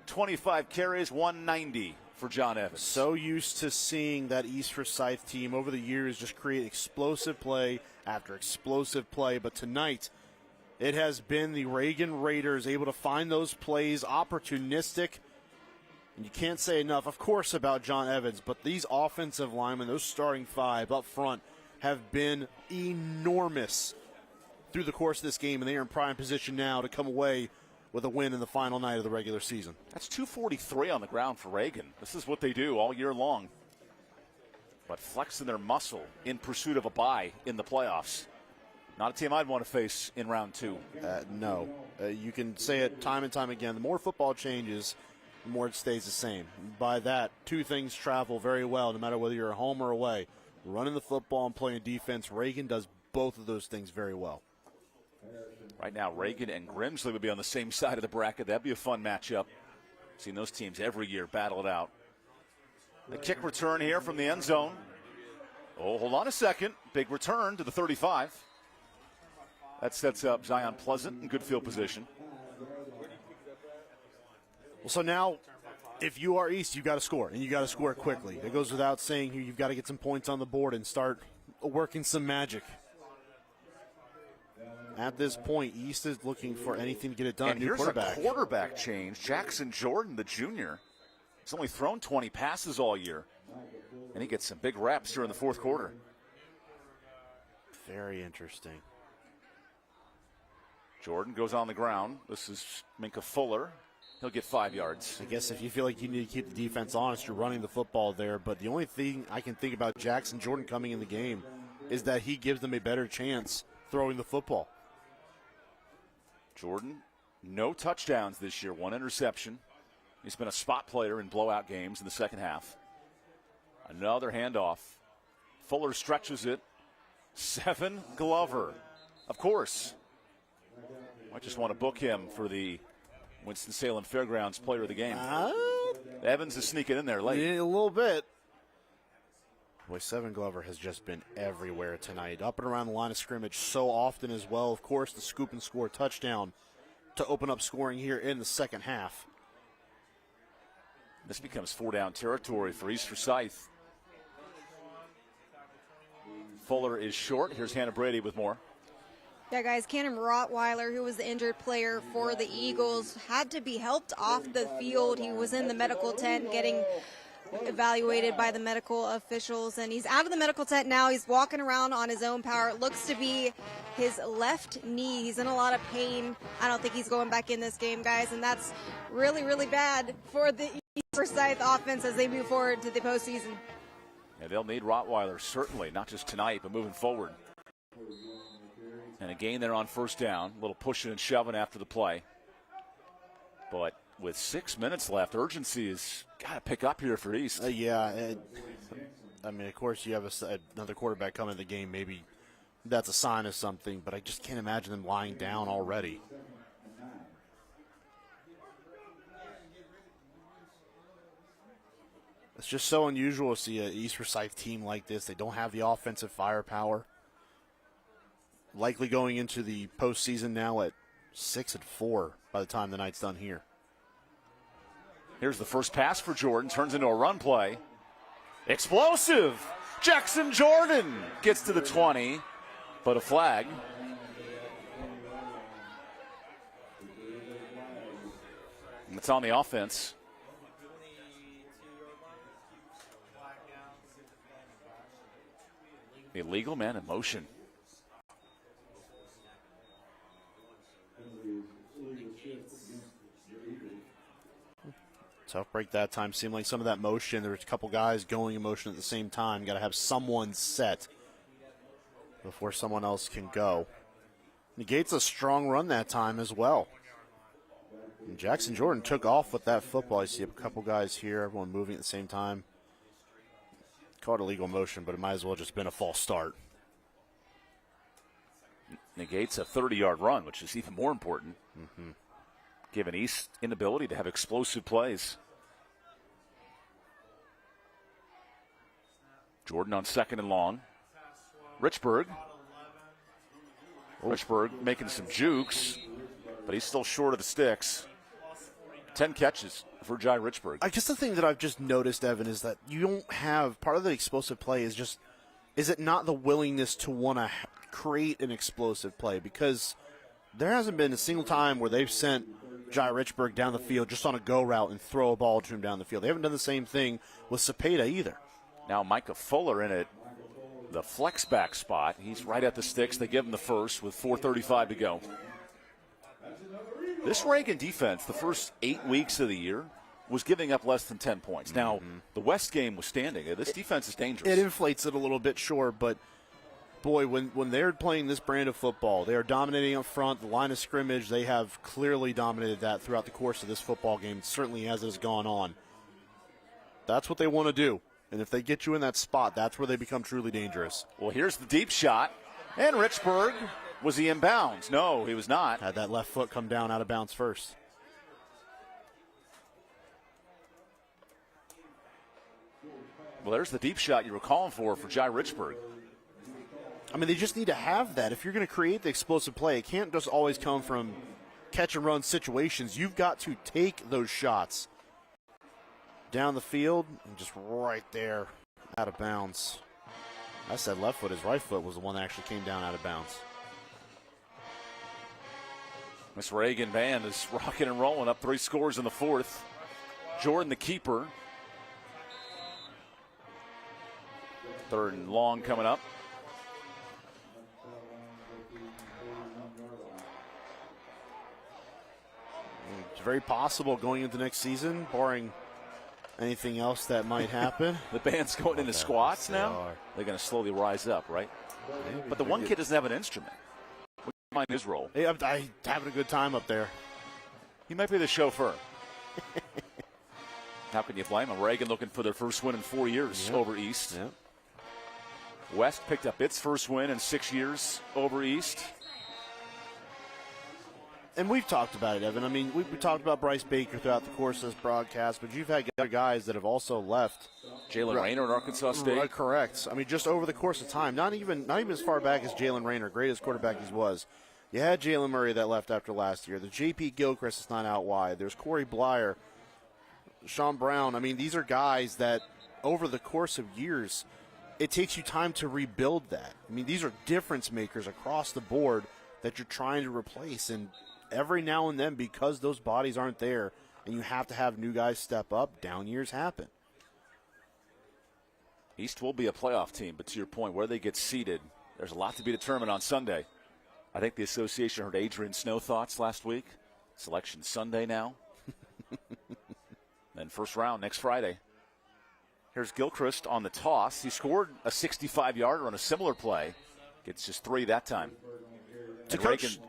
25 carries, 190 for John Evans. So used to seeing that East Forsyth team over the years just create explosive play after explosive play. But tonight, it has been the Reagan Raiders able to find those plays, opportunistic. And you can't say enough, of course, about John Evans. But these offensive linemen, those starting 5 up front, have been enormous through the course of this game. And they are in prime position now to come away with a win in the final night of the regular season. That's 243 on the ground for Reagan. This is what they do all year long. But flexing their muscle in pursuit of a bye in the playoffs. Not a team I'd want to face in round 2. No. You can say it time and time again. The more football changes, the more it stays the same. By that, 2 things travel very well, no matter whether you're at home or away. Running the football and playing defense. Reagan does both of those things very well. Right now, Reagan and Grimsley would be on the same side of the bracket. That'd be a fun matchup. Seen those teams every year battle it out. The kick return here from the end zone. Oh, hold on a second. Big return to the 35. That sets up Zion Pleasant in good field position. Well, so now, if you are East, you've got to score, and you got to score quickly. It goes without saying here, you've got to get some points on the board and start working some magic. At this point, East is looking for anything to get it done. And New here's quarterback. a quarterback change. Jackson Jordan, the junior, has only thrown 20 passes all year, and he gets some big reps here in the fourth quarter. Very interesting. Jordan goes on the ground. This is Minka Fuller. He'll get 5 yards. I guess if you feel like you need to keep the defense honest, you're running the football there. But the only thing I can think about Jackson Jordan coming in the game is that he gives them a better chance throwing the football. Jordan, no touchdowns this year, 1 interception. He's been a spot player in blowout games in the second half. Another handoff. Fuller stretches it. 7, Glover. Of course. I just want to book him for the Winston-Salem Fairgrounds Player of the Game. Evans is sneaking in there late. Yeah, a little bit. Boy, 7 Glover has just been everywhere tonight. Up and around the line of scrimmage so often as well. Of course, the scoop and score touchdown to open up scoring here in the second half. This becomes 4-down territory for East Forsyth. Fuller is short. Here's Hannah Brady with more. Yeah, guys, Cannon Rottweiler, who was the injured player for the Eagles, had to be helped off the field. He was in the medical tent getting evaluated by the medical officials, and he's out of the medical tent now. He's walking around on his own power. It looks to be his left knee. He's in a lot of pain. I don't think he's going back in this game, guys, and that's really, really bad for the East Forsyth offense as they move forward to the postseason. Yeah, they'll need Rottweiler, certainly, not just tonight, but moving forward. And again, they're on first down. A little pushing and shoving after the play. But with 6 minutes left, urgency has got to pick up here for East. I mean, of course, you have another quarterback coming in the game. Maybe that's a sign of something, but I just can't imagine them lying down already. It's just so unusual to see an East Forsyth team like this. They don't have the offensive firepower. Likely going into the postseason now at 6-4 by the time the night's done here. Here's the first pass for Jordan. Turns into a run play. Explosive! Jackson Jordan gets to the 20, but a flag. And it's on the offense. Illegal man in motion. Tough break that time. Seemed like some of that motion. There was a couple guys going in motion at the same time. Got to have someone set before someone else can go. Negates a strong run that time as well. And Jackson Jordan took off with that football. You see a couple guys here, everyone moving at the same time. Called illegal motion, but it might as well just been a false start. Negates a 30-yard run, which is even more important. Given East's inability to have explosive plays. Jordan on 2nd and long. Richburg making some jukes, but he's still short of the sticks. 10 catches for Jai Richburg. I guess the thing that I've just noticed, Evan, is that you don't have, part of the explosive play is just, is it not the willingness to want to create an explosive play? Because there hasn't been a single time where they've sent Jai Richburg down the field just on a go route and throw a ball to him down the field. They haven't done the same thing with Cepeda either. Now Micah Fuller in it, the flex back spot. He's right at the sticks. They give him the first with 4:35 to go. This Reagan defense, the first 8 weeks of the year, was giving up less than 10 points. Now, the West game was standing. This defense is dangerous. It inflates it a little bit, sure, but boy, when they're playing this brand of football, they are dominating up front. The line of scrimmage, they have clearly dominated that throughout the course of this football game, certainly as it has gone on. That's what they want to do. And if they get you in that spot, that's where they become truly dangerous. Well, here's the deep shot. And Richburg, was he in bounds? No, he was not. Had that left foot come down out of bounds first. Well, there's the deep shot you were calling for Jai Richburg. I mean, they just need to have that. If you're going to create the explosive play, it can't just always come from catch-and-run situations. You've got to take those shots down the field and just right there out of bounds. I said left foot. His right foot was the one that actually came down out of bounds. Miss Reagan band is rocking and rolling, up 3 scores in the fourth. Jordan, the keeper. Third and long coming up. It's very possible going into next season, barring anything else that might happen. The band's going into squats now. They're going to slowly rise up, right? But the one kid doesn't have an instrument. What do you find his role? Hey, I'm having a good time up there. He might be the chauffeur. How can you blame him? Reagan looking for their first win in 4 years over East. Yep. West picked up its first win in 6 years over East. And we've talked about it, Evan. I mean, we talked about Bryce Baker throughout the course of this broadcast, but you've had other guys that have also left. Jalen Rayner at Arkansas State. Correct. I mean, just over the course of time, not even as far back as Jalen Rayner, greatest quarterback he was. You had Jalen Murray that left after last year. The J.P. Gilchrist is not out wide. There's Corey Blyer, Sean Brown. I mean, these are guys that over the course of years, it takes you time to rebuild that. I mean, these are difference makers across the board that you're trying to replace. And every now and then, because those bodies aren't there and you have to have new guys step up, down years happen. East will be a playoff team, but to your point, where they get seated, there's a lot to be determined on Sunday. I think the association heard Adrian Snow thoughts last week. Selection Sunday now. Then first round next Friday. Here's Gilchrist on the toss. He scored a 65-yarder on a similar play. Gets just 3 that time.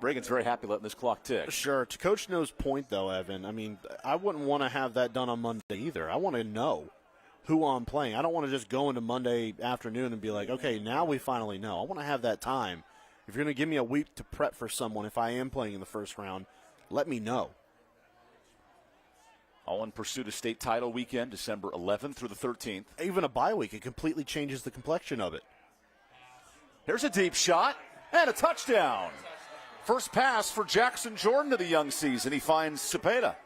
Reagan's very happy letting this clock tick. Sure. To Coach Snow's point, though, Evan, I mean, I wouldn't want to have that done on Monday either. I want to know who I'm playing. I don't want to just go into Monday afternoon and be like, okay, now we finally know. I want to have that time. If you're going to give me a week to prep for someone, if I am playing in the first round, let me know. All in pursuit of state title weekend, December 11th through the 13th. Even a bye week, it completely changes the complexion of it. Here's a deep shot and a touchdown. First pass for Jackson Jordan of the young season. He finds Cepeda.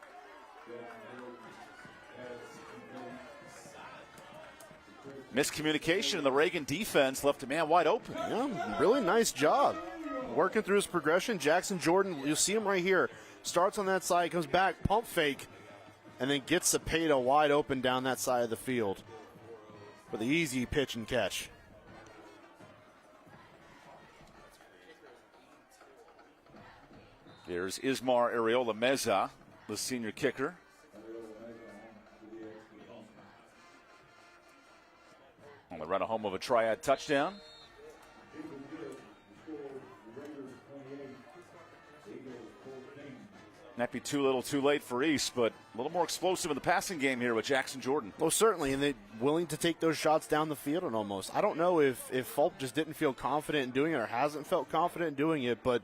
Miscommunication in the Reagan defense left a man wide open. Yeah, really nice job. Working through his progression. Jackson Jordan, you'll see him right here. Starts on that side, comes back, pump fake, and then gets Cepeda wide open down that side of the field for the easy pitch and catch. There's Ismar Areola Meza, the senior kicker. On the run home of a triad touchdown. Might be too little too late for East, but a little more explosive in the passing game here with Jackson Jordan. Well, certainly, and they're willing to take those shots down the field and almost. I don't know if Fulp just didn't feel confident in doing it or hasn't felt confident in doing it, but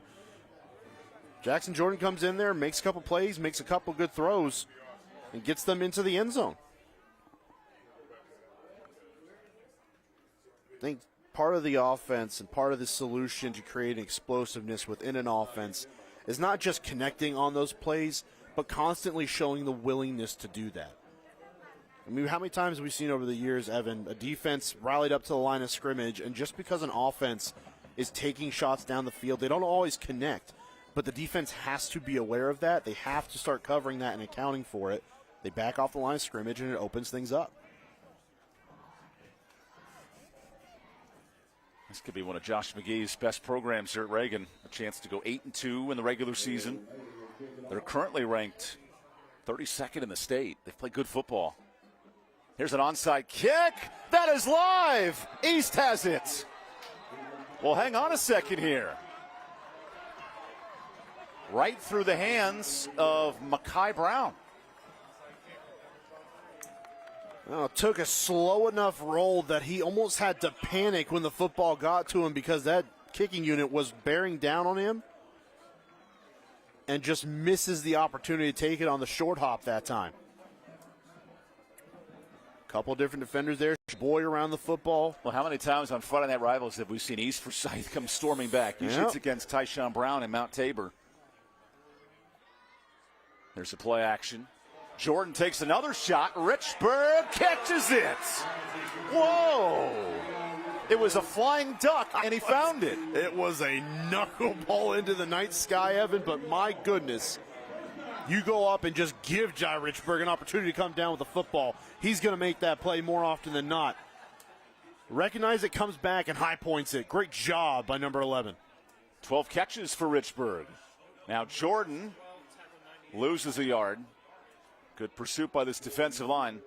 Jackson Jordan comes in there, makes a couple plays, makes a couple good throws, and gets them into the end zone. I think part of the offense and part of the solution to creating explosiveness within an offense is not just connecting on those plays, but constantly showing the willingness to do that. I mean, how many times have we seen over the years, Evan, a defense rallied up to the line of scrimmage, and just because an offense is taking shots down the field, they don't always connect, but the defense has to be aware of that. They have to start covering that and accounting for it. They back off the line of scrimmage, and it opens things up. This could be one of Josh McGee's best programs here at Reagan. A chance to go 8-2 in the regular season. They're currently ranked 32nd in the state. They've played good football. Here's an onside kick. That is live. East has it. Well, hang on a second here. Right through the hands of Mekhi Brown. Well, it took a slow enough roll that he almost had to panic when the football got to him because that kicking unit was bearing down on him and just misses the opportunity to take it on the short hop that time. Couple different defenders there. Boy around the football. Well, how many times on Friday Night Rivals have we seen East Forsyth come storming back? Usually it's against Tyshawn Brown and Mount Tabor. There's a play action. Jordan takes another shot. Richburg catches it. Whoa. It was a flying duck, and he found it. It was a knuckleball into the night sky, Evan, but my goodness. You go up and just give Jai Richburg an opportunity to come down with the football. He's going to make that play more often than not. Recognize it, comes back, and high points it. Great job by number 11. 12 catches for Richburg. Now Jordan loses a yard. Good pursuit by this defensive line.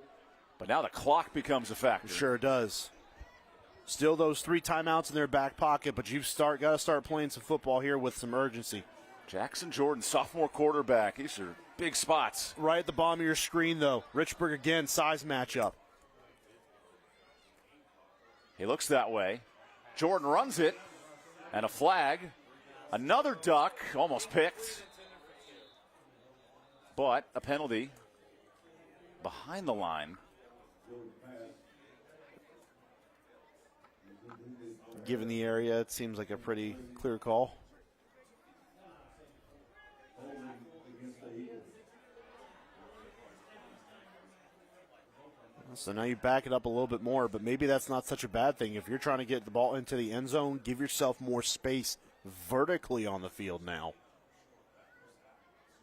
But now the clock becomes a factor. Sure does. Still those 3 timeouts in their back pocket, but you've got to start playing some football here with some urgency. Jackson Jordan, sophomore quarterback. These are big spots. Right at the bottom of your screen, though. Richburg again, size matchup. He looks that way. Jordan runs it, and a flag. Another duck, almost picked. But a penalty behind the line. Given the area, it seems like a pretty clear call. So now you back it up a little bit more, but maybe that's not such a bad thing. If you're trying to get the ball into the end zone, give yourself more space vertically on the field now.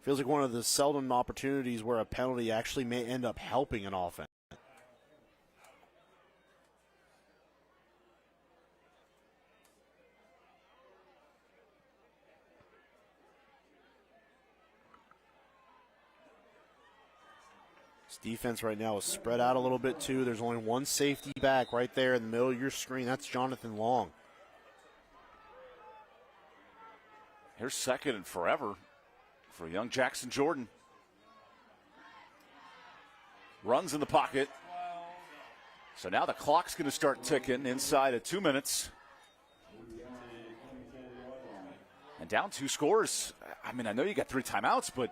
Feels like one of the seldom opportunities where a penalty actually may end up helping an offense. Defense right now is spread out a little bit too. There's only one safety back right there in the middle of your screen. That's Jonathan Long. Here's second and forever for young Jackson Jordan. Runs in the pocket. So now the clock's going to start ticking inside of 2 minutes. And down 2 scores. I mean, I know you got 3 timeouts, but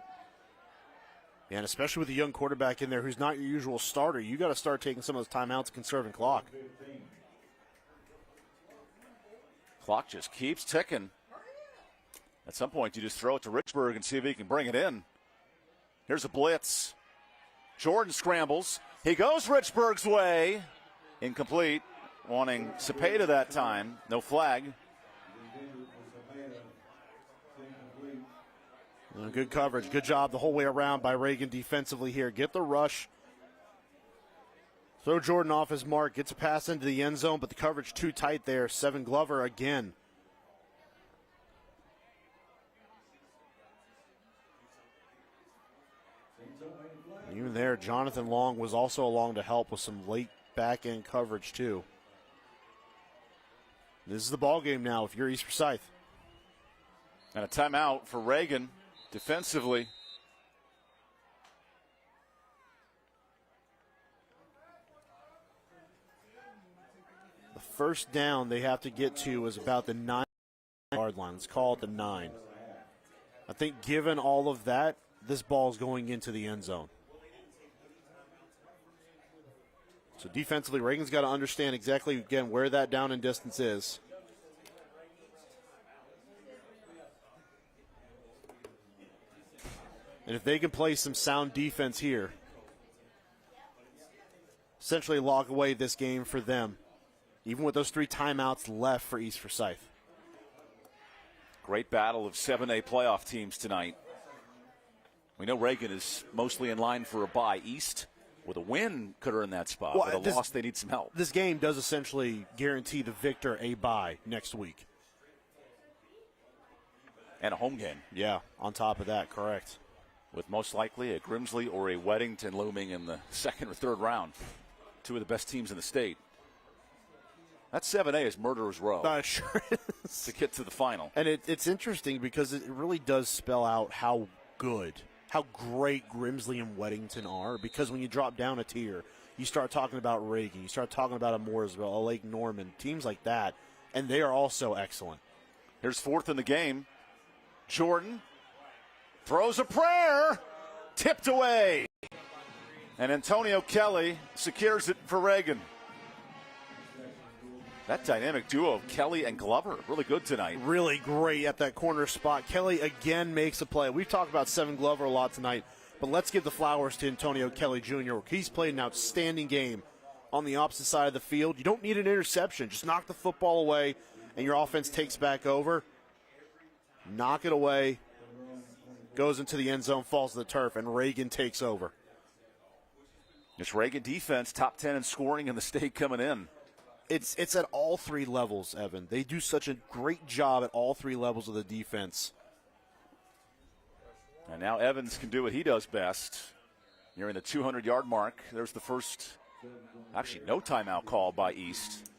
yeah, and especially with a young quarterback in there who's not your usual starter, you got to start taking some of those timeouts and conserving clock. Clock just keeps ticking. At some point, you just throw it to Richburg and see if he can bring it in. Here's a blitz. Jordan scrambles. He goes Richburg's way. Incomplete. Wanting Cepeda that time. No flag. Good coverage. Good job the whole way around by Reagan defensively here. Get the rush. Throw Jordan off his mark. Gets a pass into the end zone, but the coverage too tight there. Seven Glover again. Even there, Jonathan Long was also along to help with some late back-end coverage too. This is the ball game now if you're East Forsyth. And a timeout for Reagan. Defensively, the first down they have to get to is about the 9-yard line. Let's call it the 9. I think given all of that, this ball is going into the end zone. So defensively, Reagan's got to understand exactly, again, where that down and distance is. And if they can play some sound defense here, essentially lock away this game for them, even with those 3 timeouts left for East Forsyth. Great battle of 7A playoff teams tonight. We know Reagan is mostly in line for a bye. East, with a win, could earn that spot. With a loss, they need some help. This game does essentially guarantee the victor a bye next week. And a home game. Yeah, on top of that, correct. With most likely a Grimsley or a Weddington looming in the second or third round. 2 of the best teams in the state. That 7A is murderer's row. Sure is. To get to the final. And it's interesting because it really does spell out how good, how great Grimsley and Weddington are. Because when you drop down a tier, you start talking about Reagan, you start talking about a Mooresville, a Lake Norman, teams like that, and they are also excellent. Here's fourth in the game. Jordan throws a prayer, tipped away. And Antonio Kelly secures it for Reagan. That dynamic duo of Kelly and Glover, really good tonight. Really great at that corner spot. Kelly again makes a play. We've talked about Seven Glover a lot tonight, but let's give the flowers to Antonio Kelly Jr. He's played an outstanding game on the opposite side of the field. You don't need an interception. Just knock the football away, and your offense takes back over. Knock it away, goes into the end zone, falls to the turf, and Reagan takes over. This Reagan defense, top 10 in scoring in the state coming in. It's at all three levels, Evan. They do such a great job at all three levels of the defense. And now Evans can do what he does best. Nearing the 200-yard mark. There's the first, actually no timeout call by East.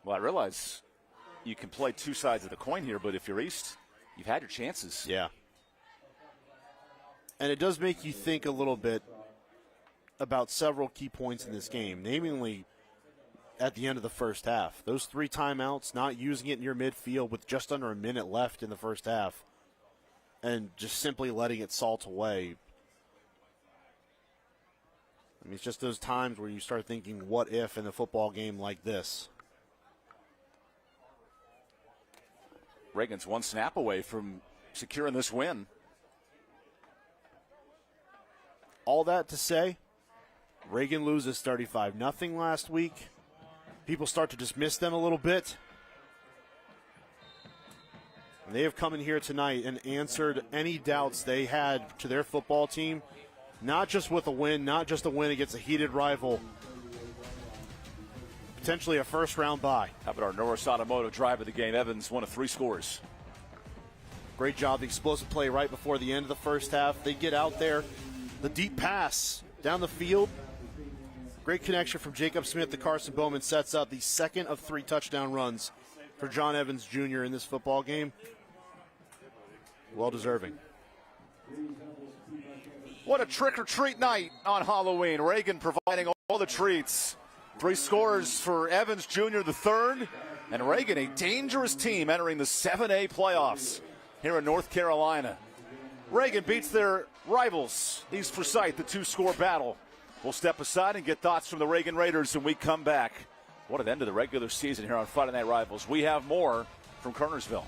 Well, I realize you can play two sides of the coin here, but if you're East, you've had your chances. Yeah. And it does make you think a little bit about several key points in this game, namely at the end of the first half. Those 3 timeouts, not using it near midfield with just under a minute left in the first half, and just simply letting it salt away. I mean, it's just those times where you start thinking, what if in a football game like this? Reagan's one snap away from securing this win. All that to say, Reagan loses 35-0 last week. People start to dismiss them a little bit. And they have come in here tonight and answered any doubts they had to their football team, not just with a win, not just a win against a heated rival, potentially a first-round bye. How about our Norris Automotive drive of the game? Evans, 1 of 3 scores. Great job, the explosive play right before the end of the first half. They get out there, the deep pass down the field. Great connection from Jacob Smith to Carson Bowman sets up the second of 3 touchdown runs for John Evans Jr. in this football game. Well deserving. What a trick-or-treat night on Halloween. Reagan providing all the treats. 3 scores for Evans Jr. the third. And Reagan, a dangerous team entering the 7A playoffs here in North Carolina. Reagan beats their rivals, East Forsyth, the 2-score battle. We'll step aside and get thoughts from the Reagan Raiders when we come back. What an end to the regular season here on Friday Night Rivals. We have more from Kernersville.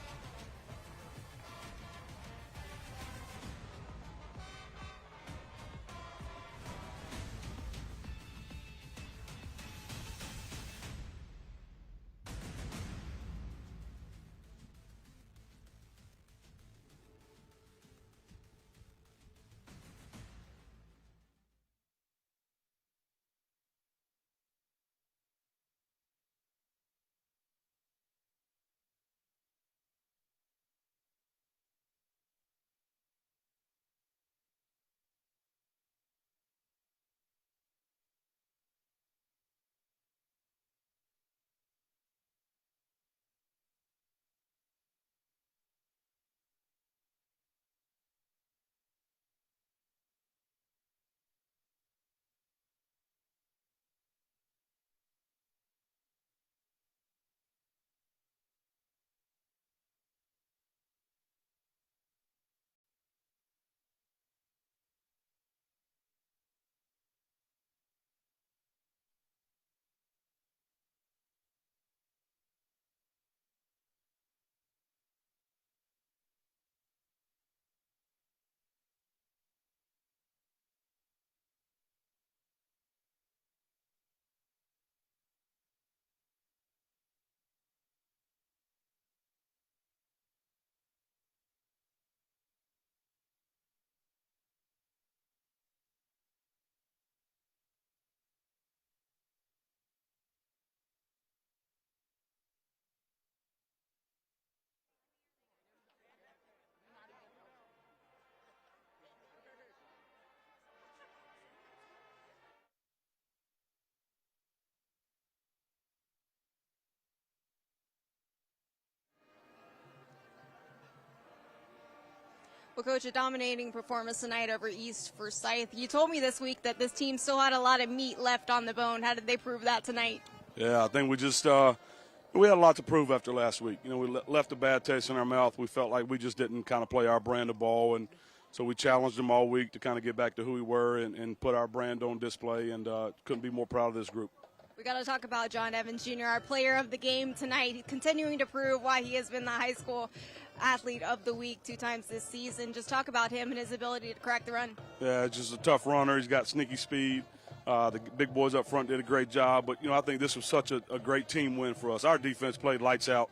Well, Coach, a dominating performance tonight over East Forsyth. You told me this week that this team still had a lot of meat left on the bone. How did they prove that tonight? Yeah, I think we just we had a lot to prove after last week. You know, we left a bad taste in our mouth. We felt like we just didn't kind of play our brand of ball, and so we challenged them all week to kind of get back to who we were and put our brand on display, and couldn't be more proud of this group. We got to talk about John Evans Jr., our player of the game tonight. He's continuing to prove why he has been the high school athlete of the week 2 times this season. Just talk about him and his ability to crack the run. Yeah, just a tough runner. He's got sneaky speed. The big boys up front did a great job. But, you know, I think this was such a great team win for us. Our defense played lights out,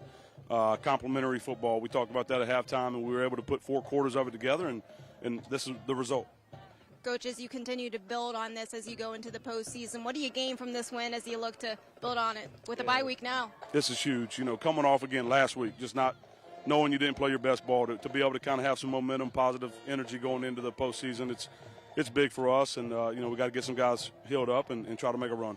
complimentary football. We talked about that at halftime, and we were able to put 4 quarters of it together, and this is the result. Coach, as you continue to build on this as you go into the postseason, what do you gain from this win as you look to build on it with a bye week now? This is huge. You know, coming off again last week, just not knowing you didn't play your best ball, to be able to kind of have some momentum, positive energy going into the postseason, it's big for us. And, you know, we got to get some guys healed up and try to make a run.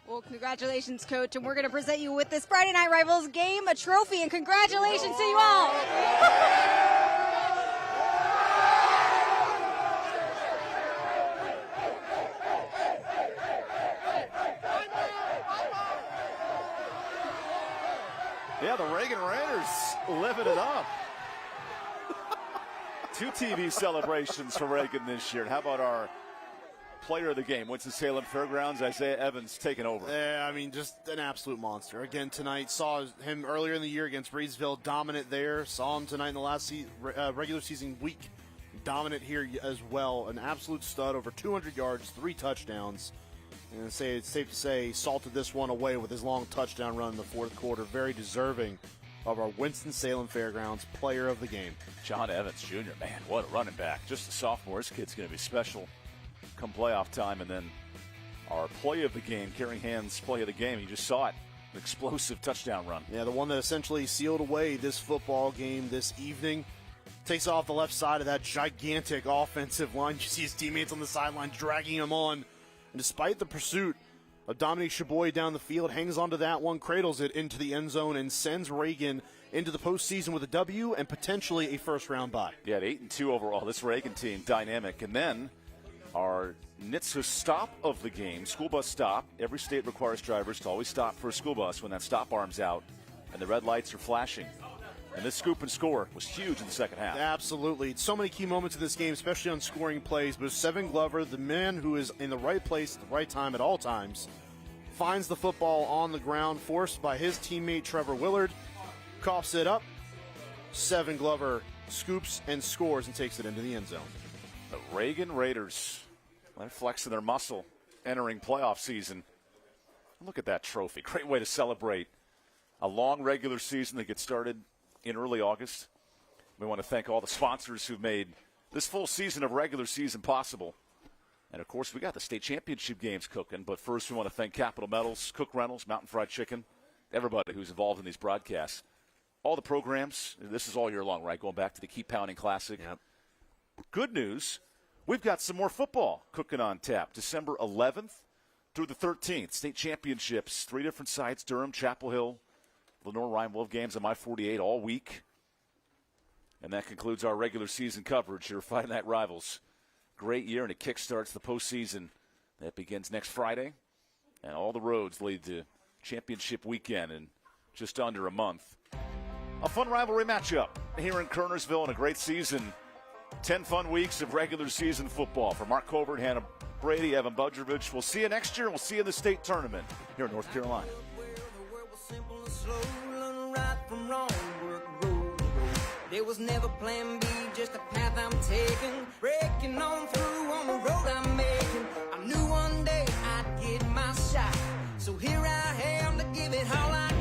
Well, congratulations, Coach. And we're going to present you with this Friday Night Rivals game, a trophy, and congratulations to you all. Yeah, the Reagan Raiders living it up. 2 TV celebrations for Reagan this year. And how about our player of the game, Winston-Salem Fairgrounds, Isaiah Evans, taking over? Yeah, I mean, just an absolute monster. Again, tonight, saw him earlier in the year against Breedsville, dominant there. Saw him tonight in the last regular season week, dominant here as well. An absolute stud, over 200 yards, 3 touchdowns. And it's safe to say, salted this one away with his long touchdown run in the 4th quarter. Very deserving of our Winston-Salem Fairgrounds player of the game. John Evans Jr., man, what a running back. Just a sophomore. This kid's going to be special come playoff time. And then our play of the game, Carrying Hands play of the game, you just saw it, an explosive touchdown run. Yeah, the one that essentially sealed away this football game this evening. Takes off the left side of that gigantic offensive line. You see his teammates on the sideline dragging him on. And despite the pursuit of Dominique Chaboy down the field, hangs onto that one, cradles it into the end zone, and sends Reagan into the postseason with a W and potentially a first-round bye. Yeah, at 8-2 overall. This Reagan team, dynamic. And then our NHTSA stop of the game, school bus stop. Every state requires drivers to always stop for a school bus when that stop arm's out and the red lights are flashing. And this scoop and score was huge in the second half. Absolutely. So many key moments in this game, especially on scoring plays. But Seven Glover, the man who is in the right place at the right time at all times, finds the football on the ground, forced by his teammate Trevor Willard, coughs it up. Seven Glover scoops and scores and takes it into the end zone. The Reagan Raiders, they're flexing their muscle entering playoff season. Look at that trophy. Great way to celebrate a long regular season that gets started in early August. We want to thank all the sponsors who've made this full season of regular season possible. And, of course, we got the state championship games cooking. But first, we want to thank Capital Metals, Cook Rentals, Mountain Fried Chicken, everybody who's involved in these broadcasts. All the programs, this is all year long, right? Going back to the Keep Pounding Classic. Yep. Good news, we've got some more football cooking on tap. December 11th through the 13th. State championships, 3 different sites, Durham, Chapel Hill, Lenore Ryan Wolf games on My48 all week. And that concludes our regular season coverage here, Friday Night Rivals. Great year, and it kickstarts the postseason. That begins next Friday. And all the roads lead to championship weekend in just under a month. A fun rivalry matchup here in Kernersville and a great season. 10 fun weeks of regular season football. For Mark Colbert, Hannah Brady, Evan Budrovich. We'll see you next year, and we'll see you in the state tournament here in North Carolina. There was never plan B, just a path I'm taking. Breaking on through on the road I'm making. I knew one day I'd get my shot. So here I am to give it all I